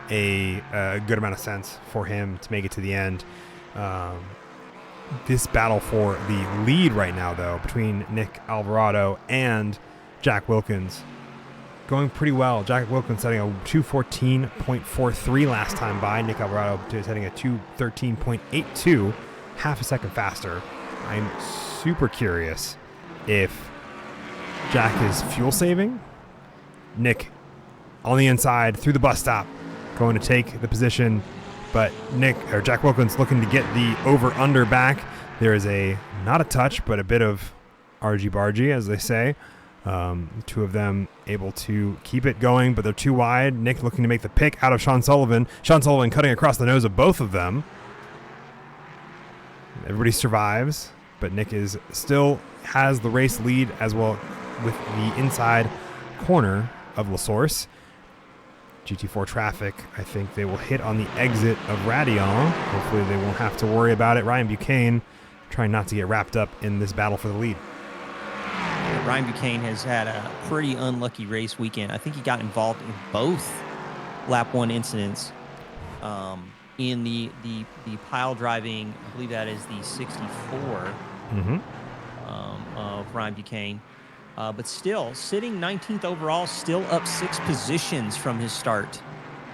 a good amount of sense for him to make it to the end. This battle for the lead right now, though, between Nick Alvarado and Jack Wilkins, going pretty well. Jack Wilkins setting a 2:14.43 last time by. Nick Alvarado setting a 2:13.82, half a second faster. I'm super curious if Jack is fuel saving. Nick on the inside through the bus stop, going to take the position, but Jack Wilkins looking to get the over-under back. There is not a touch, but a bit of argy-bargy, as they say. Two of them able to keep it going, but they're too wide. Nick looking to make the pick out of Sean Sullivan. Sean Sullivan cutting across the nose of both of them. Everybody survives, but Nick still has the race lead as well with the inside corner of La Source. GT4 traffic, I think they will hit on the exit of Radion. Hopefully they won't have to worry about it. Ryan Buchanan trying not to get wrapped up in this battle for the lead. Ryan Buchanan has had a pretty unlucky race weekend. I think he got involved in both lap 1 incidents. In the pile driving, I believe that is the 64 of Ryan Buchanan. But still, sitting 19th overall, still up 6 positions from his start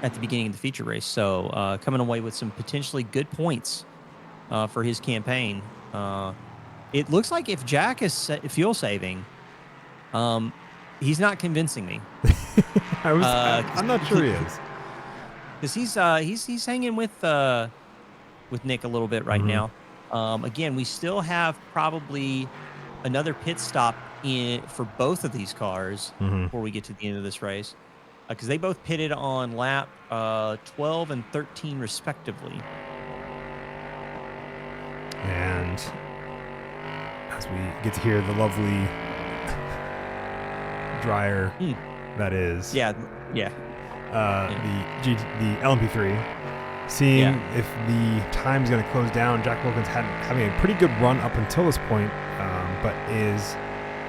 at the beginning of the feature race. So coming away with some potentially good points for his campaign. It looks like if Jack is fuel saving, he's not convincing me. I'm not sure he is, because he's hanging with Nick a little bit right now. Again, we still have probably another pit stop for both of these cars before we get to the end of this race, because they both pitted on lap 12 and 13 respectively. And as we get to hear the lovely dryer that is the LMP3, seeing if the time's going to close down. Jack Wilkins having a pretty good run up until this point, but is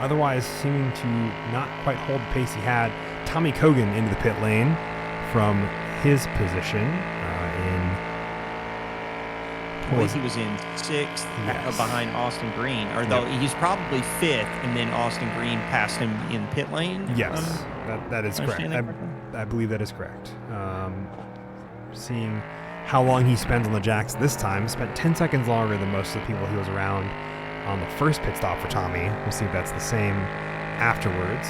otherwise seeming to not quite hold the pace he had. Tommy Kogan into the pit lane from his position I believe he was in 6th behind Austin Green, or though he's probably 5th, and then Austin Green passed him in pit lane. Yes, that is correct. I believe that is correct. Seeing how long he spends on the jacks this time, spent 10 seconds longer than most of the people he was around on the first pit stop for Tommy. We'll see if that's the same afterwards.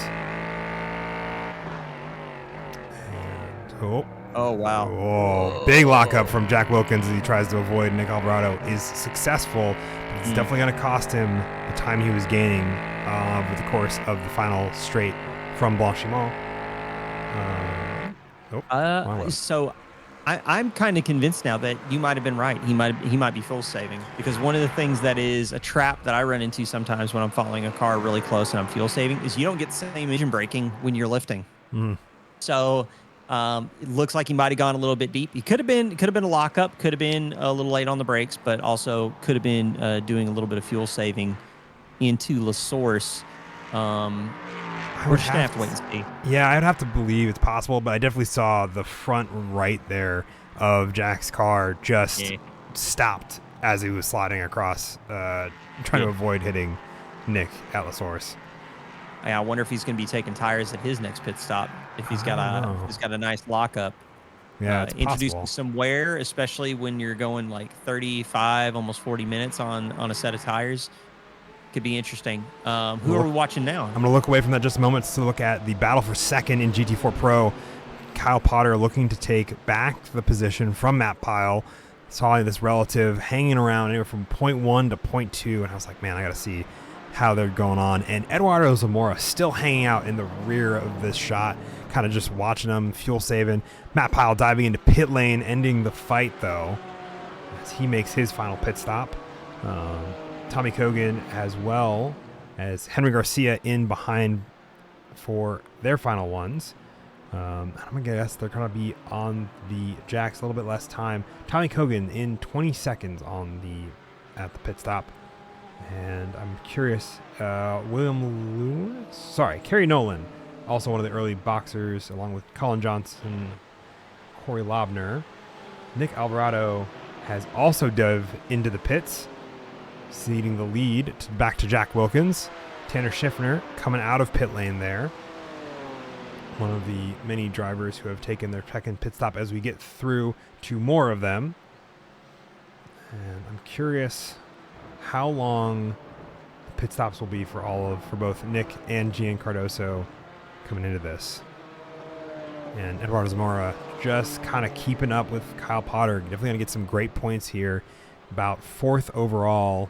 And, Oh, wow. oh, big lockup from Jack Wilkins as he tries to avoid Nick Alvarado. Is successful, but it's definitely going to cost him the time he was gaining over the course of the final straight from Blanchimont. So I'm kind of convinced now that you might have been right. He might be full saving, because one of the things that is a trap that I run into sometimes when I'm following a car really close and I'm fuel saving is you don't get the same engine braking when you're lifting. So it looks like he might have gone a little bit deep. He could have been a lockup, could have been a little late on the brakes, but also could have been doing a little bit of fuel saving into La Source. We're just gonna have to wait and see. Yeah, I'd have to believe it's possible, but I definitely saw the front right there of Jack's car just stopped as he was sliding across, trying to avoid hitting Nick at La Source. I wonder if he's going to be taking tires at his next pit stop. If he's got a nice lockup. Yeah, it's introducing possible. some wear, especially when you're going like 35, almost 40 minutes on a set of tires, could be interesting. Who are we watching now? I'm going to look away from that just a moment to look at the battle for second in GT4 Pro. Kyle Potter looking to take back the position from Matt Pyle. Saw this relative hanging around anywhere from 0.1 to 0.2, and I was like, man, I got to see how they're going on. And Eduardo Zamora still hanging out in the rear of this shot, kind of just watching them, fuel saving. Matt Pyle diving into pit lane, ending the fight, though, as he makes his final pit stop. Tommy Kogan, as well as Henry Garcia, in behind for their final ones. I'm going to guess they're going to be on the jacks a little bit less time. Tommy Kogan in 20 seconds at the pit stop. And I'm curious, Kerry Nolan, also one of the early boxers, along with Colin Johnson, Corey Lobner. Nick Alvarado has also dove into the pits, ceding the lead back to Jack Wilkins. Tanner Schiffner coming out of pit lane there. One of the many drivers who have taken their second pit stop as we get through to more of them. And I'm curious how long pit stops will be for both Nick and Gian Cardoso coming into this. And Eduardo Zamora just kind of keeping up with Kyle Potter. Definitely going to get some great points here. About 4th overall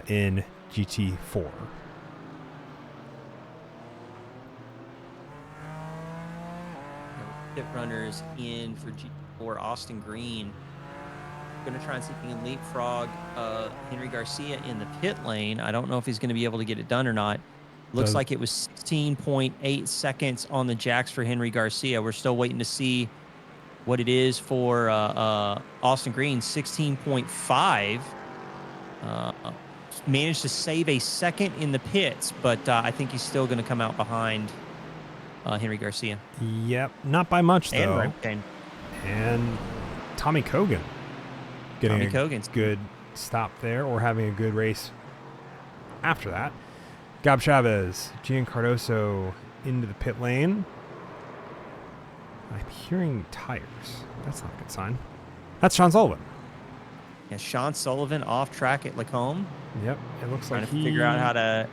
in GT4. Pit runners in for G4. Austin Green going to try and see if he can leapfrog Henry Garcia in the pit lane. I don't know if he's going to be able to get it done or not. Looks like it was 16.8 seconds on the jacks for Henry Garcia. We're still waiting to see what it is for Austin Green. 16.5. Managed to save a second in the pits, but I think he's still going to come out behind Henry Garcia. Yep, not by much, though. And Tommy Kogan getting a good good stop there, or having a good race after that. Gab Chavez, Gian Cardoso into the pit lane. I'm hearing tires. That's not a good sign. That's Sean Sullivan. Yeah, Sean Sullivan off track at Lacombe. Yep, it looks like trying to figure out how to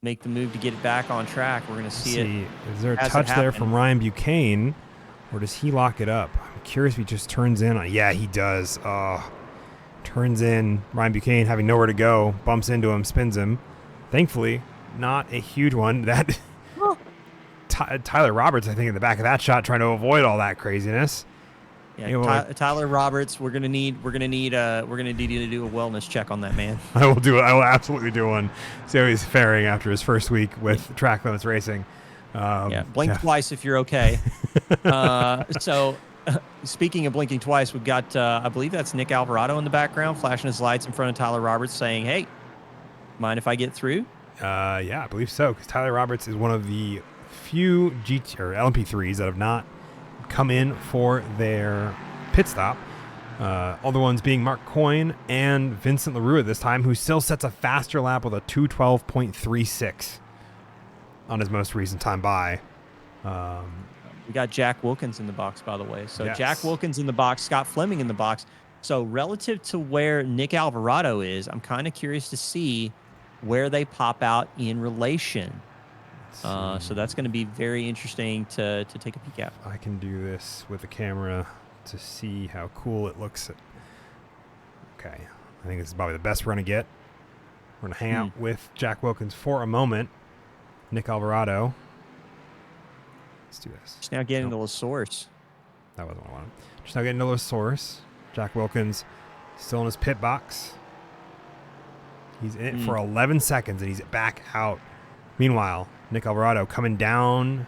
make the move to get it back on track. We're going to see it. Is there a touch there from Ryan Buchanan, or does he lock it up? I'm curious if he just turns in. Yeah, he does. Turns in. Ryan Buchanan having nowhere to go, bumps into him, spins him. Thankfully, not a huge one. That Tyler Roberts, I think, in the back of that shot, trying to avoid all that craziness. Yeah, Tyler Roberts, we're gonna need you to do a wellness check on that man. I will absolutely do one. See how he's faring after his first week with Track Limits Racing. Blink twice if you're okay. Speaking of blinking twice, we've got I believe that's Nick Alvarado in the background, flashing his lights in front of Tyler Roberts, saying, "Hey, mind if I get through?" Yeah, I believe so, because Tyler Roberts is one of the few GT or LMP3s that have not come in for their pit stop. Other ones being Mark Coyne and Vincent LaRue at this time, who still sets a faster lap with a 2:12.36 on his most recent time by. We got Jack Wilkins in the box, by the way. So yes. Jack Wilkins in the box, Scott Fleming in the box. So relative to where Nick Alvarado is, I'm kind of curious to see where they pop out in relation. Let's So see that's going to be very interesting to take a peek at. if I can do this with the camera to see how cool it looks. Okay, I think this is probably the best we're going to get. We're going to hang out with Jack Wilkins for a moment. Nick Alvarado. Let's do this. Just now getting to the source. That wasn't what I wanted. Just now getting to the source. Jack Wilkins still in his pit box. He's in it for 11 seconds, and he's back out. Meanwhile, Nick Alvarado coming down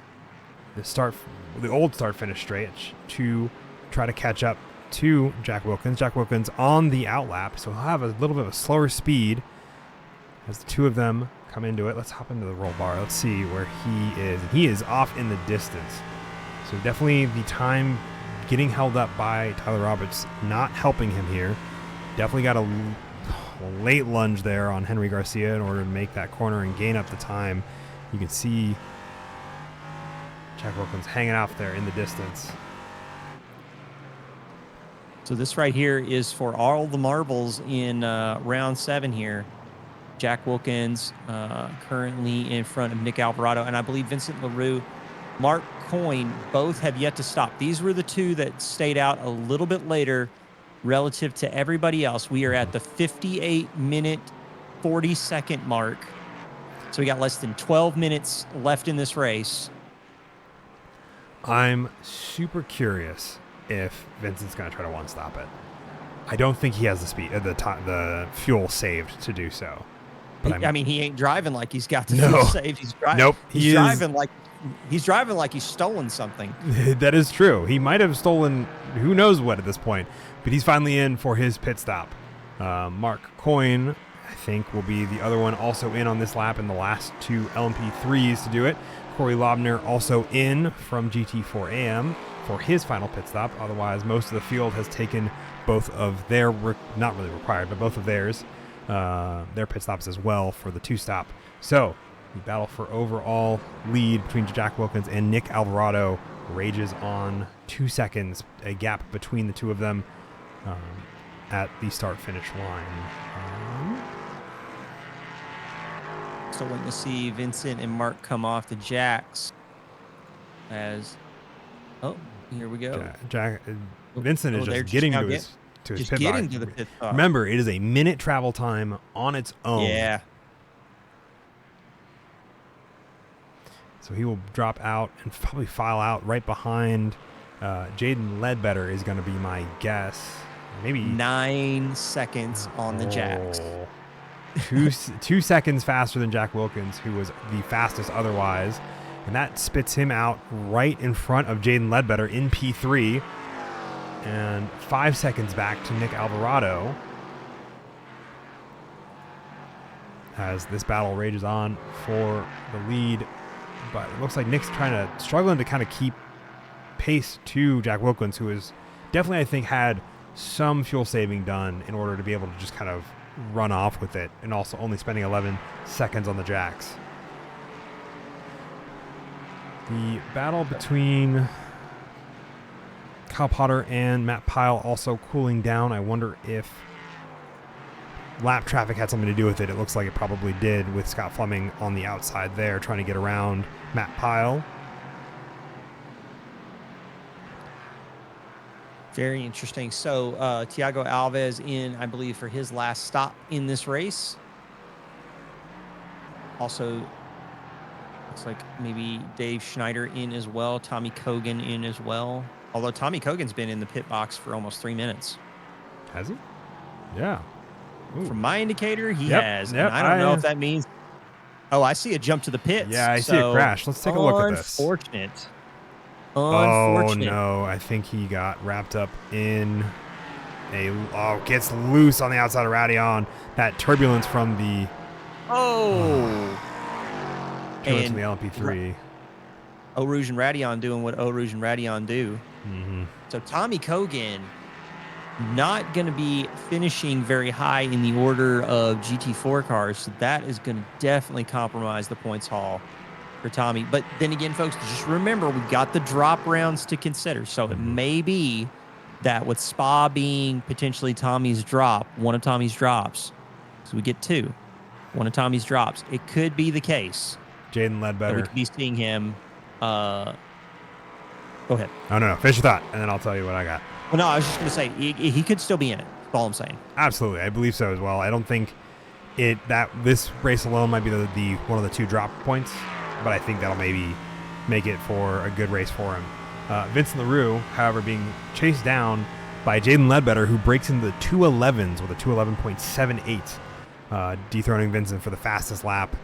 the old start-finish straight to try to catch up to Jack Wilkins. Jack Wilkins on the outlap, so he'll have a little bit of a slower speed as the two of them come into it. Let's hop into the roll bar. Let's see where he is. He is off in the distance. So definitely the time getting held up by Tyler Roberts not helping him here. Definitely got a late lunge there on Henry Garcia in order to make that corner and gain up the time. You can see Jack Wilkins hanging out there in the distance. So this right here is for all the marbles in round 7 here. Jack Wilkins currently in front of Nick Alvarado, and I believe Vincent LaRue, Mark Coyne, both have yet to stop. These were the two that stayed out a little bit later relative to everybody else. We are at the 58-minute, 40-second mark. So we got less than 12 minutes left in this race. I'm super curious if Vincent's going to try to one-stop it. I don't think he has the speed, the fuel saved to do so. But I mean, he ain't driving like he's got the fuel saved. He's driving. Nope. He's driving like he's stolen something. That is true. He might have stolen who knows what at this point, but he's finally in for his pit stop. Mark Coyne, I think, will be the other one also in on this lap in the last two LMP3s to do it. Corey Lobner also in from GT4AM for his final pit stop. Otherwise, most of the field has taken both of their, not really required, but both of theirs, their pit stops as well for the 2-stop. So the battle for overall lead between Jack Wilkins and Nick Alvarado rages on. 2 seconds, a gap between the two of them at the start-finish line. Still waiting to see Vincent and Mark come off the jacks. Here we go. Vincent is just getting to his pit box. To the pit stop. Remember, it is a minute travel time on its own. Yeah. So he will drop out and probably file out right behind Jaden Ledbetter is going to be my guess. Maybe 9 seconds on the jacks. 2 seconds faster than Jack Wilkins, who was the fastest otherwise. And that spits him out right in front of Jaden Ledbetter in P3. And 5 seconds back to Nick Alvarado as this battle rages on for the lead. But it looks like Nick's struggling to kind of keep pace to Jack Wilkins, who has definitely, I think, had some fuel saving done in order to be able to just kind of run off with it, and also only spending 11 seconds on the jacks. The battle between Kyle Potter and Matt Pyle also cooling down. I wonder if lap traffic had something to do with it. It looks like it probably did, with Scott Fleming on the outside there trying to get around Matt Pyle. Very interesting. So Thiago Alves in, I believe, for his last stop in this race. Also, looks like maybe Dave Schneider in as well. Tommy Kogan in as well. Although Tommy Kogan's been in the pit box for almost 3 minutes. Has he? Yeah. Ooh. From my indicator, he has. Yep, and I don't know if that means... Oh, I see a jump to the pits. Yeah, I see a crash. Let's take a look at this. Unfortunate. Oh, no. I think he got wrapped up in gets loose on the outside of Radion. That turbulence from the... turbulence from the LMP3. Eau Rouge and Radion doing what Eau Rouge and Radion do. Mm-hmm. So Tommy Kogan not going to be finishing very high in the order of GT4 cars. So that is going to definitely compromise the points haul for Tommy. But then again, folks, just remember, we've got the drop rounds to consider. So it may be that with Spa being potentially Tommy's drop, one of Tommy's drops, so we get 2, one of Tommy's drops, it could be the case Jaden that we Ledbetter. could be seeing him. Go ahead. Oh, no. Finish your thought, and then I'll tell you what I got. Well, no, I was just going to say he could still be in it. That's all I'm saying. Absolutely. I believe so as well. I don't think this race alone might be the one of the 2 drop points, but I think that'll maybe make it for a good race for him. Vincent LaRue, however, being chased down by Jaden Ledbetter, who breaks into the 211s with a 211.78, dethroning Vincent for the fastest lap.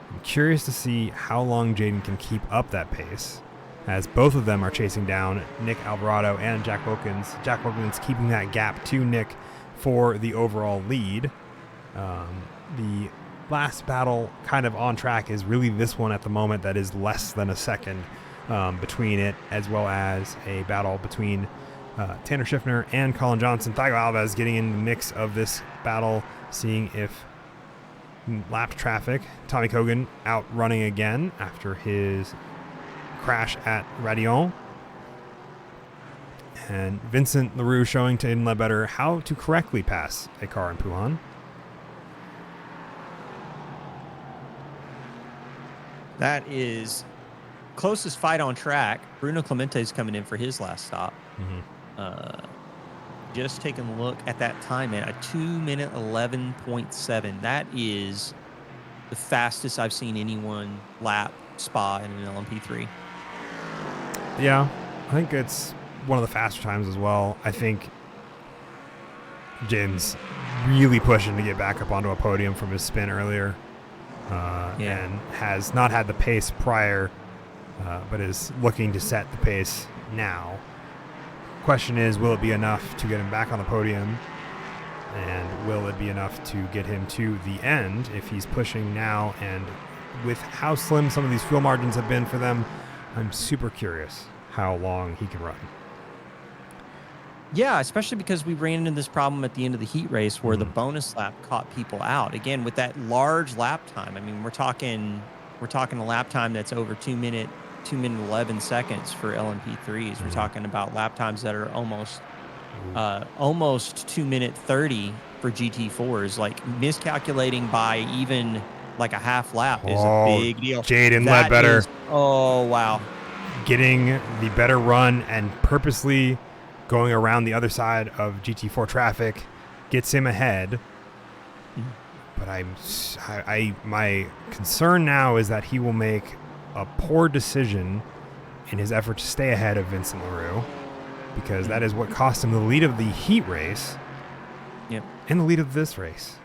I'm curious to see how long Jaden can keep up that pace, as both of them are chasing down Nick Alvarado and Jack Wilkins. Jack Wilkins keeping that gap to Nick for the overall lead. The last battle kind of on track is really this one at the moment that is less than a second between it, as well as a battle between Tanner Schiffner and Colin Johnson. Thiago Alves getting in the mix of this battle, seeing if lapped traffic. Tommy Kogan out running again after his crash at Radion. And Vincent LaRue showing to Aiden Ledbetter how to correctly pass a car in Pouhon. That is closest fight on track. Bruno Clemente is coming in for his last stop. Just taking a look at that time, man, a 2-minute 11.7. That is the fastest I've seen anyone lap Spa in an LMP3. Yeah, I think it's one of the faster times as well. I think James really pushing to get back up onto a podium from his spin earlier. And has not had the pace prior, but is looking to set the pace now. Question is, will it be enough to get him back on the podium? And will it be enough to get him to the end if he's pushing now? And with how slim some of these fuel margins have been for them, I'm super curious how long he can run. Yeah, especially because we ran into this problem at the end of the heat race where the bonus lap caught people out. Again, with that large lap time, I mean, we're talking a lap time that's over 2 minute 11 seconds for LMP3s. We're talking about lap times that are almost 2 minute 30 for GT4s. Like miscalculating by even like a half lap is a big deal. Jaden Ledbetter. Oh, wow. Getting the better run and purposely going around the other side of GT4 traffic gets him ahead. But my concern now is that he will make a poor decision in his effort to stay ahead of Vincent LaRue, because that is what cost him the lead of the heat race. Yep. And the lead of this race,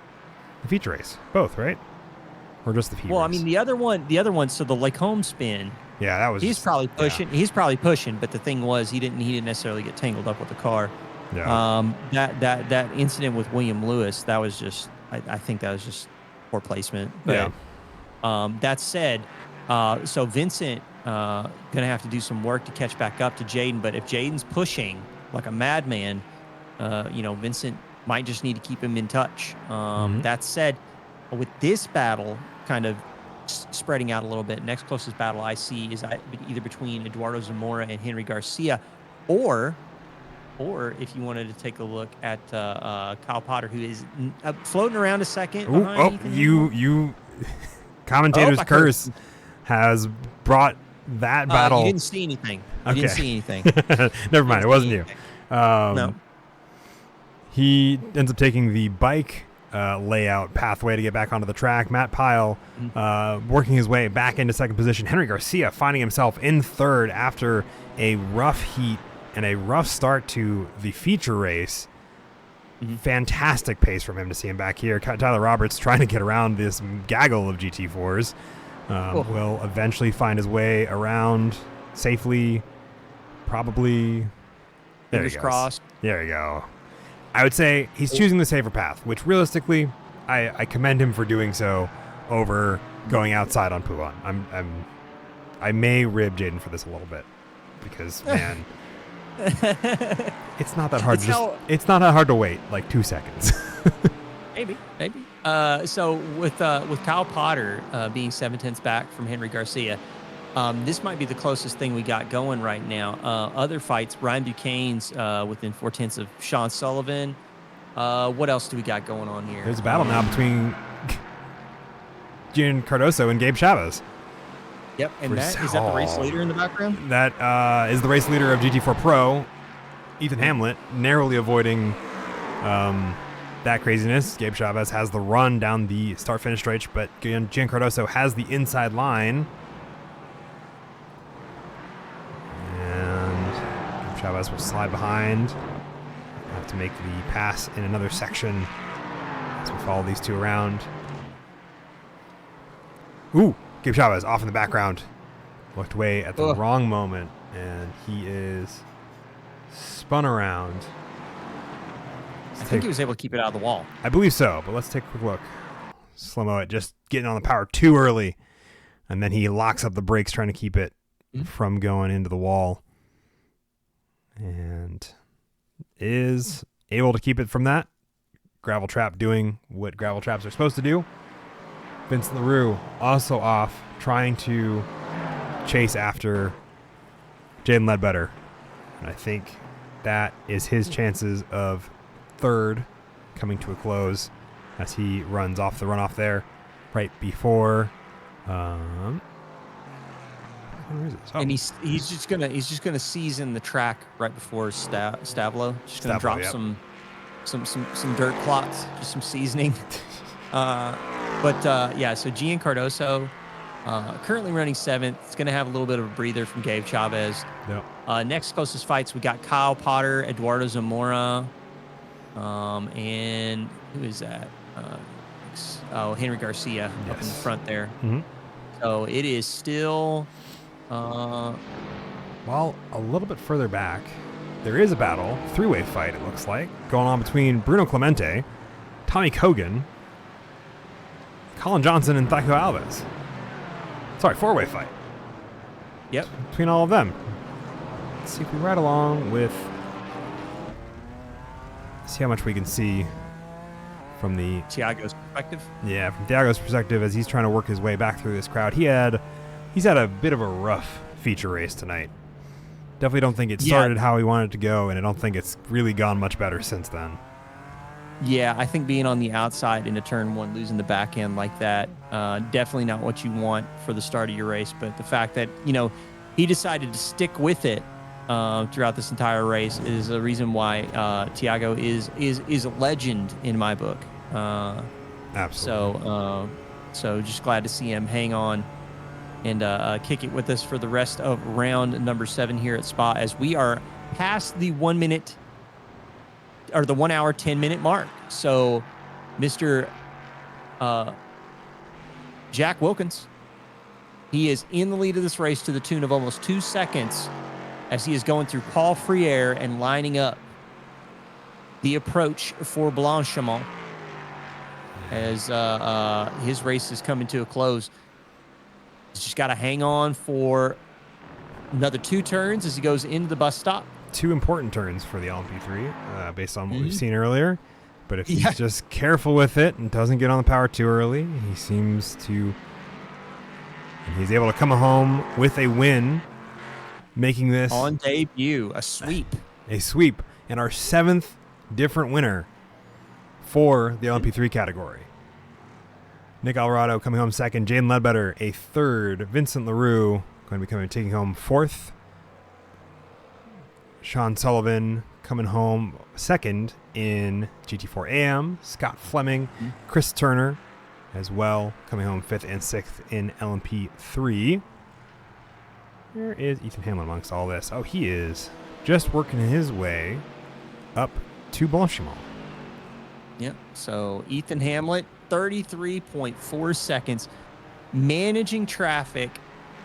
the feature race, both, right? Or just the heat race? Well, I mean, the other one. So the Lacombe spin. Yeah, that was. He's probably pushing. Yeah. He's probably pushing, but the thing was, he didn't necessarily get tangled up with the car. Yeah. That incident with William Lewis, that was just. I think that was just poor placement. But, yeah. That said, so Vincent gonna have to do some work to catch back up to Jaden. But if Jaden's pushing like a madman, Vincent might just need to keep him in touch. That said, with this battle kind of spreading out a little bit, next closest battle I see is either between Eduardo Zamora and Henry Garcia, or if you wanted to take a look at Kyle Potter, who is floating around a second. You commentator's curse has brought that battle. You didn't see anything. Okay. Didn't see anything. Never mind. It wasn't you. No. He ends up taking the bike layout pathway to get back onto the track. Matt Pyle working his way back into second position. Henry Garcia finding himself in third after a rough heat and a rough start to the feature race. Fantastic pace from him to see him back here. Tyler Roberts trying to get around this gaggle of GT4s. Will eventually find his way around safely, probably. Fingers crossed. There you go. I would say he's choosing the safer path, which realistically, I commend him for doing so over going outside on Pouhon. I may rib Jaden for this a little bit because, man, it's not that hard. It's not that hard to wait like 2 seconds. Maybe. So with Kyle Potter being 7/10 back from Henry Garcia, This might be the closest thing we got going right now. Other fights, Ryan Duquesne's within 4/10 of Sean Sullivan. What else do we got going on here? There's a battle now between Gian Cardoso and Gabe Chavez. Yep, and is that the race leader in the background? That is the race leader of GT4 Pro, Ethan Hamlet, narrowly avoiding that craziness. Gabe Chavez has the run down the start-finish stretch, but Gian Cardoso has the inside line. And Gabe Chavez will slide behind. Have to make the pass in another section as we follow these two around. Ooh, Gabe Chavez off in the background. Looked away at the wrong moment, and he is spun around. I think he was able to keep it out of the wall. I believe so, but let's take a quick look. Slow-mo it, just getting on the power too early, and then he locks up the brakes trying to keep it from going into the wall, and is able to keep it from that. Gravel Trap doing what gravel traps are supposed to do. Vincent LaRue also off, trying to chase after Jaden Ledbetter. And I think that is his chances of third coming to a close as he runs off the runoff there right before where is it? Oh. And he's just gonna season the track right before Stavlo. Just gonna drop some dirt clots, just some seasoning. Yeah, so Gian Cardoso currently running 7th. It's going to have a little bit of a breather from Gabe Chavez. Yep. Next closest fights, we got Kyle Potter, Eduardo Zamora, and who is that? Henry Garcia up in the front there. Mm-hmm. So it is still... well, a little bit further back, there is a battle, three-way fight it looks like, going on between Bruno Clemente, Tommy Kogan, Colin Johnson, and Thaiko Alves. Sorry, four-way fight. Yep. Between all of them. Let's see if we ride along with... see how much we can see from the... Thiago's perspective? Yeah, from Thiago's perspective as he's trying to work his way back through this crowd. He's had a bit of a rough feature race tonight. Definitely don't think it started how he wanted it to go, and I don't think it's really gone much better since then. Yeah, I think being on the outside into turn 1, losing the back end like that, definitely not what you want for the start of your race. But the fact that, he decided to stick with it throughout this entire race is a reason why Thiago is a legend in my book. Absolutely. So just glad to see him hang on and kick it with us for the rest of round number 7 here at Spa as we are past the 1 minute or the 1 hour, 10-minute mark. So Mr. Jack Wilkins, he is in the lead of this race to the tune of almost 2 seconds as he is going through Paul Friere and lining up the approach for Blanchimont as his race is coming to a close. He's just got to hang on for another 2 turns as he goes into the bus stop. 2 important turns for the LMP3 based on what we've seen earlier. But if he's just careful with it and doesn't get on the power too early, he seems to... and he's able to come home with a win, making this... on debut, a sweep. A sweep. And our 7th different winner for the LMP3 category. Nick Alvarado coming home 2nd. Jaden Ledbetter a 3rd. Vincent LaRue going to be taking home 4th. Sean Sullivan coming home 2nd in GT4 AM. Scott Fleming, Chris Turner as well coming home 5th and 6th in LMP3. Where is Ethan Hamlin amongst all this? Oh, he is just working his way up to Blanchimont. Yep. So Ethan Hamlet, 33.4 seconds. Managing traffic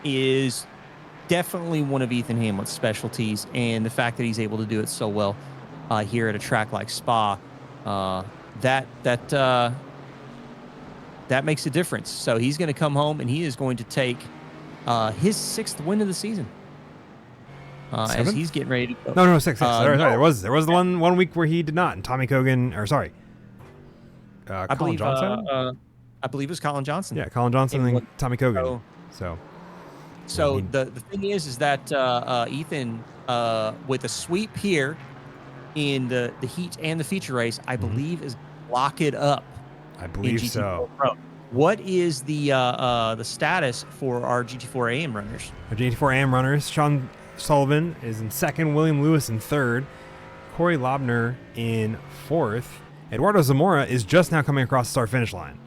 is definitely one of Ethan Hamlet's specialties, and the fact that he's able to do it so well here at a track like Spa, that makes a difference. So he's going to come home and he is going to take his 6th win of the season. As he's getting ready to go. No, 6. Sorry. There was the one week where he did not, and Tommy Kogan, or sorry, Colin Johnson. I believe it was Colin Johnson. Yeah, Colin Johnson and Tommy Kogan. I So mean, the thing is that Ethan with a sweep here in the heat and the feature race, I mhm, believe is lock it up I in believe so. GT4 Pro. What is the status for our GT4 AM runners? Our GT4 AM runners, Sean Sullivan is in second, William Lewis in third, Corey Lobner in fourth. Eduardo Zamora is just now coming across the start finish line,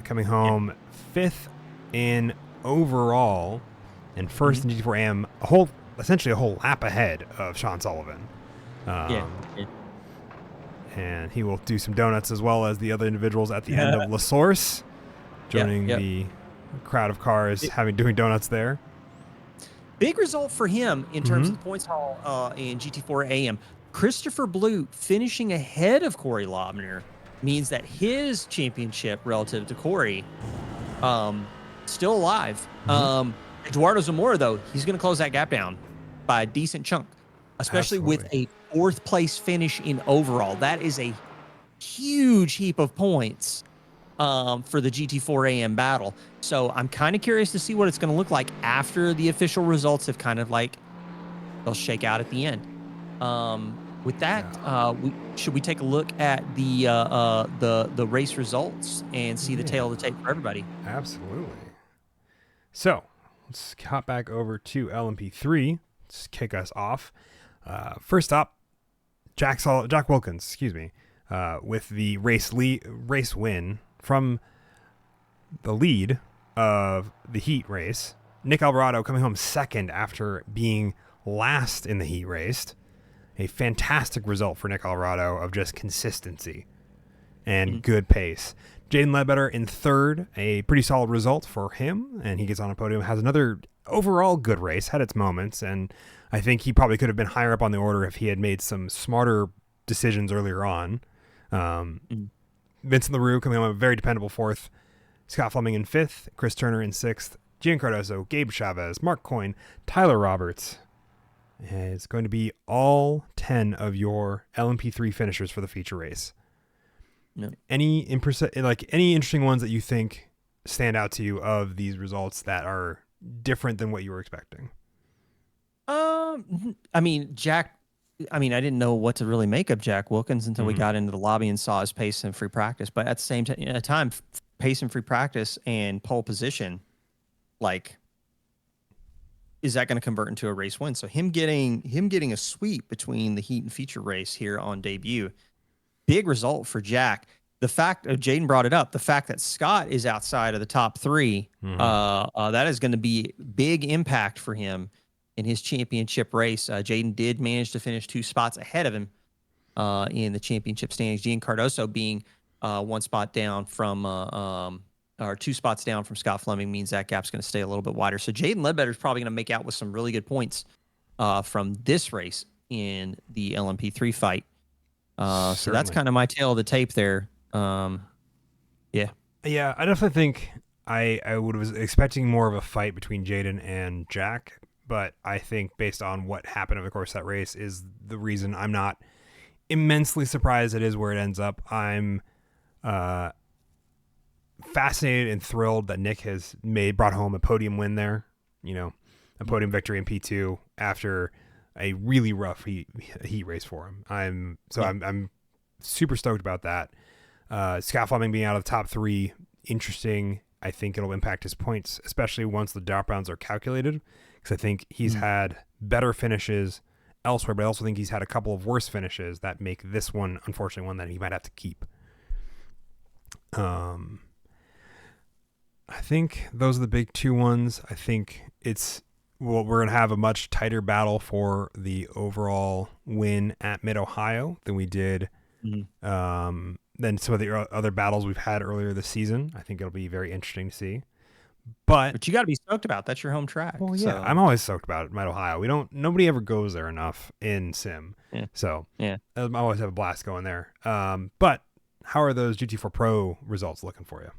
coming Yeah. home fifth in overall and Hmm. first in GT4 AM, essentially a whole lap ahead of Sean Sullivan. Yeah. Um, Yeah. and he will do some donuts as well as the other individuals at the end of La Source, Yep. joining Yep. the crowd of cars doing donuts there. Big result for him in terms Mm-hmm. of the points haul in GT4 AM. Christopher Blue finishing ahead of Corey Lobner means that his championship relative to Corey still alive. Mm-hmm. Eduardo Zamora, though, he's going to close that gap down by a decent chunk, especially with Absolutely. a fourth place finish in overall. That is a huge heap of points for the GT4 AM battle. So I'm kind of curious to see what it's going to look like after the official results have kind of like they'll shake out at the end. With that, should we take a look at the race results and see the Yeah, tail of the tape for everybody? absolutely. So let's hop back over to LMP3. Let's kick us off. First up, Jack Wilkins, with the race win from the lead of the heat race. Nick Alvarado coming home second after being last in the heat race. A fantastic result for Nick Alvarado of just consistency and good pace. Jaden Ledbetter in third, a pretty solid result for him, and he gets on a podium, has another overall good race, had its moments, and I think he probably could have been higher up on the order if he had made some smarter decisions earlier on. Mhm. Vincent LaRue coming home a very dependable fourth, Scott Fleming in fifth, Chris Turner in sixth, Gian Cardoso, Gabe Chavez, Mark Coyne, Tyler Roberts. And it's going to be all 10 of your LMP3 finishers for the feature race. No. Any interesting ones that you think stand out to you of these results that are different than what you were expecting? I mean, I mean, I didn't know what to really make of Jack Wilkins until we got into the lobby and saw his pace in free practice. But at the same time, pace in free practice and pole position, like, is that going to convert into a race win? So him getting a sweep between the heat and feature race here on debut, big result for Jack. The fact Jaden brought it up, the fact that Scott is outside of the top three, that is going to be big impact for him in his championship race. Jaden did manage to finish 2 spots ahead of him in the championship standings. Gian Cardoso being 1 spot down from or 2 spots down from Scott Fleming means that gap's going to stay a little bit wider. So Jaden Ledbetter is probably going to make out with some really good points from this race in the LMP3 fight. So that's kind of my tail of the tape there. Yeah. Yeah, I definitely think I was expecting more of a fight between Jaden and Jack, but I think based on what happened over the course of that race is the reason I'm not immensely surprised it is where it ends up. I'm fascinated and thrilled that Nick has brought home a podium win there, a podium victory in P2 after a really rough heat race for him. I'm super stoked about that. Scott Fleming being out of the top 3, interesting. I think it'll impact his points, especially once the dropdowns are calculated, because I think he's had better finishes elsewhere, but I also think he's had a couple of worse finishes that make this one, unfortunately, one that he might have to keep. I think those are the big 2 ones. I think we're going to have a much tighter battle for the overall win at Mid-Ohio than we did than some of the other battles we've had earlier this season. I think it'll be very interesting to see. But you got to be stoked about. That's your home track. Well, yeah, I'm always stoked about it. Mid-Ohio. Nobody ever goes there enough in sim. Yeah. So yeah, I always have a blast going there. But how are those GT4 Pro results looking for you?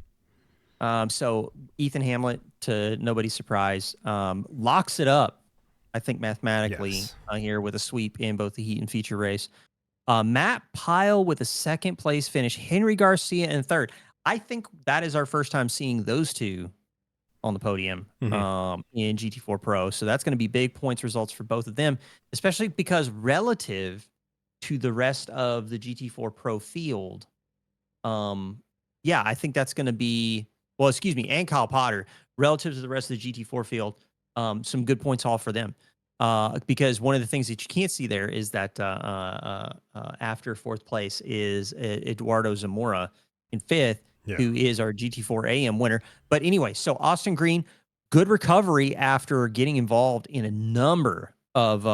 So Ethan Hamlet, to nobody's surprise, locks it up, I think, mathematically here with a sweep in both the heat and feature race. Matt Pyle with a 2nd place finish. Henry Garcia in 3rd. I think that is our first time seeing those two on the podium Mhm. in GT4 Pro. So that's going to be big points results for both of them, especially because relative to the rest of the GT4 Pro field, yeah, I think that's going to be, well, excuse me, and Kyle Potter, relative to the rest of the GT4 field, some good points all for them. Because one of the things that you can't see there is that after fourth place is Eduardo Zamora in fifth, Yeah. who is our GT4 AM winner. But anyway, so Austin Green, good recovery after getting involved in a number of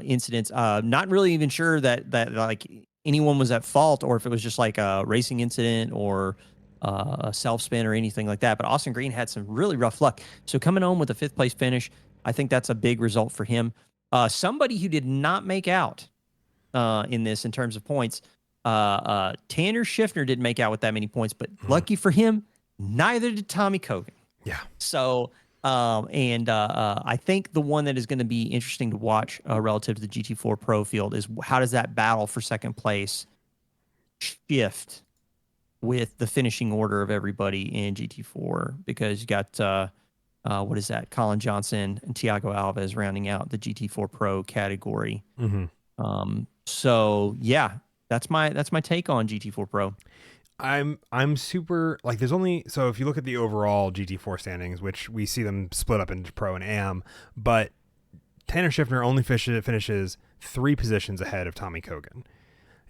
incidents. Not really even sure that like anyone was at fault or if it was just like a racing incident or a self spin or anything like that. But Austin Green had some really rough luck. So coming home with a fifth place finish, I think that's a big result for him. Somebody who did not make out in this in terms of points. Tanner Schiffner didn't make out with that many points, but lucky for him, neither did Tommy Kogan. Yeah. So, I think the one that is going to be interesting to watch relative to the GT4 Pro field is how does that battle for second place shift with the finishing order of everybody in GT4? Because you got what is that? Colin Johnson and Tiago Alves rounding out the GT4 Pro category. Mm-hmm. So yeah, that's my take on GT4 Pro. I'm super like there's only so if you look at the overall GT4 standings, which we see them split up into Pro and Am, but Tanner Schiffner only finishes 3 positions ahead of Tommy Kogan.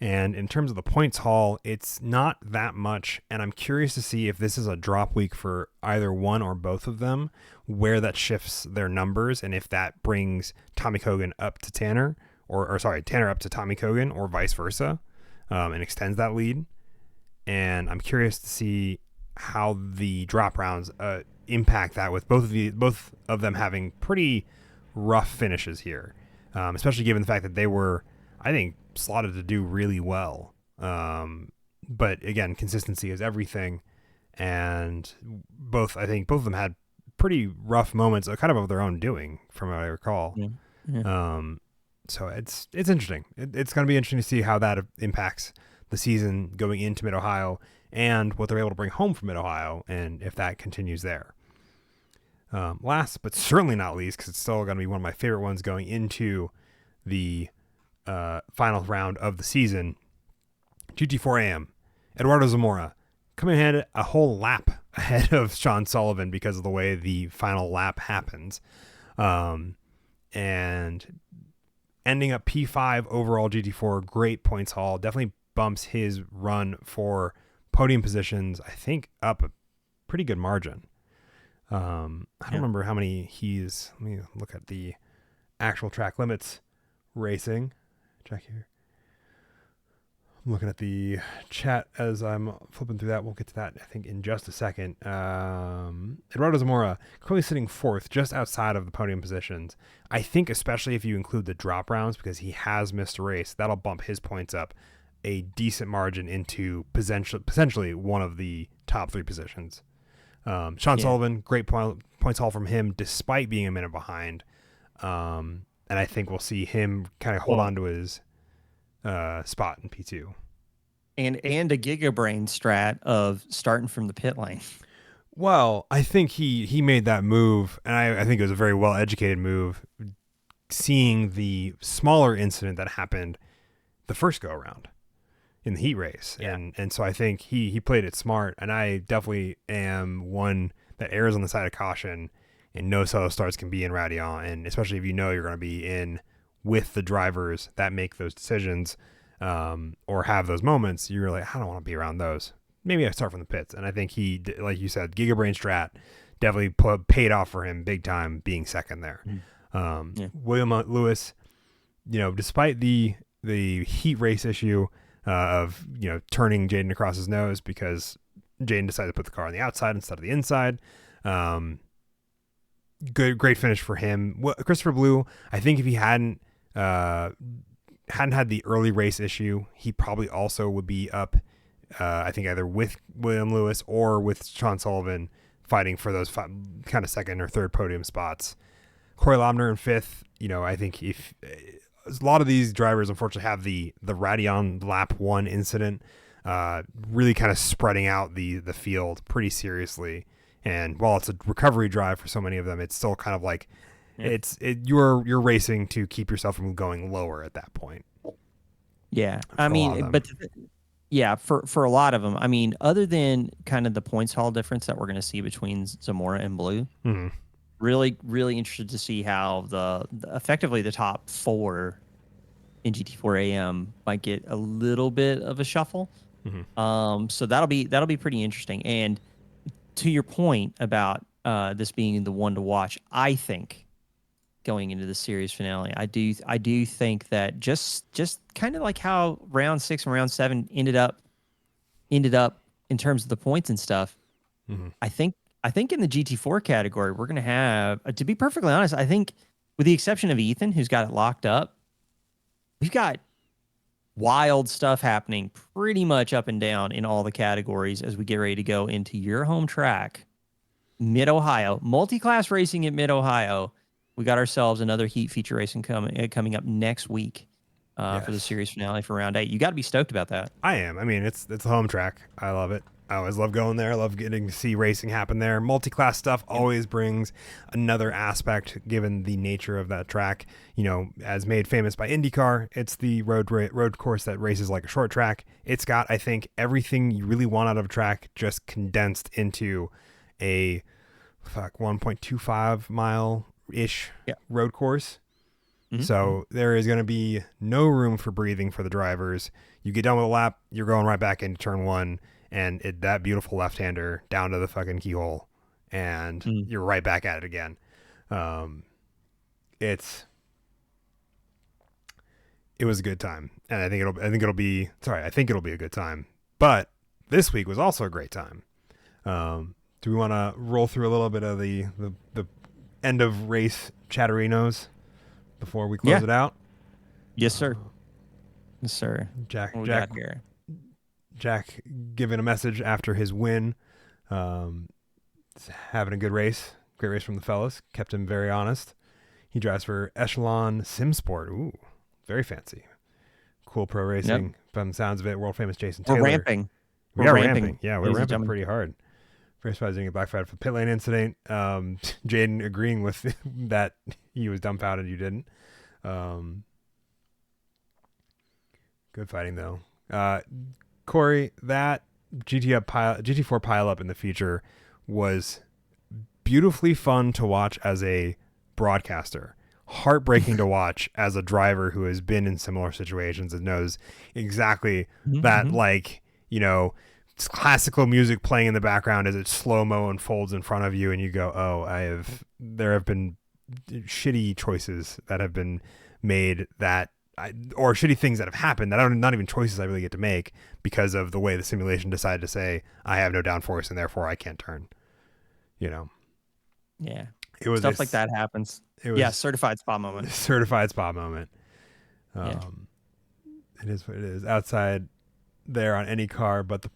And in terms of the points haul, it's not that much. And I'm curious to see if this is a drop week for either one or both of them, where that shifts their numbers and if that brings Tommy Kogan up to Tanner or sorry, Tanner up to Tommy Kogan or vice versa, and extends that lead. And I'm curious to see how the drop rounds impact that with both of them having pretty rough finishes here, especially given the fact that they were, I think, slotted to do really well. But again, consistency is everything, and I think both of them had pretty rough moments, kind of their own doing, from what I recall. Yeah. Yeah. So it's interesting. It's going to be interesting to see how that impacts the season going into Mid-Ohio and what they're able to bring home from Mid-Ohio and if that continues there. Last but certainly not least, because it's still going to be one of my favorite ones going into the final round of the season, GT4 AM, Eduardo Zamora coming ahead a whole lap ahead of Sean Sullivan because of the way the final lap happens. And ending up P5 overall GT4, great points haul, definitely bumps his run for podium positions, I think, up a pretty good margin. I don't remember how many let me look at the actual track limits racing. Check here. I'm looking at the chat as I'm flipping through that. We'll get to that, I think, in just a second. Eduardo Zamora currently sitting 4th, just outside of the podium positions. I think especially if you include the drop rounds, because he has missed a race, that'll bump his points up a decent margin into potentially one of the top 3 positions. Sean Sullivan, great points haul from him despite being a minute behind. And I think we'll see him kind of hold on to his spot in P2. And a gigabrain strat of starting from the pit lane. Well, I think he made that move, and I think it was a very well-educated move, seeing the smaller incident that happened the first go-around in the heat race. Yeah. And so I think he played it smart, and I definitely am one that errs on the side of caution and knows how those starts can be in Radion, and especially if you know you're going to be in with the drivers that make those decisions or have those moments, you're like, I don't want to be around those. Maybe I start from the pits. And I think he, like you said, Gigabrain Strat definitely paid off for him big time being second there. William Lewis, despite the heat race issue of turning Jaden across his nose because Jaden decided to put the car on the outside instead of the inside. Great finish for him. Christopher Blue, I think if he hadn't had the early race issue, he probably also would be up. I think either with William Lewis or with Sean Sullivan fighting for those kind of second or third podium spots. Corey Lobner in 5th. I think if a lot of these drivers unfortunately have the Radion lap 1 incident really kind of spreading out the field pretty seriously. And while it's a recovery drive for so many of them, it's still kind of like Yeah. you're racing to keep yourself from going lower at that point. Yeah. For I a lot of mean, them. yeah, for a lot of them. I mean, other than kind of the points haul difference that we're going to see between Zamora and Blue, Mm-hmm. really interested to see how effectively the top 4 in GT4 AM might get a little bit of a shuffle. So that'll be pretty interesting. And to your point about this being the one to watch, I think going into the series finale, I do think that just kind of like how round 6 and round 7 ended up in terms of the points and stuff. Mm-hmm. I think in the GT4 category, we're going to have, to be perfectly honest, I think with the exception of Ethan, who's got it locked up, we've got wild stuff happening pretty much up and down in all the categories as we get ready to go into your home track, Mid-Ohio, multi-class racing at Mid-Ohio. We got ourselves another heat feature racing coming up next week for the Yes. series finale for round 8. You got to be stoked about that. I am. I mean, it's a home track. I love it. I always love going there. I love getting to see racing happen there. Multi-class stuff always brings another aspect, given the nature of that track. You know, as made famous by IndyCar, it's the road course that races like a short track. It's got, I think, everything you really want out of a track just condensed into a 1.25 mile ish road course. Mm-hmm. So there is going to be no room for breathing for the drivers. You get done with a lap, you're going right back into turn 1, and that beautiful left-hander down to the fucking keyhole, and you're right back at it again. It was a good time, and I think it'll be a good time. But this week was also a great time. Do we want to roll through a little bit of the end of race chatterinos before we close it out? Yes, sir. Yes, sir. Jack giving a message after his win, having a good race. Great race from the fellas. Kept him very honest. He drives for Echelon Simsport. Ooh, very fancy. Cool pro racing. Yep. From the sounds of it, world famous Jason Taylor. We're ramping. We are ramping. Yeah, we're ramping gentlemen. pretty hard. Very surprised getting a black flag for the pit lane incident. Jaden agreeing with that he was dumbfounded you didn't. Good fighting though. Corey, that GT4 pileup in the future was beautifully fun to watch as a broadcaster. Heartbreaking to watch as a driver who has been in similar situations and knows exactly that, like, you know, it's classical music playing in the background as it slow-mo unfolds in front of you, and you go, oh, there have been shitty choices that have been made or shitty things that have happened that are not even choices I really get to make because of the way the simulation decided to say I have no downforce and therefore I can't turn. You know. Yeah. It was stuff like that happens. It was certified spot moment. Certified spot moment. Yeah. It is what it is. Outside there on any car but the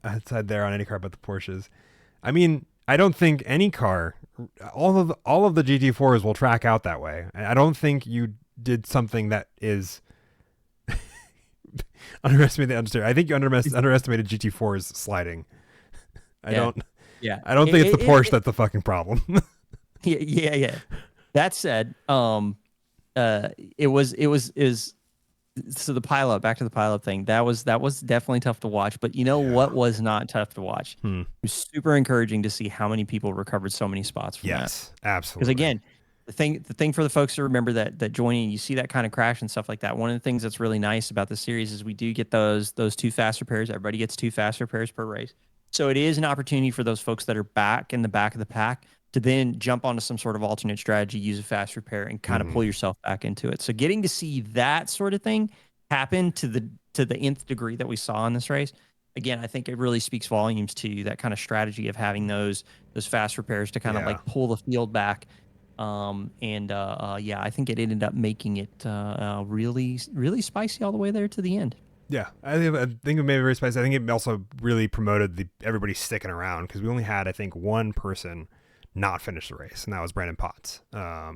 Porsches. I mean, I don't think any car, all of the GT4s will track out that way. I don't think you did something that is underestimated the understeer. I think you underestimated GT4's sliding. I don't think it's the Porsche that's the fucking problem. Yeah. That said, it was so the pileup, back to the pileup thing. That was definitely tough to watch. But you know what was not tough to watch? It was super encouraging to see how many people recovered so many spots from that. Yes, absolutely. Because again, the thing for the folks to remember that joining, you see that kind of crash and stuff like that. One of the things that's really nice about the series is we do get those 2 fast repairs. Everybody gets 2 fast repairs per race. So it is an opportunity for those folks that are back in the back of the pack to then jump onto some sort of alternate strategy, use a fast repair, and kind of pull yourself back into it. So getting to see that sort of thing happen to the nth degree that we saw in this race, again, I think it really speaks volumes to that kind of strategy of having those fast repairs to kind of like pull the field back. I think it ended up making it really, really spicy all the way there to the end. Yeah, I think it made it very spicy. I think it also really promoted everybody sticking around because we only had, I think, one person not finish the race, and that was Brandon Potts. I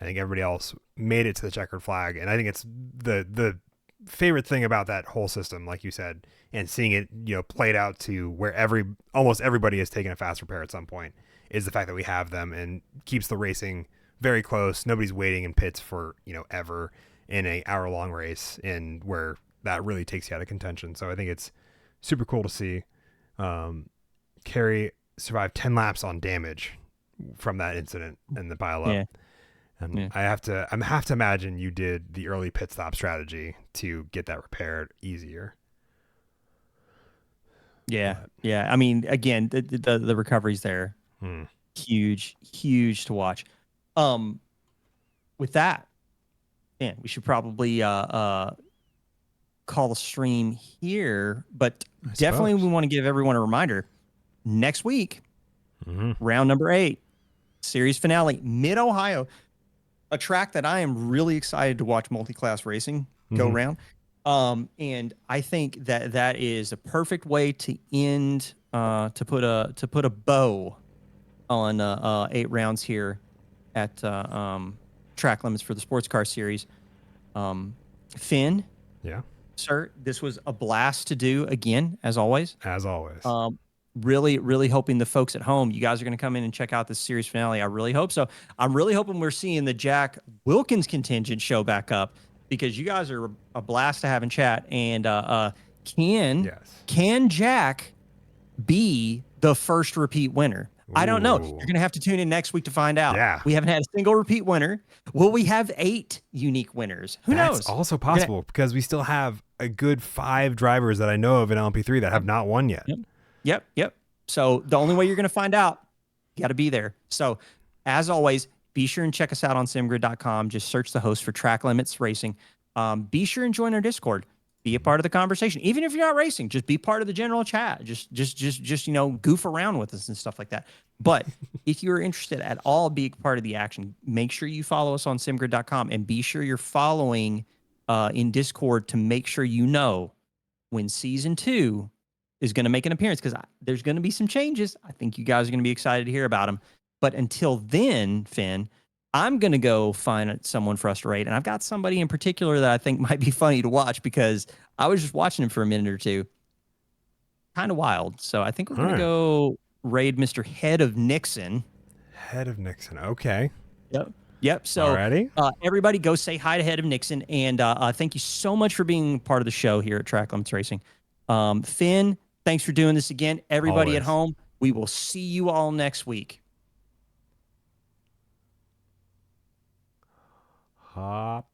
think everybody else made it to the checkered flag, and I think it's the favorite thing about that whole system, like you said, and seeing it, played out to where almost everybody has taken a fast repair at some point, is the fact that we have them and keeps the racing very close. Nobody's waiting in pits for, ever in a hour-long race, and where that really takes you out of contention. So I think it's super cool to see. Kerry survived 10 laps on damage from that incident and the pile up. Yeah. And Yeah. I have to imagine you did the early pit stop strategy to get that repaired easier. Yeah. But, Yeah. I mean, again, the recovery's there. Huge to watch. With that, man, we should probably call the stream here, but definitely we want to give everyone a reminder. Next week, round number 8, series finale, Mid-Ohio, a track that I am really excited to watch multi-class racing go around. And I think that is a perfect way to end, to put a bow on 8 rounds here at track limits for the sports car series. Finn, yeah, sir, this was a blast to do again, as always. As always. Really hoping the folks at home, you guys are going to come in and check out this series finale. I really hope so. I'm really hoping we're seeing the Jack Wilkins contingent show back up, because you guys are a blast to have in chat. And can Jack be the first repeat winner? I don't know. You're going to have to tune in next week to find out. Yeah. We haven't had a single repeat winner. Will we have 8 unique winners? Who knows? That's also possible, because we still have a good 5 drivers that I know of in LMP3 that have not won yet. Yep. So the only way you're going to find out, you got to be there. So as always, be sure and check us out on simgrid.com. Just search the host for Track Limits Racing. Be sure and join our Discord. Be a part of the conversation. Even if you're not racing, just be part of the general chat. Just goof around with us and stuff like that. But if you're interested at all, be a part of the action. Make sure you follow us on simgrid.com, and be sure you're following in Discord to make sure you know when season 2 is going to make an appearance, because there's going to be some changes. I think you guys are going to be excited to hear about them. But until then, Finn, I'm going to go find someone for us to rate. And I've got somebody in particular that I think might be funny to watch, because I was just watching him for a minute or two. Kind of wild. So I think we're going to go raid Mr. Head of Nixon. Head of Nixon. Okay. Yep. So everybody go say hi to Head of Nixon. And thank you so much for being part of the show here at Track Limits Racing. Finn, thanks for doing this again. Everybody at home, we will see you all next week. Hop.